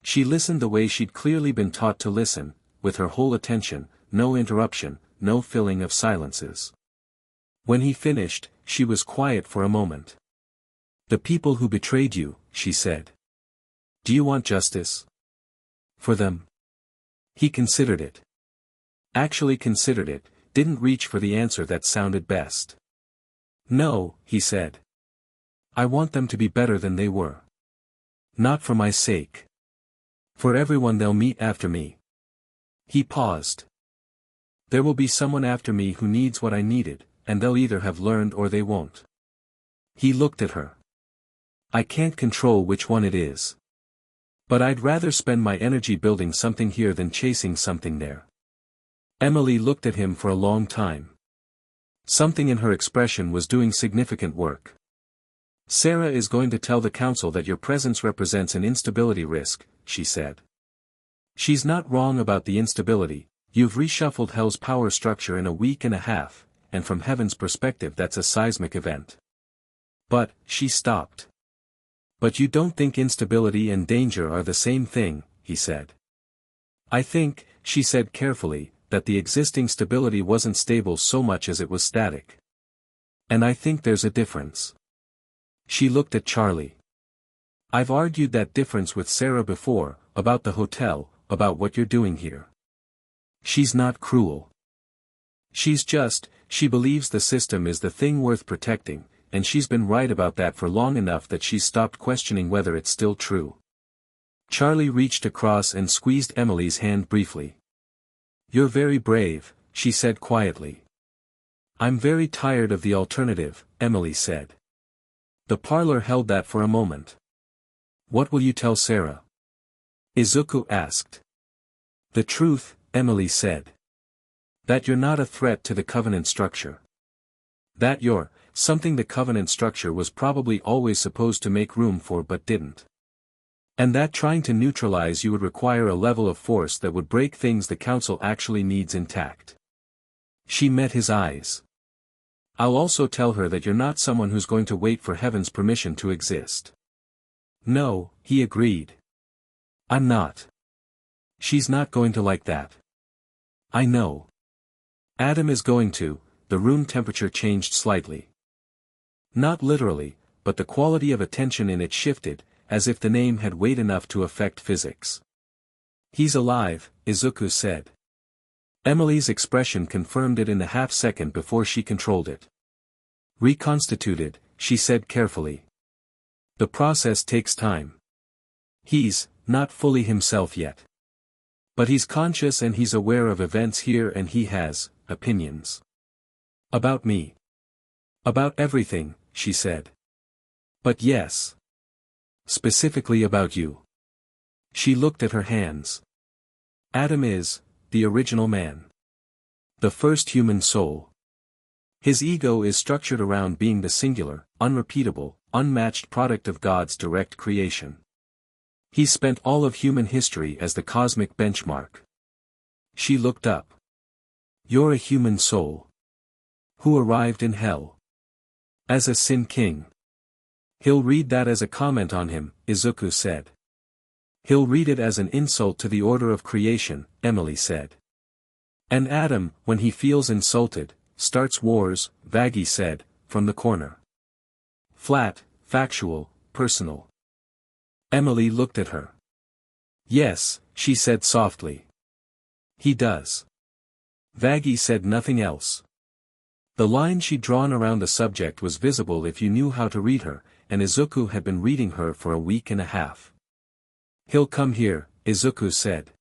She listened the way she'd clearly been taught to listen, with her whole attention, no interruption, no filling of silences. When he finished, she was quiet for a moment. The people who betrayed you, she said. Do you want justice? For them? He considered it. Actually considered it, didn't reach for the answer that sounded best. No, he said. I want them to be better than they were. Not for my sake. For everyone they'll meet after me. He paused. There will be someone after me who needs what I needed, and they'll either have learned or they won't. He looked at her. I can't control which one it is. But I'd rather spend my energy building something here than chasing something there. Emily looked at him for a long time. Something in her expression was doing significant work. Sarah is going to tell the council that your presence represents an instability risk, she said. She's not wrong about the instability. You've reshuffled Hell's power structure in a week and a half, and from Heaven's perspective that's a seismic event. But, she stopped. But you don't think instability and danger are the same thing, he said. I think, she said carefully, that the existing stability wasn't stable so much as it was static. And I think there's a difference. She looked at Charlie. I've argued that difference with Sarah before, about the hotel, about what you're doing here. She's not cruel. She believes the system is the thing worth protecting, and she's been right about that for long enough that she's stopped questioning whether it's still true. Charlie reached across and squeezed Emily's hand briefly. You're very brave, she said quietly. I'm very tired of the alternative, Emily said. The parlor held that for a moment. What will you tell Sarah? Izuku asked. The truth, Emily said. That you're not a threat to the covenant structure. That you're something the covenant structure was probably always supposed to make room for but didn't. And that trying to neutralize you would require a level of force that would break things the council actually needs intact. She met his eyes. I'll also tell her that you're not someone who's going to wait for Heaven's permission to exist. No, he agreed. I'm not. She's not going to like that. I know. Adam is going to. The room temperature changed slightly. Not literally, but the quality of attention in it shifted, as if the name had weight enough to affect physics. He's alive, Izuku said. Emily's expression confirmed it in the half-second before she controlled it. Reconstituted, she said carefully. The process takes time. He's not fully himself yet. But he's conscious and he's aware of events here and he has opinions. About me. About everything, she said. But yes. Specifically about you. She looked at her hands. Adam is the original man. The first human soul. His ego is structured around being the singular, unrepeatable, unmatched product of God's direct creation. He spent all of human history as the cosmic benchmark. She looked up. You're a human soul. Who arrived in hell. As a Sin King. He'll read that as a comment on him, Izuku said. He'll read it as an insult to the order of creation, Emily said. And Adam, when he feels insulted, starts wars, Vaggie said, from the corner. Flat, factual, personal. Emily looked at her. Yes, she said softly. He does. Vaggie said nothing else. The line she'd drawn around the subject was visible if you knew how to read her, and Izuku had been reading her for a week and a half. He'll come here, Izuku said.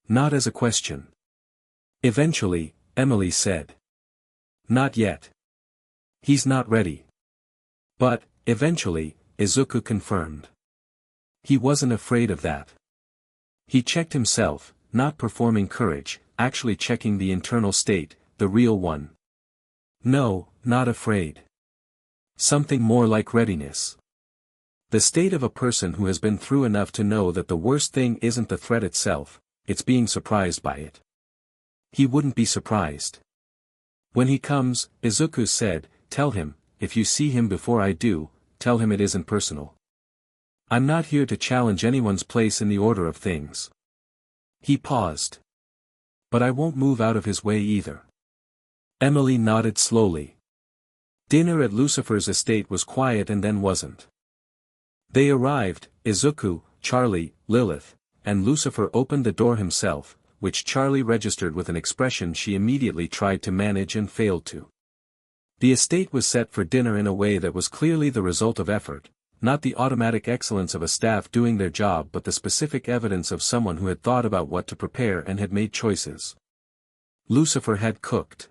Not as a question. Eventually, Emily said. Not yet. He's not ready. But, eventually, Izuku confirmed. He wasn't afraid of that. He checked himself, not performing courage, actually checking the internal state, the real one. No, not afraid. Something more like readiness. The state of a person who has been through enough to know that the worst thing isn't the threat itself, it's being surprised by it. He wouldn't be surprised. When he comes, Izuku said, tell him, if you see him before I do, tell him it isn't personal. I'm not here to challenge anyone's place in the order of things. He paused. But I won't move out of his way either. Emily nodded slowly. Dinner at Lucifer's estate was quiet and then wasn't. They arrived, Izuku, Charlie, Lilith, and Lucifer opened the door himself, which Charlie registered with an expression she immediately tried to manage and failed to. The estate was set for dinner in a way that was clearly the result of effort, not the automatic excellence of a staff doing their job but the specific evidence of someone who had thought about what to prepare and had made choices. Lucifer had cooked.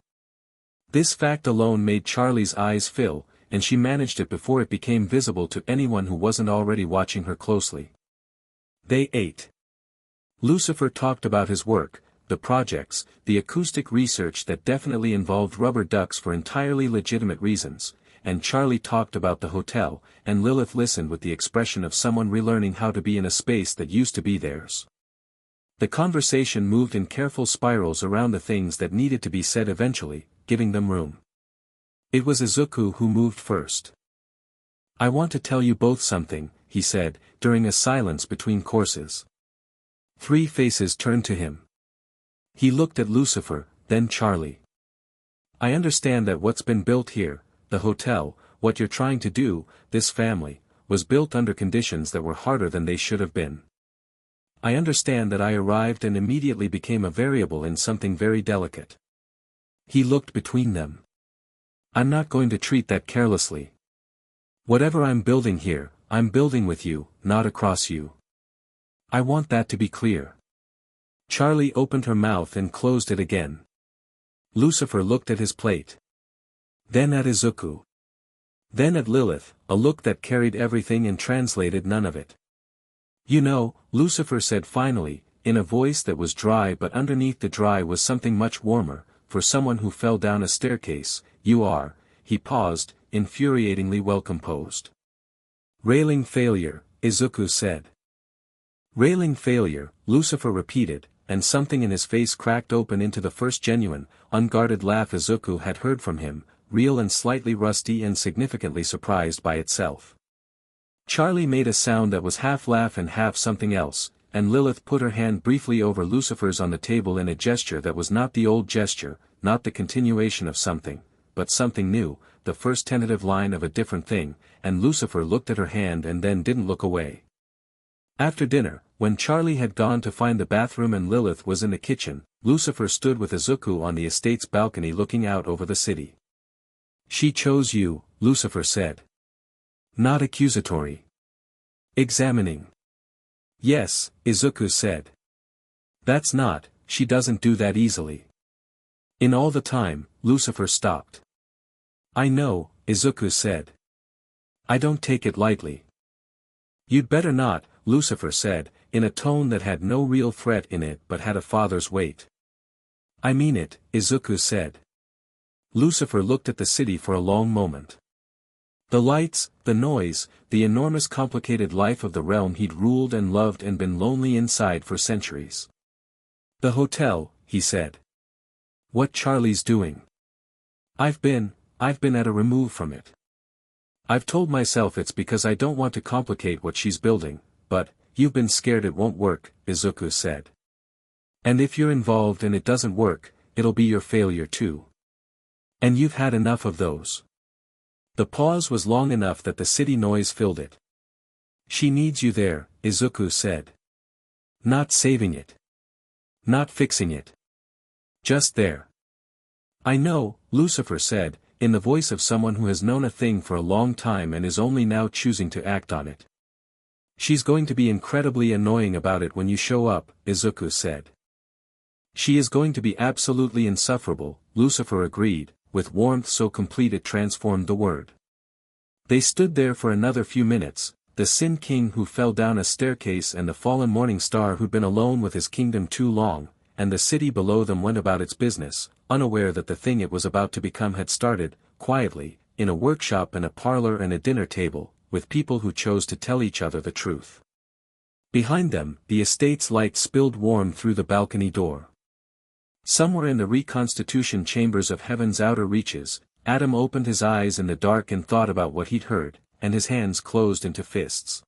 This fact alone made Charlie's eyes fill, and she managed it before it became visible to anyone who wasn't already watching her closely. They ate. Lucifer talked about his work, the projects, the acoustic research that definitely involved rubber ducks for entirely legitimate reasons, and Charlie talked about the hotel, and Lilith listened with the expression of someone relearning how to be in a space that used to be theirs. The conversation moved in careful spirals around the things that needed to be said eventually, giving them room. It was Izuku who moved first. I want to tell you both something, he said, during a silence between courses. Three faces turned to him. He looked at Lucifer, then Charlie. I understand that what's been built here, the hotel, what you're trying to do, this family, was built under conditions that were harder than they should have been. I understand that I arrived and immediately became a variable in something very delicate. He looked between them. I'm not going to treat that carelessly. Whatever I'm building here, I'm building with you, not across you. I want that to be clear. Charlie opened her mouth and closed it again. Lucifer looked at his plate. Then at Izuku. Then at Lilith, a look that carried everything and translated none of it. You know, Lucifer said finally, in a voice that was dry but underneath the dry was something much warmer, for someone who fell down a staircase, you are, he paused, infuriatingly well composed. Railing failure, Izuku said. Railing failure, Lucifer repeated, and something in his face cracked open into the first genuine, unguarded laugh Izuku had heard from him, real and slightly rusty and significantly surprised by itself. Charlie made a sound that was half laugh and half something else, and Lilith put her hand briefly over Lucifer's on the table in a gesture that was not the old gesture, not the continuation of something, but something new, the first tentative line of a different thing, and Lucifer looked at her hand and then didn't look away. After dinner, when Charlie had gone to find the bathroom and Lilith was in the kitchen, Lucifer stood with Izuku on the estate's balcony looking out over the city. She chose you, Lucifer said. Not accusatory. Examining. Yes, Izuku said. That's not, she doesn't do that easily. In all the time, Lucifer stopped. I know, Izuku said. I don't take it lightly. You'd better not, Lucifer said, in a tone that had no real threat in it but had a father's weight. I mean it, Izuku said. Lucifer looked at the city for a long moment. The lights, the noise, the enormous complicated life of the realm he'd ruled and loved and been lonely inside for centuries. The hotel, he said. What Charlie's doing? I've been at a remove from it. I've told myself it's because I don't want to complicate what she's building, but, you've been scared it won't work, Izuku said. And if you're involved and it doesn't work, it'll be your failure too. And you've had enough of those. The pause was long enough that the city noise filled it. She needs you there, Izuku said. Not saving it. Not fixing it. Just there. I know, Lucifer said, in the voice of someone who has known a thing for a long time and is only now choosing to act on it. She's going to be incredibly annoying about it when you show up, Izuku said. She is going to be absolutely insufferable, Lucifer agreed, with warmth so complete it transformed the word. They stood there for another few minutes, the Sin King who fell down a staircase and the fallen morning star who'd been alone with his kingdom too long, and the city below them went about its business, unaware that the thing it was about to become had started, quietly, in a workshop and a parlor and a dinner table, with people who chose to tell each other the truth. Behind them, the estate's light spilled warm through the balcony door. Somewhere in the reconstitution chambers of heaven's outer reaches, Adam opened his eyes in the dark and thought about what he'd heard, and his hands closed into fists.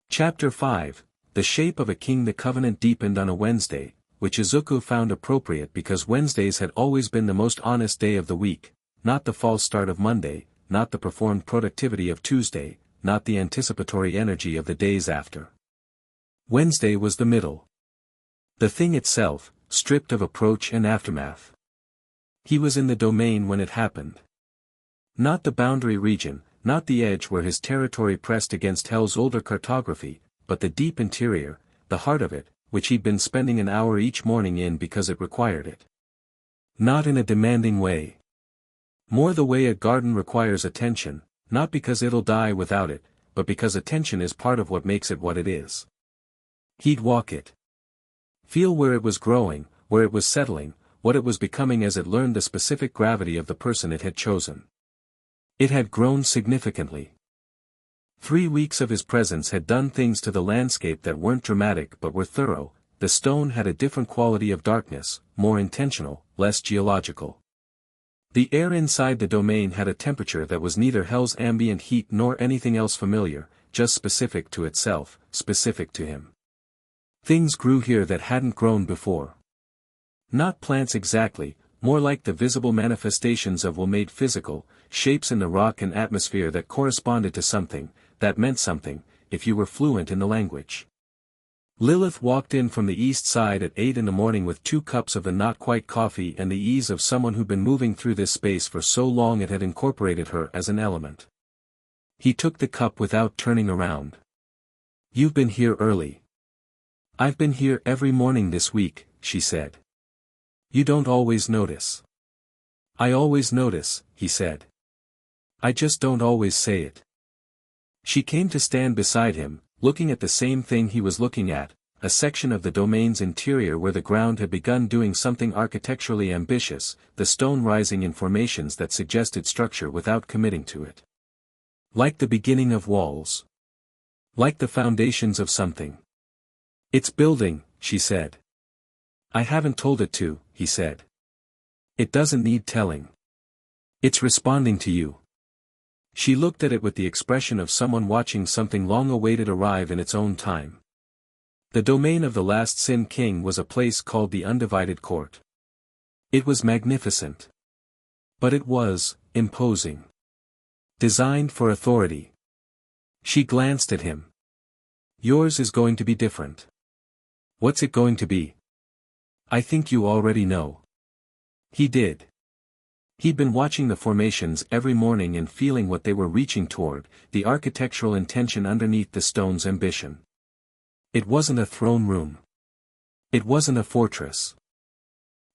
Chapter 5, The Shape of a King. The covenant deepened on a Wednesday, which Izuku found appropriate because Wednesdays had always been the most honest day of the week, not the false start of Monday, not the performed productivity of Tuesday, not the anticipatory energy of the days after. Wednesday was the middle. The thing itself, stripped of approach and aftermath. He was in the domain when it happened. Not the boundary region, not the edge where his territory pressed against Hell's older cartography, but the deep interior, the heart of it, which he'd been spending an hour each morning in because it required it. Not in a demanding way. More the way a garden requires attention, not because it'll die without it, but because attention is part of what makes it what it is. He'd walk it. Feel where it was growing, where it was settling, what it was becoming as it learned the specific gravity of the person it had chosen. It had grown significantly. 3 weeks of his presence had done things to the landscape that weren't dramatic but were thorough. The stone had a different quality of darkness, more intentional, less geological. The air inside the domain had a temperature that was neither Hell's ambient heat nor anything else familiar, just specific to itself, specific to him. Things grew here that hadn't grown before. Not plants exactly, more like the visible manifestations of what made physical, shapes in the rock and atmosphere that corresponded to something, that meant something, if you were fluent in the language. Lilith walked in from the east side at 8 in the morning with 2 cups of the not-quite coffee and the ease of someone who'd been moving through this space for so long it had incorporated her as an element. He took the cup without turning around. You've been here early. I've been here every morning this week, she said. You don't always notice. I always notice, he said. I just don't always say it. She came to stand beside him, looking at the same thing he was looking at, a section of the domain's interior where the ground had begun doing something architecturally ambitious, the stone rising in formations that suggested structure without committing to it. Like the beginning of walls. Like the foundations of something. It's building, she said. I haven't told it to, he said. It doesn't need telling. It's responding to you. She looked at it with the expression of someone watching something long awaited arrive in its own time. The domain of the last Sin King was a place called the Undivided Court. It was magnificent. But it was imposing. Designed for authority. She glanced at him. Yours is going to be different. What's it going to be? I think you already know. He did. He'd been watching the formations every morning and feeling what they were reaching toward, the architectural intention underneath the stone's ambition. It wasn't a throne room. It wasn't a fortress.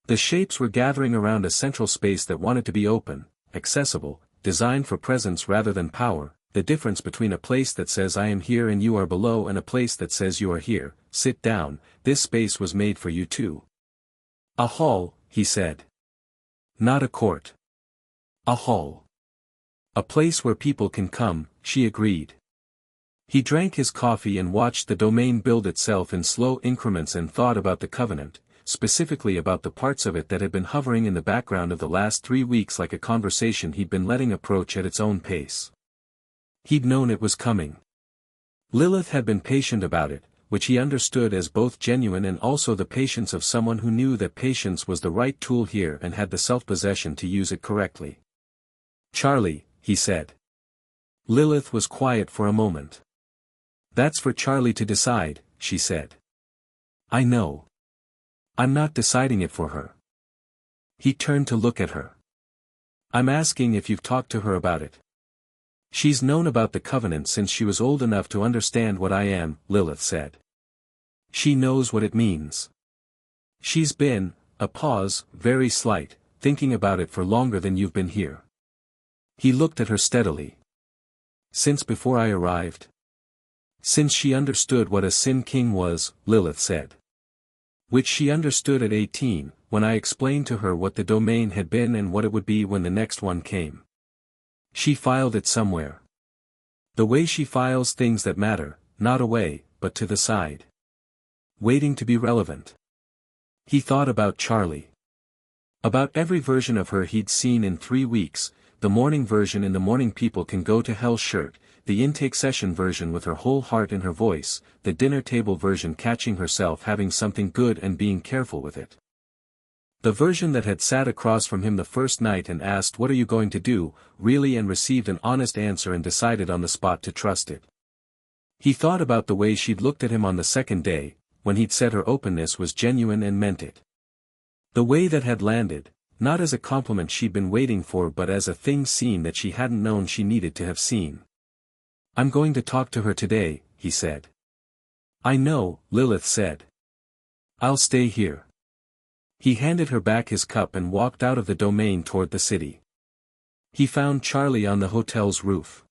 The shapes were gathering around a central space that wanted to be open, accessible, designed for presence rather than power, the difference between a place that says I am here and you are below and a place that says you are here, sit down, this space was made for you too. A hall, he said. Not a court. A hall. A place where people can come, she agreed. He drank his coffee and watched the domain build itself in slow increments and thought about the covenant, specifically about the parts of it that had been hovering in the background of the last 3 weeks like a conversation he'd been letting approach at its own pace. He'd known it was coming. Lilith had been patient about it, which he understood as both genuine and also the patience of someone who knew that patience was the right tool here and had the self-possession to use it correctly. "Charlie," he said. Lilith was quiet for a moment. "That's for Charlie to decide," she said. "I know. I'm not deciding it for her." He turned to look at her. "I'm asking if you've talked to her about it." "She's known about the covenant since she was old enough to understand what I am," Lilith said. "She knows what it means. She's been," a pause, very slight, "thinking about it for longer than you've been here." He looked at her steadily. "Since before I arrived?" "Since she understood what a Sin King was," Lilith said. "Which she understood at 18, when I explained to her what the domain had been and what it would be when the next one came. She filed it somewhere. The way she files things that matter, not away, but to the side. Waiting to be relevant." He thought about Charlie. About every version of her he'd seen in 3 weeks, the morning version in the Morning People Can Go to Hell shirt, the intake session version with her whole heart in her voice, the dinner table version catching herself having something good and being careful with it. The version that had sat across from him the first night and asked "What are you going to do?" really and received an honest answer and decided on the spot to trust it. He thought about the way she'd looked at him on the second day, when he'd said her openness was genuine and meant it. The way that had landed, not as a compliment she'd been waiting for but as a thing seen that she hadn't known she needed to have seen. "I'm going to talk to her today," he said. "I know," Lilith said. "I'll stay here." He handed her back his cup and walked out of the domain toward the city. He found Charlie on the hotel's roof.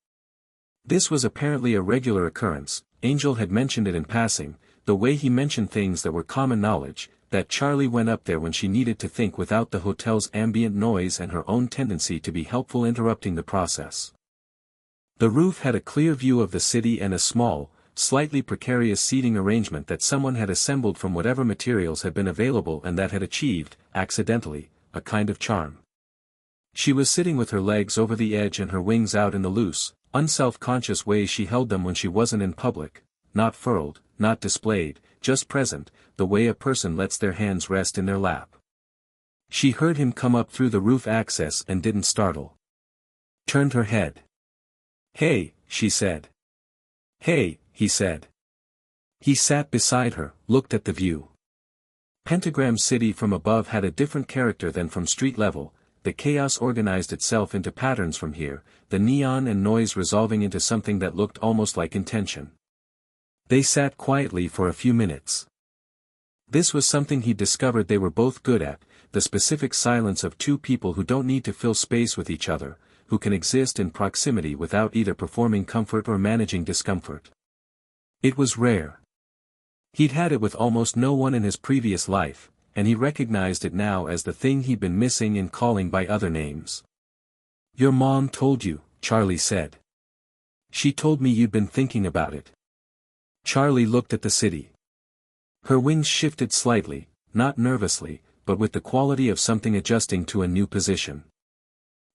This was apparently a regular occurrence. Angel had mentioned it in passing, the way he mentioned things that were common knowledge, that Charlie went up there when she needed to think without the hotel's ambient noise and her own tendency to be helpful interrupting the process. The roof had a clear view of the city and a small, slightly precarious seating arrangement that someone had assembled from whatever materials had been available and that had achieved, accidentally, a kind of charm. She was sitting with her legs over the edge and her wings out in the loose, unself-conscious way she held them when she wasn't in public, not furled, not displayed, just present, the way a person lets their hands rest in their lap. She heard him come up through the roof access and didn't startle. Turned her head. "Hey," she said. "Hey," he said. He sat beside her, looked at the view. Pentagram City from above had a different character than from street level. The chaos organized itself into patterns from here, the neon and noise resolving into something that looked almost like intention. They sat quietly for a few minutes. This was something he discovered they were both good at, the specific silence of two people who don't need to fill space with each other, who can exist in proximity without either performing comfort or managing discomfort. It was rare. He'd had it with almost no one in his previous life, and he recognized it now as the thing he'd been missing and calling by other names. "Your mom told you," Charlie said. "She told me you'd been thinking about it." Charlie looked at the city. Her wings shifted slightly, not nervously, but with the quality of something adjusting to a new position.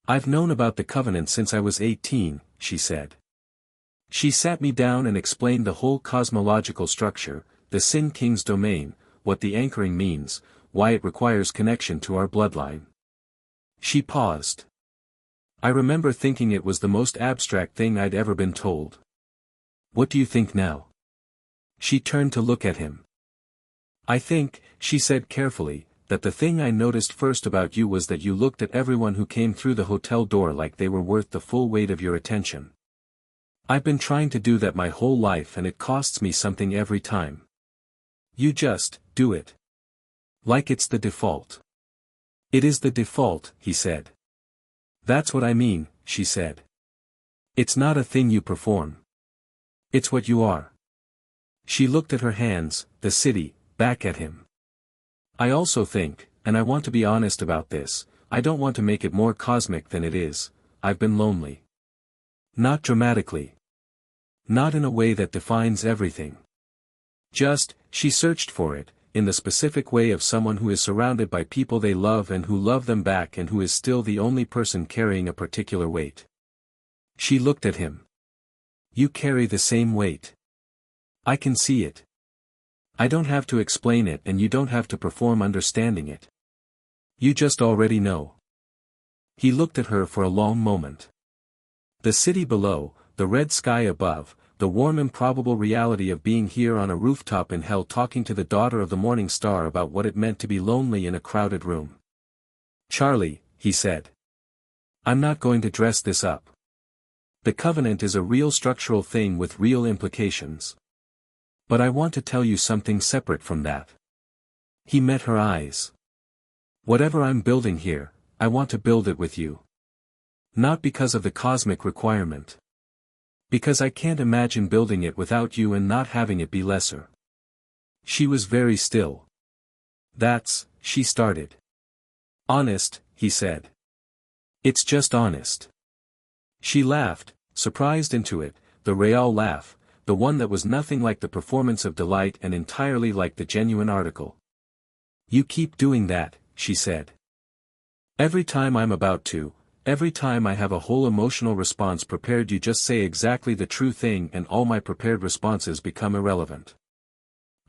"I've known about the covenant since I was 18, she said. She sat me down and explained the whole cosmological structure, the Sin King's domain, what the anchoring means, why it requires connection to our bloodline." She paused. "I remember thinking it was the most abstract thing I'd ever been told. What do you think now?" She turned to look at him. "I think," she said carefully, "that the thing I noticed first about you was that you looked at everyone who came through the hotel door like they were worth the full weight of your attention. I've been trying to do that my whole life and it costs me something every time. You just do it. Like it's the default." "It is the default," he said. "That's what I mean," she said. "It's not a thing you perform. It's what you are." She looked at her hands, the city, back at him. "I also think, and I want to be honest about this, I don't want to make it more cosmic than it is, I've been lonely. Not dramatically. Not in a way that defines everything. Just, she searched for it, in the specific way of someone who is surrounded by people they love and who love them back and who is still the only person carrying a particular weight. She looked at him. You carry the same weight. I can see it. I don't have to explain it and you don't have to perform understanding it. You just already know. He looked at her for a long moment. The city below, the red sky above, the warm improbable reality of being here on a rooftop in hell talking to the daughter of the morning star about what it meant to be lonely in a crowded room. Charlie, he said. I'm not going to dress this up. The covenant is a real structural thing with real implications. But I want to tell you something separate from that. He met her eyes. Whatever I'm building here, I want to build it with you. Not because of the cosmic requirement. Because I can't imagine building it without you and not having it be lesser. She was very still. She started. Honest, he said. It's just honest. She laughed, surprised into it, the real laugh, the one that was nothing like the performance of delight and entirely like the genuine article. You keep doing that, she said. Every time I'm about to, every time I have a whole emotional response prepared, you just say exactly the true thing and all my prepared responses become irrelevant.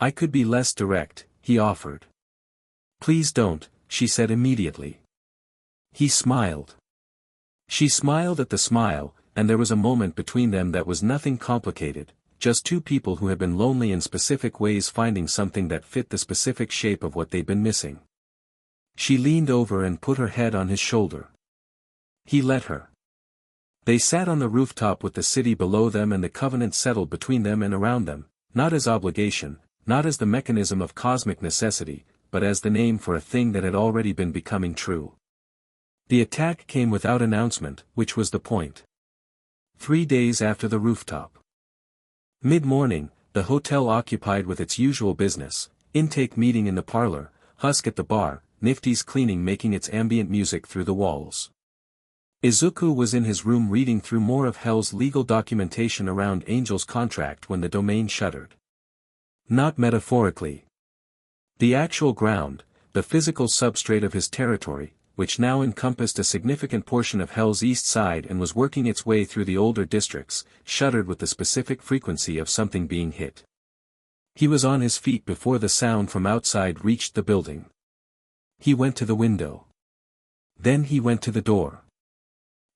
I could be less direct, he offered. Please don't, she said immediately. He smiled. She smiled at the smile, and there was a moment between them that was nothing complicated, just two people who had been lonely in specific ways finding something that fit the specific shape of what they'd been missing. She leaned over and put her head on his shoulder. He let her. They sat on the rooftop with the city below them and the covenant settled between them and around them, not as obligation, not as the mechanism of cosmic necessity, but as the name for a thing that had already been becoming true. The attack came without announcement, which was the point. 3 days after the rooftop. Mid-morning, the hotel occupied with its usual business, intake meeting in the parlor, Husk at the bar, Nifty's cleaning making its ambient music through the walls. Izuku was in his room reading through more of Hell's legal documentation around Angel's contract when the domain shuddered. Not metaphorically. The actual ground, the physical substrate of his territory, which now encompassed a significant portion of Hell's east side and was working its way through the older districts, shuddered with the specific frequency of something being hit. He was on his feet before the sound from outside reached the building. He went to the window. Then he went to the door.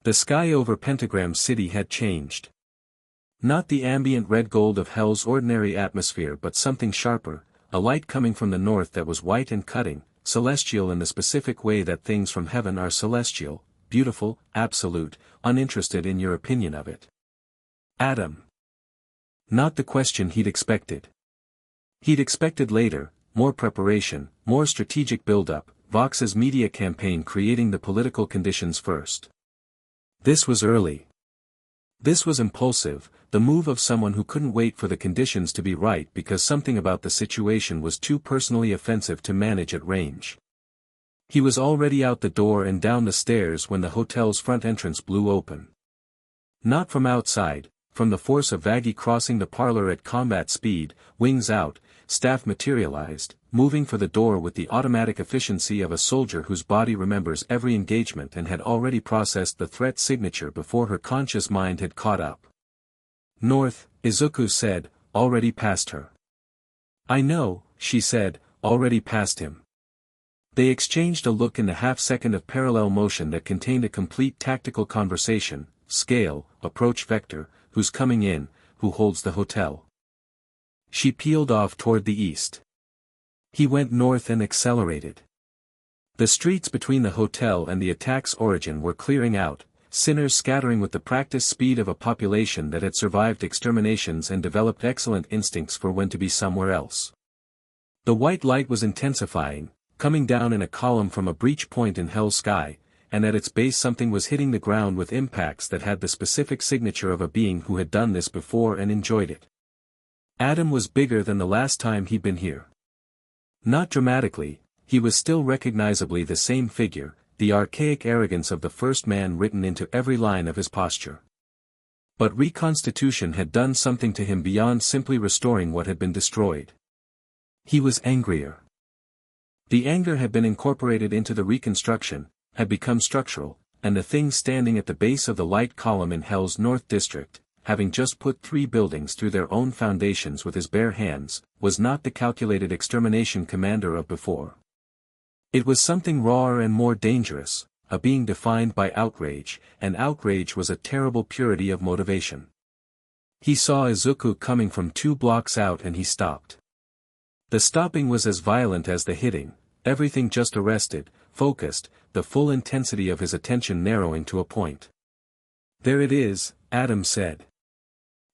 The sky over Pentagram City had changed. Not the ambient red-gold of Hell's ordinary atmosphere but something sharper, a light coming from the north that was white and cutting, celestial in the specific way that things from heaven are celestial, beautiful, absolute, uninterested in your opinion of it. Adam. Not the question he'd expected. He'd expected later, more preparation, more strategic build-up, Vox's media campaign creating the political conditions first. This was early. This was impulsive, the move of someone who couldn't wait for the conditions to be right because something about the situation was too personally offensive to manage at range. He was already out the door and down the stairs when the hotel's front entrance blew open. Not from outside, from the force of Vaggie crossing the parlor at combat speed, wings out, staff materialized, moving for the door with the automatic efficiency of a soldier whose body remembers every engagement and had already processed the threat signature before her conscious mind had caught up. North, Izuku said, already past her. I know, she said, already past him. They exchanged a look in the half-second of parallel motion that contained a complete tactical conversation, scale, approach vector, who's coming in, who holds the hotel. She peeled off toward the east. He went north and accelerated. The streets between the hotel and the attack's origin were clearing out, sinners scattering with the practiced speed of a population that had survived exterminations and developed excellent instincts for when to be somewhere else. The white light was intensifying, coming down in a column from a breach point in Hell's sky, and at its base something was hitting the ground with impacts that had the specific signature of a being who had done this before and enjoyed it. Adam was bigger than the last time he'd been here. Not dramatically, he was still recognizably the same figure, the archaic arrogance of the first man written into every line of his posture. But reconstitution had done something to him beyond simply restoring what had been destroyed. He was angrier. The anger had been incorporated into the reconstruction, had become structural, and the thing standing at the base of the light column in Hell's North District, having just put 3 buildings through their own foundations with his bare hands, was not the calculated extermination commander of before. It was something rawer and more dangerous, a being defined by outrage, and outrage was a terrible purity of motivation. He saw Izuku coming from 2 blocks out and he stopped. The stopping was as violent as the hitting, everything just arrested, focused, the full intensity of his attention narrowing to a point. "There it is," Adam said.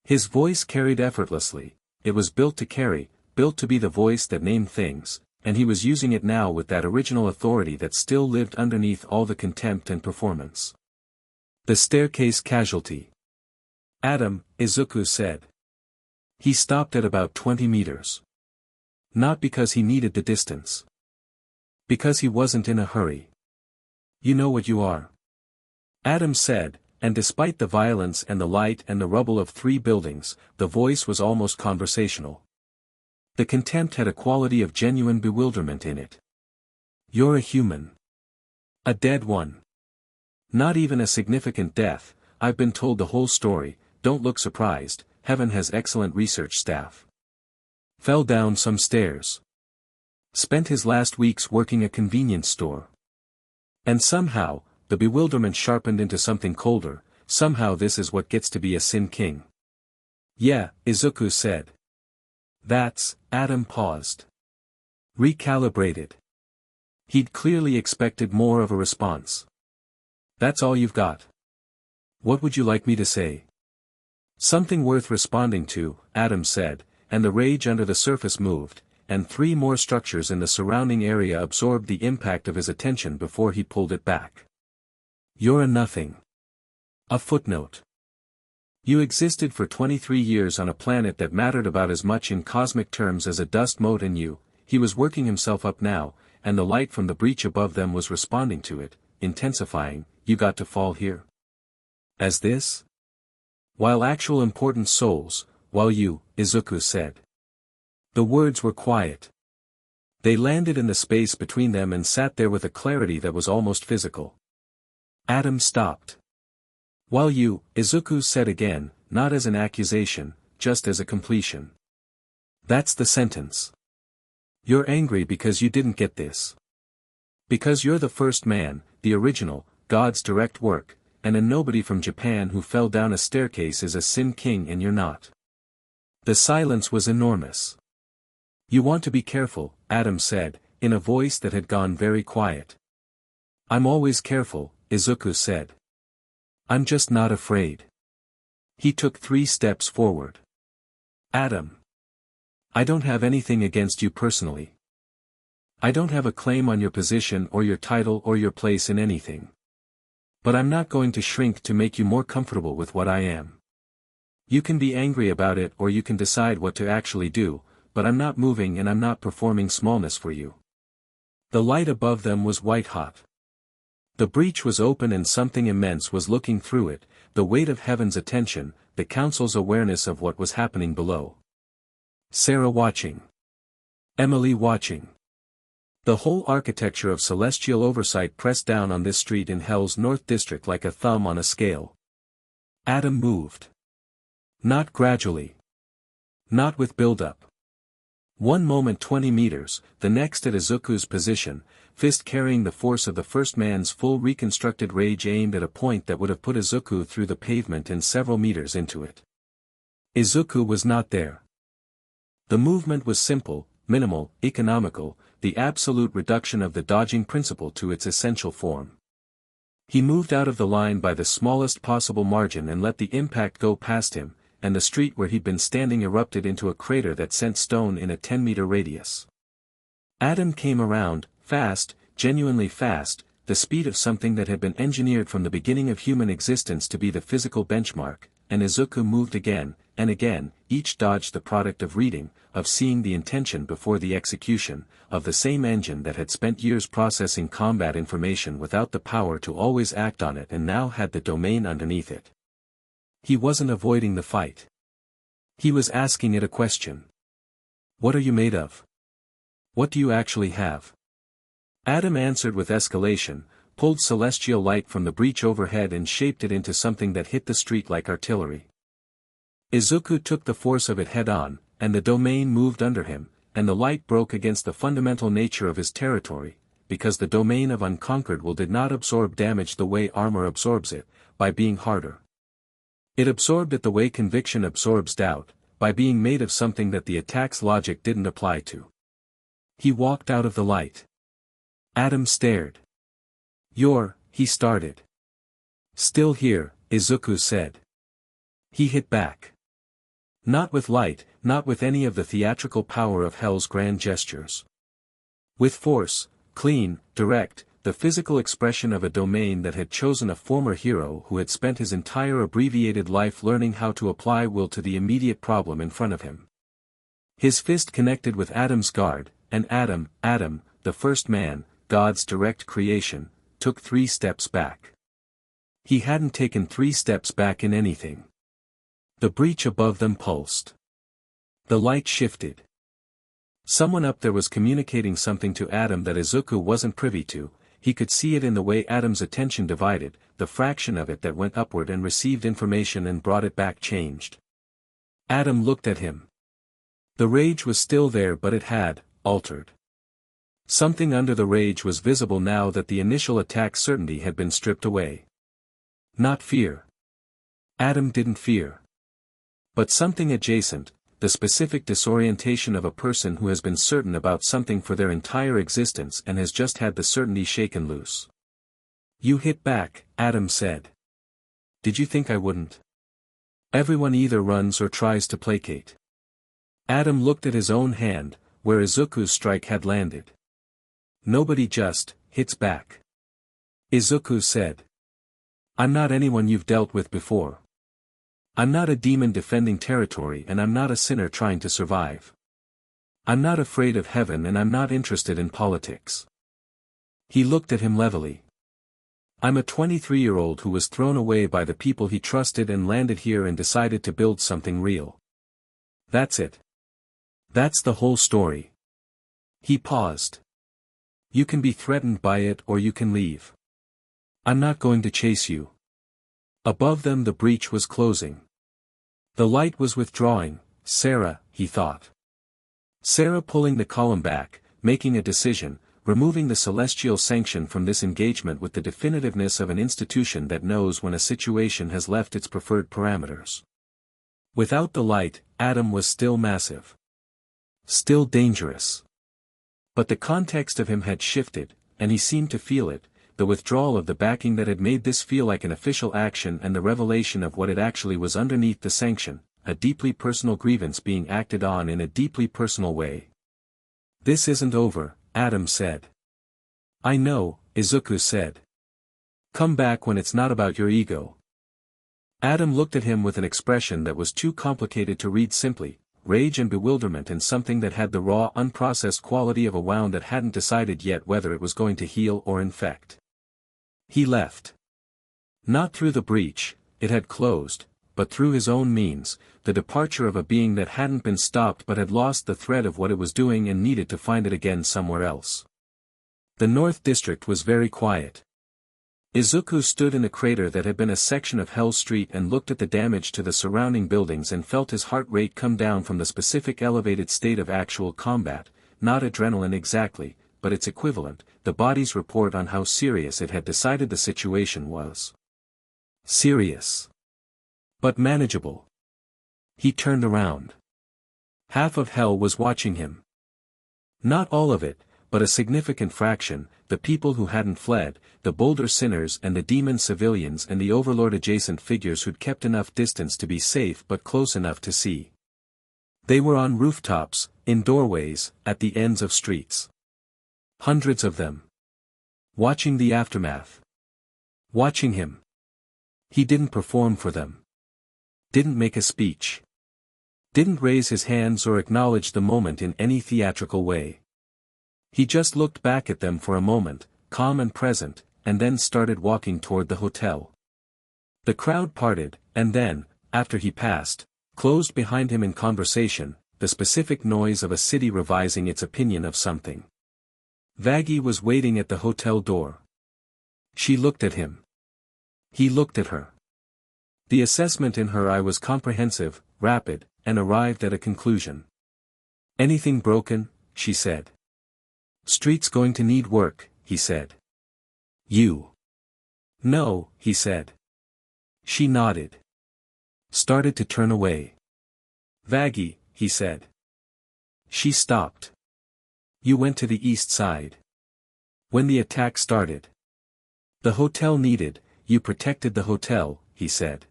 His voice carried effortlessly, it was built to carry, built to be the voice that named things, and he was using it now with that original authority that still lived underneath all the contempt and performance. "The staircase casualty." "Adam," Izuku said. He stopped at about 20 meters. Not because he needed the distance. Because he wasn't in a hurry. "You know what you are," Adam said, and despite the violence and the light and the rubble of 3 buildings, the voice was almost conversational. The contempt had a quality of genuine bewilderment in it. "You're a human. A dead one. Not even a significant death, I've been told the whole story, don't look surprised, Heaven has excellent research staff. Fell down some stairs. Spent his last weeks working a convenience store. And somehow, the bewilderment sharpened into something colder, somehow this is what gets to be a Sin King." "Yeah," Izuku said. Adam paused. Recalibrated. He'd clearly expected more of a response. "That's all you've got? What would you like me to say?" "Something worth responding to," Adam said, and the rage under the surface moved, and 3 more structures in the surrounding area absorbed the impact of his attention before he pulled it back. "You're a nothing. A footnote. You existed for 23 years on a planet that mattered about as much in cosmic terms as a dust mote, and he was working himself up now, and the light from the breach above them was responding to it, intensifying, you got to fall here. As this? While actual important souls, while you," Izuku said. The words were quiet. They landed in the space between them and sat there with a clarity that was almost physical. Adam stopped. "While you," Izuku said again, not as an accusation, just as a completion. "That's the sentence. You're angry because you didn't get this. Because you're the first man, the original, God's direct work, and a nobody from Japan who fell down a staircase is a Sin King and you're not." The silence was enormous. "You want to be careful," Adam said, in a voice that had gone very quiet. "I'm always careful," Izuku said. "I'm just not afraid." He took 3 steps forward. "Adam. I don't have anything against you personally. I don't have a claim on your position or your title or your place in anything. But I'm not going to shrink to make you more comfortable with what I am. You can be angry about it or you can decide what to actually do, but I'm not moving and I'm not performing smallness for you." The light above them was white-hot. The breach was open and something immense was looking through it, the weight of heaven's attention, the council's awareness of what was happening below. Sarah watching. Emily watching. The whole architecture of celestial oversight pressed down on this street in Hell's North District like a thumb on a scale. Adam moved. Not gradually. Not with build-up. One moment 20 meters, the next at Izuku's position, fist carrying the force of the first man's full reconstructed rage aimed at a point that would have put Izuku through the pavement and several meters into it. Izuku was not there. The movement was simple, minimal, economical, the absolute reduction of the dodging principle to its essential form. He moved out of the line by the smallest possible margin and let the impact go past him, and the street where he'd been standing erupted into a crater that sent stone in a 10-meter radius. Adam came around, fast, genuinely fast, the speed of something that had been engineered from the beginning of human existence to be the physical benchmark, and Izuku moved again, and again, each dodge the product of reading, of seeing the intention before the execution, of the same engine that had spent years processing combat information without the power to always act on it and now had the domain underneath it. He wasn't avoiding the fight. He was asking it a question. What are you made of? What do you actually have? Adam answered with escalation, pulled celestial light from the breach overhead and shaped it into something that hit the street like artillery. Izuku took the force of it head-on, and the domain moved under him, and the light broke against the fundamental nature of his territory, because the domain of unconquered will did not absorb damage the way armor absorbs it, by being harder. It absorbed it the way conviction absorbs doubt, by being made of something that the attack's logic didn't apply to. He walked out of the light. Adam stared. He started. Still here, Izuku said. He hit back. Not with light, not with any of the theatrical power of hell's grand gestures. With force, clean, direct, the physical expression of a domain that had chosen a former hero who had spent his entire abbreviated life learning how to apply will to the immediate problem in front of him. His fist connected with Adam's guard, and Adam, the first man, God's direct creation, took 3 steps back. He hadn't taken 3 steps back in anything. The breach above them pulsed. The light shifted. Someone up there was communicating something to Adam that Izuku wasn't privy to. He could see it in the way Adam's attention divided, the fraction of it that went upward and received information and brought it back changed. Adam looked at him. The rage was still there but it had altered. Something under the rage was visible now that the initial attack certainty had been stripped away. Not fear. Adam didn't fear. But something adjacent, the specific disorientation of a person who has been certain about something for their entire existence and has just had the certainty shaken loose. You hit back, Adam said. Did you think I wouldn't? Everyone either runs or tries to placate. Adam looked at his own hand, where Izuku's strike had landed. Nobody just hits back. Izuku said. I'm not anyone you've dealt with before. I'm not a demon defending territory and I'm not a sinner trying to survive. I'm not afraid of heaven and I'm not interested in politics. He looked at him levelly. I'm a 23-year-old who was thrown away by the people he trusted and landed here and decided to build something real. That's it. That's the whole story. He paused. You can be threatened by it or you can leave. I'm not going to chase you. Above them the breach was closing. The light was withdrawing. Sarah, he thought. Sarah pulling the column back, making a decision, removing the celestial sanction from this engagement with the definitiveness of an institution that knows when a situation has left its preferred parameters. Without the light, Adam was still massive. Still dangerous. But the context of him had shifted, and he seemed to feel it, the withdrawal of the backing that had made this feel like an official action and the revelation of what it actually was underneath the sanction, a deeply personal grievance being acted on in a deeply personal way. This isn't over, Adam said. I know, Izuku said. Come back when it's not about your ego. Adam looked at him with an expression that was too complicated to read simply, rage and bewilderment and something that had the raw unprocessed quality of a wound that hadn't decided yet whether it was going to heal or infect. He left. Not through the breach, it had closed, but through his own means, the departure of a being that hadn't been stopped but had lost the thread of what it was doing and needed to find it again somewhere else. The North District was very quiet. Izuku stood in a crater that had been a section of Hell Street and looked at the damage to the surrounding buildings and felt his heart rate come down from the specific elevated state of actual combat, not adrenaline exactly, but its equivalent, the body's report on how serious it had decided the situation was. Serious. But manageable. He turned around. Half of hell was watching him. Not all of it, but a significant fraction, the people who hadn't fled, the bolder sinners and the demon civilians and the overlord-adjacent figures who'd kept enough distance to be safe but close enough to see. They were on rooftops, in doorways, at the ends of streets. Hundreds of them. Watching the aftermath. Watching him. He didn't perform for them. Didn't make a speech. Didn't raise his hands or acknowledge the moment in any theatrical way. He just looked back at them for a moment, calm and present, and then started walking toward the hotel. The crowd parted, and then, after he passed, closed behind him in conversation, the specific noise of a city revising its opinion of something. Vaggie was waiting at the hotel door. She looked at him. He looked at her. The assessment in her eye was comprehensive, rapid, and arrived at a conclusion. "Anything broken?" she said. "Street's going to need work," he said. "You?" "No," he said. She nodded. Started to turn away. "Vaggie," he said. She stopped. "You went to the east side. When the attack started. The hotel needed, you protected the hotel," he said.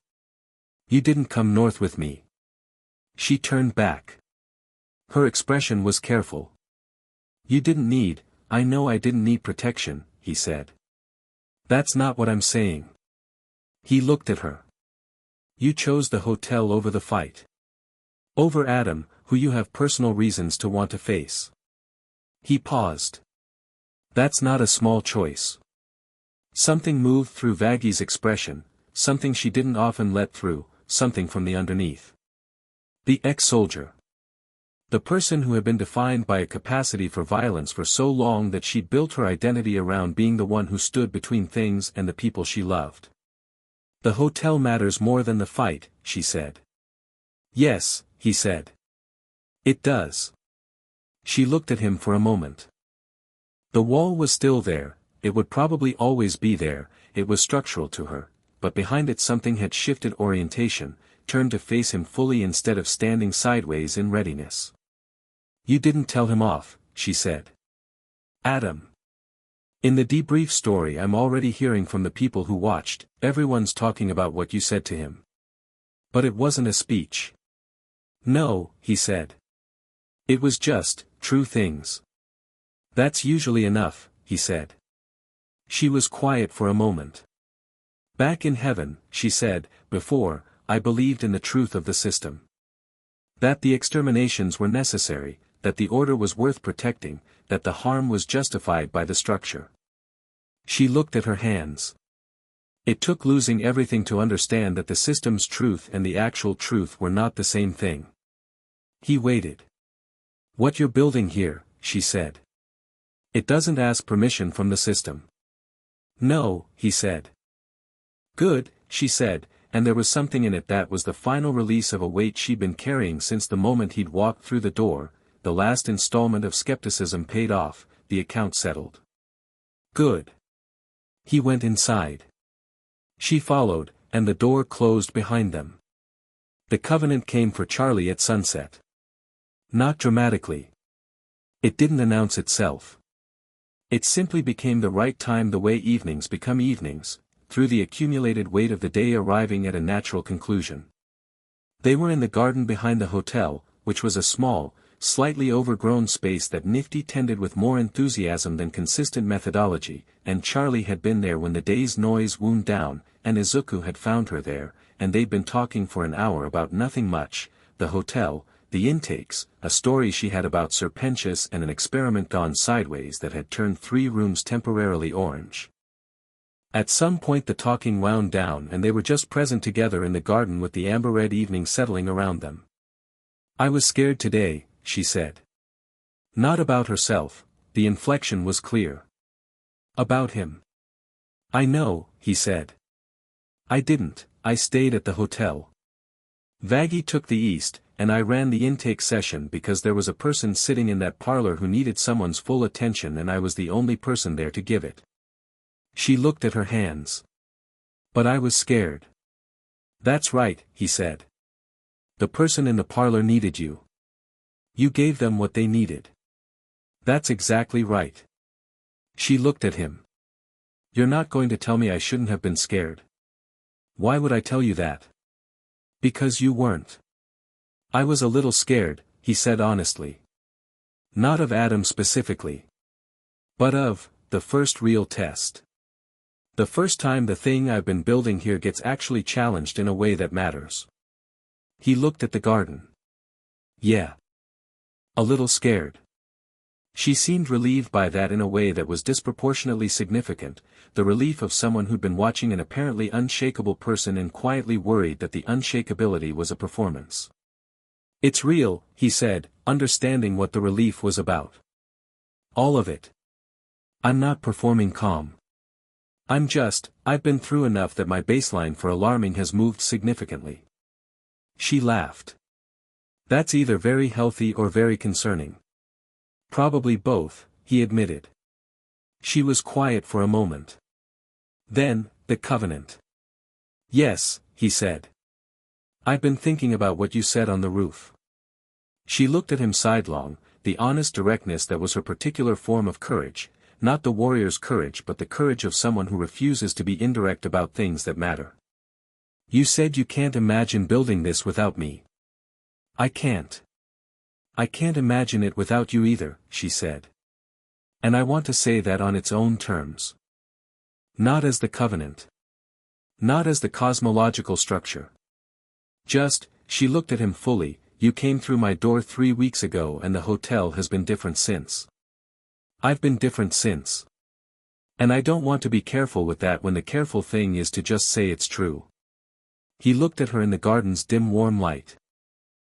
"You didn't come north with me." She turned back. Her expression was careful. "You didn't need, I know I didn't need protection," he said. "That's not what I'm saying." He looked at her. "You chose the hotel over the fight. Over Adam, who you have personal reasons to want to face." He paused. "That's not a small choice." Something moved through Vaggie's expression, something she didn't often let through, something from the underneath. The ex-soldier. The person who had been defined by a capacity for violence for so long that she'd built her identity around being the one who stood between things and the people she loved. "The hotel matters more than the fight," she said. "Yes," he said. "It does." She looked at him for a moment. The wall was still there, it would probably always be there, it was structural to her, but behind it something had shifted orientation, turned to face him fully instead of standing sideways in readiness. "You didn't tell him off," she said. "Adam. In the debrief story I'm already hearing from the people who watched, everyone's talking about what you said to him. But it wasn't a speech." "No," he said. "It was just, true things." "That's usually enough," he said. She was quiet for a moment. "Back in heaven," she said, "before, I believed in the truth of the system. That the exterminations were necessary, that the order was worth protecting, that the harm was justified by the structure." She looked at her hands. It took losing everything to understand that the system's truth and the actual truth were not the same thing. He waited. "What you're building here," she said. "It doesn't ask permission from the system." "No," he said. "Good," she said, and there was something in it that was the final release of a weight she'd been carrying since the moment he'd walked through the door. The last installment of skepticism paid off, the account settled. "Good." He went inside. She followed, and the door closed behind them. The Covenant came for Charlie at sunset. Not dramatically. It didn't announce itself. It simply became the right time, the way evenings become evenings, through the accumulated weight of the day arriving at a natural conclusion. They were in the garden behind the hotel, which was a small, slightly overgrown space that Nifty tended with more enthusiasm than consistent methodology, and Charlie had been there when the day's noise wound down, and Izuku had found her there, and they'd been talking for an hour about nothing much, the hotel, the intakes, a story she had about Serpentius and an experiment gone sideways that had turned 3 rooms temporarily orange. At some point the talking wound down and they were just present together in the garden with the amber-red evening settling around them. "I was scared today," she said. Not about herself, the inflection was clear. About him. "I know," he said. "I didn't, I stayed at the hotel. Vaggie took the east, and I ran the intake session because there was a person sitting in that parlor who needed someone's full attention and I was the only person there to give it." She looked at her hands. "But I was scared." "That's right," he said. "The person in the parlor needed you. You gave them what they needed." "That's exactly right." She looked at him. "You're not going to tell me I shouldn't have been scared?" "Why would I tell you that?" "Because you weren't." "I was a little scared," he said honestly. "Not of Adam specifically. But of, the first real test. The first time the thing I've been building here gets actually challenged in a way that matters." He looked at the garden. "Yeah. A little scared." She seemed relieved by that in a way that was disproportionately significant, the relief of someone who'd been watching an apparently unshakable person and quietly worried that the unshakability was a performance. "It's real," he said, understanding what the relief was about. "All of it. I'm not performing calm. I've been through enough that my baseline for alarming has moved significantly." She laughed. "That's either very healthy or very concerning." "Probably both," he admitted. She was quiet for a moment. Then, the covenant. "Yes," he said. "I've been thinking about what you said on the roof." She looked at him sidelong, the honest directness that was her particular form of courage, not the warrior's courage but the courage of someone who refuses to be indirect about things that matter. "You said you can't imagine building this without me." "I can't. I can't imagine it without you either," she said. "And I want to say that on its own terms. Not as the covenant. Not as the cosmological structure. She looked at him fully, "You came through my door 3 weeks ago and the hotel has been different since. I've been different since. And I don't want to be careful with that when the careful thing is to just say it's true." He looked at her in the garden's dim warm light.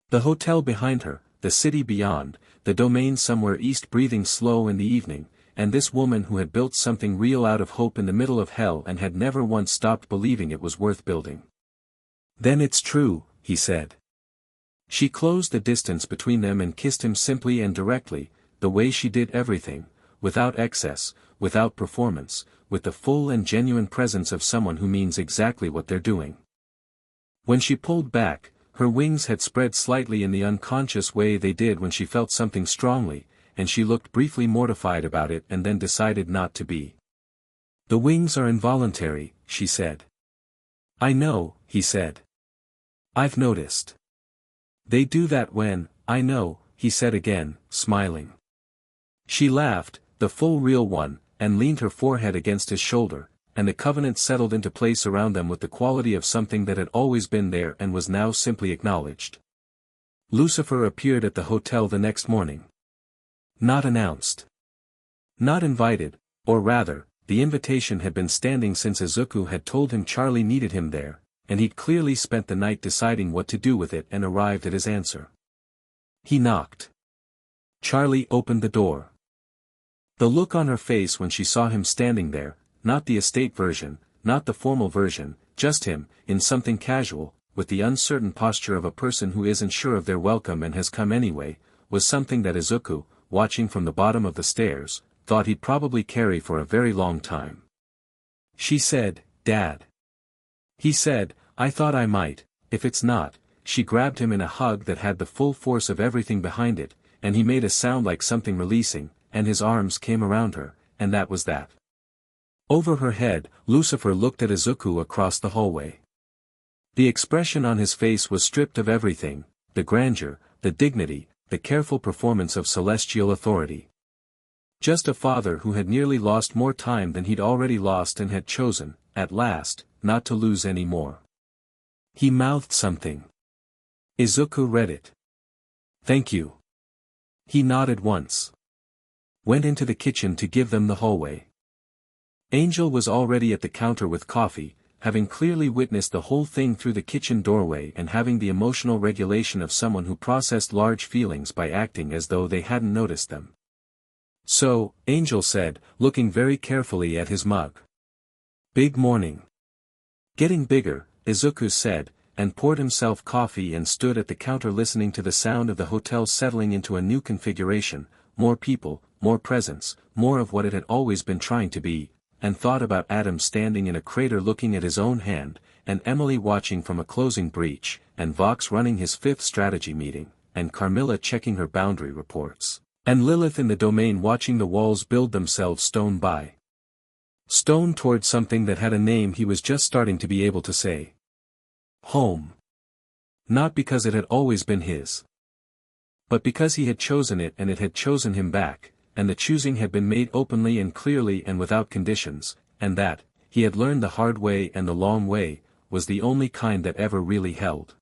The hotel behind her, the city beyond, the domain somewhere east breathing slow in the evening, and this woman who had built something real out of hope in the middle of hell and had never once stopped believing it was worth building. "Then it's true," he said. She closed the distance between them and kissed him simply and directly, the way she did everything, without excess, without performance, with the full and genuine presence of someone who means exactly what they're doing. When she pulled back, her wings had spread slightly in the unconscious way they did when she felt something strongly, and she looked briefly mortified about it and then decided not to be. "The wings are involuntary," she said. "I know," he said. "I've noticed. They do that when, I know," he said again, smiling. She laughed, the full real one, and leaned her forehead against his shoulder, and the covenant settled into place around them with the quality of something that had always been there and was now simply acknowledged. Lucifer appeared at the hotel the next morning. Not announced. Not invited, or rather, the invitation had been standing since Izuku had told him Charlie needed him there, and he'd clearly spent the night deciding what to do with it and arrived at his answer. He knocked. Charlie opened the door. The look on her face when she saw him standing there, not the estate version, not the formal version, just him, in something casual, with the uncertain posture of a person who isn't sure of their welcome and has come anyway, was something that Izuku, watching from the bottom of the stairs, thought he'd probably carry for a very long time. She said, "Dad." He said, "I thought I might, if it's not." She grabbed him in a hug that had the full force of everything behind it, and he made a sound like something releasing, and his arms came around her, and that was that. Over her head, Lucifer looked at Izuku across the hallway. The expression on his face was stripped of everything, the grandeur, the dignity, the careful performance of celestial authority. Just a father who had nearly lost more time than he'd already lost and had chosen, at last, not to lose any more. He mouthed something. Izuku read it. "Thank you." He nodded once. Went into the kitchen to give them the hallway. Angel was already at the counter with coffee, having clearly witnessed the whole thing through the kitchen doorway and having the emotional regulation of someone who processed large feelings by acting as though they hadn't noticed them. "So," Angel said, looking very carefully at his mug. "Big morning." "Getting bigger," Izuku said, and poured himself coffee and stood at the counter listening to the sound of the hotel settling into a new configuration, more people, more presence, more of what it had always been trying to be, and thought about Adam standing in a crater looking at his own hand, and Emily watching from a closing breach, and Vox running his 5th strategy meeting, and Carmilla checking her boundary reports, and Lilith in the domain watching the walls build themselves stone by stone toward something that had a name he was just starting to be able to say. Home. Not because it had always been his, but because he had chosen it and it had chosen him back, and the choosing had been made openly and clearly and without conditions, and that, he had learned the hard way and the long way, was the only kind that ever really held.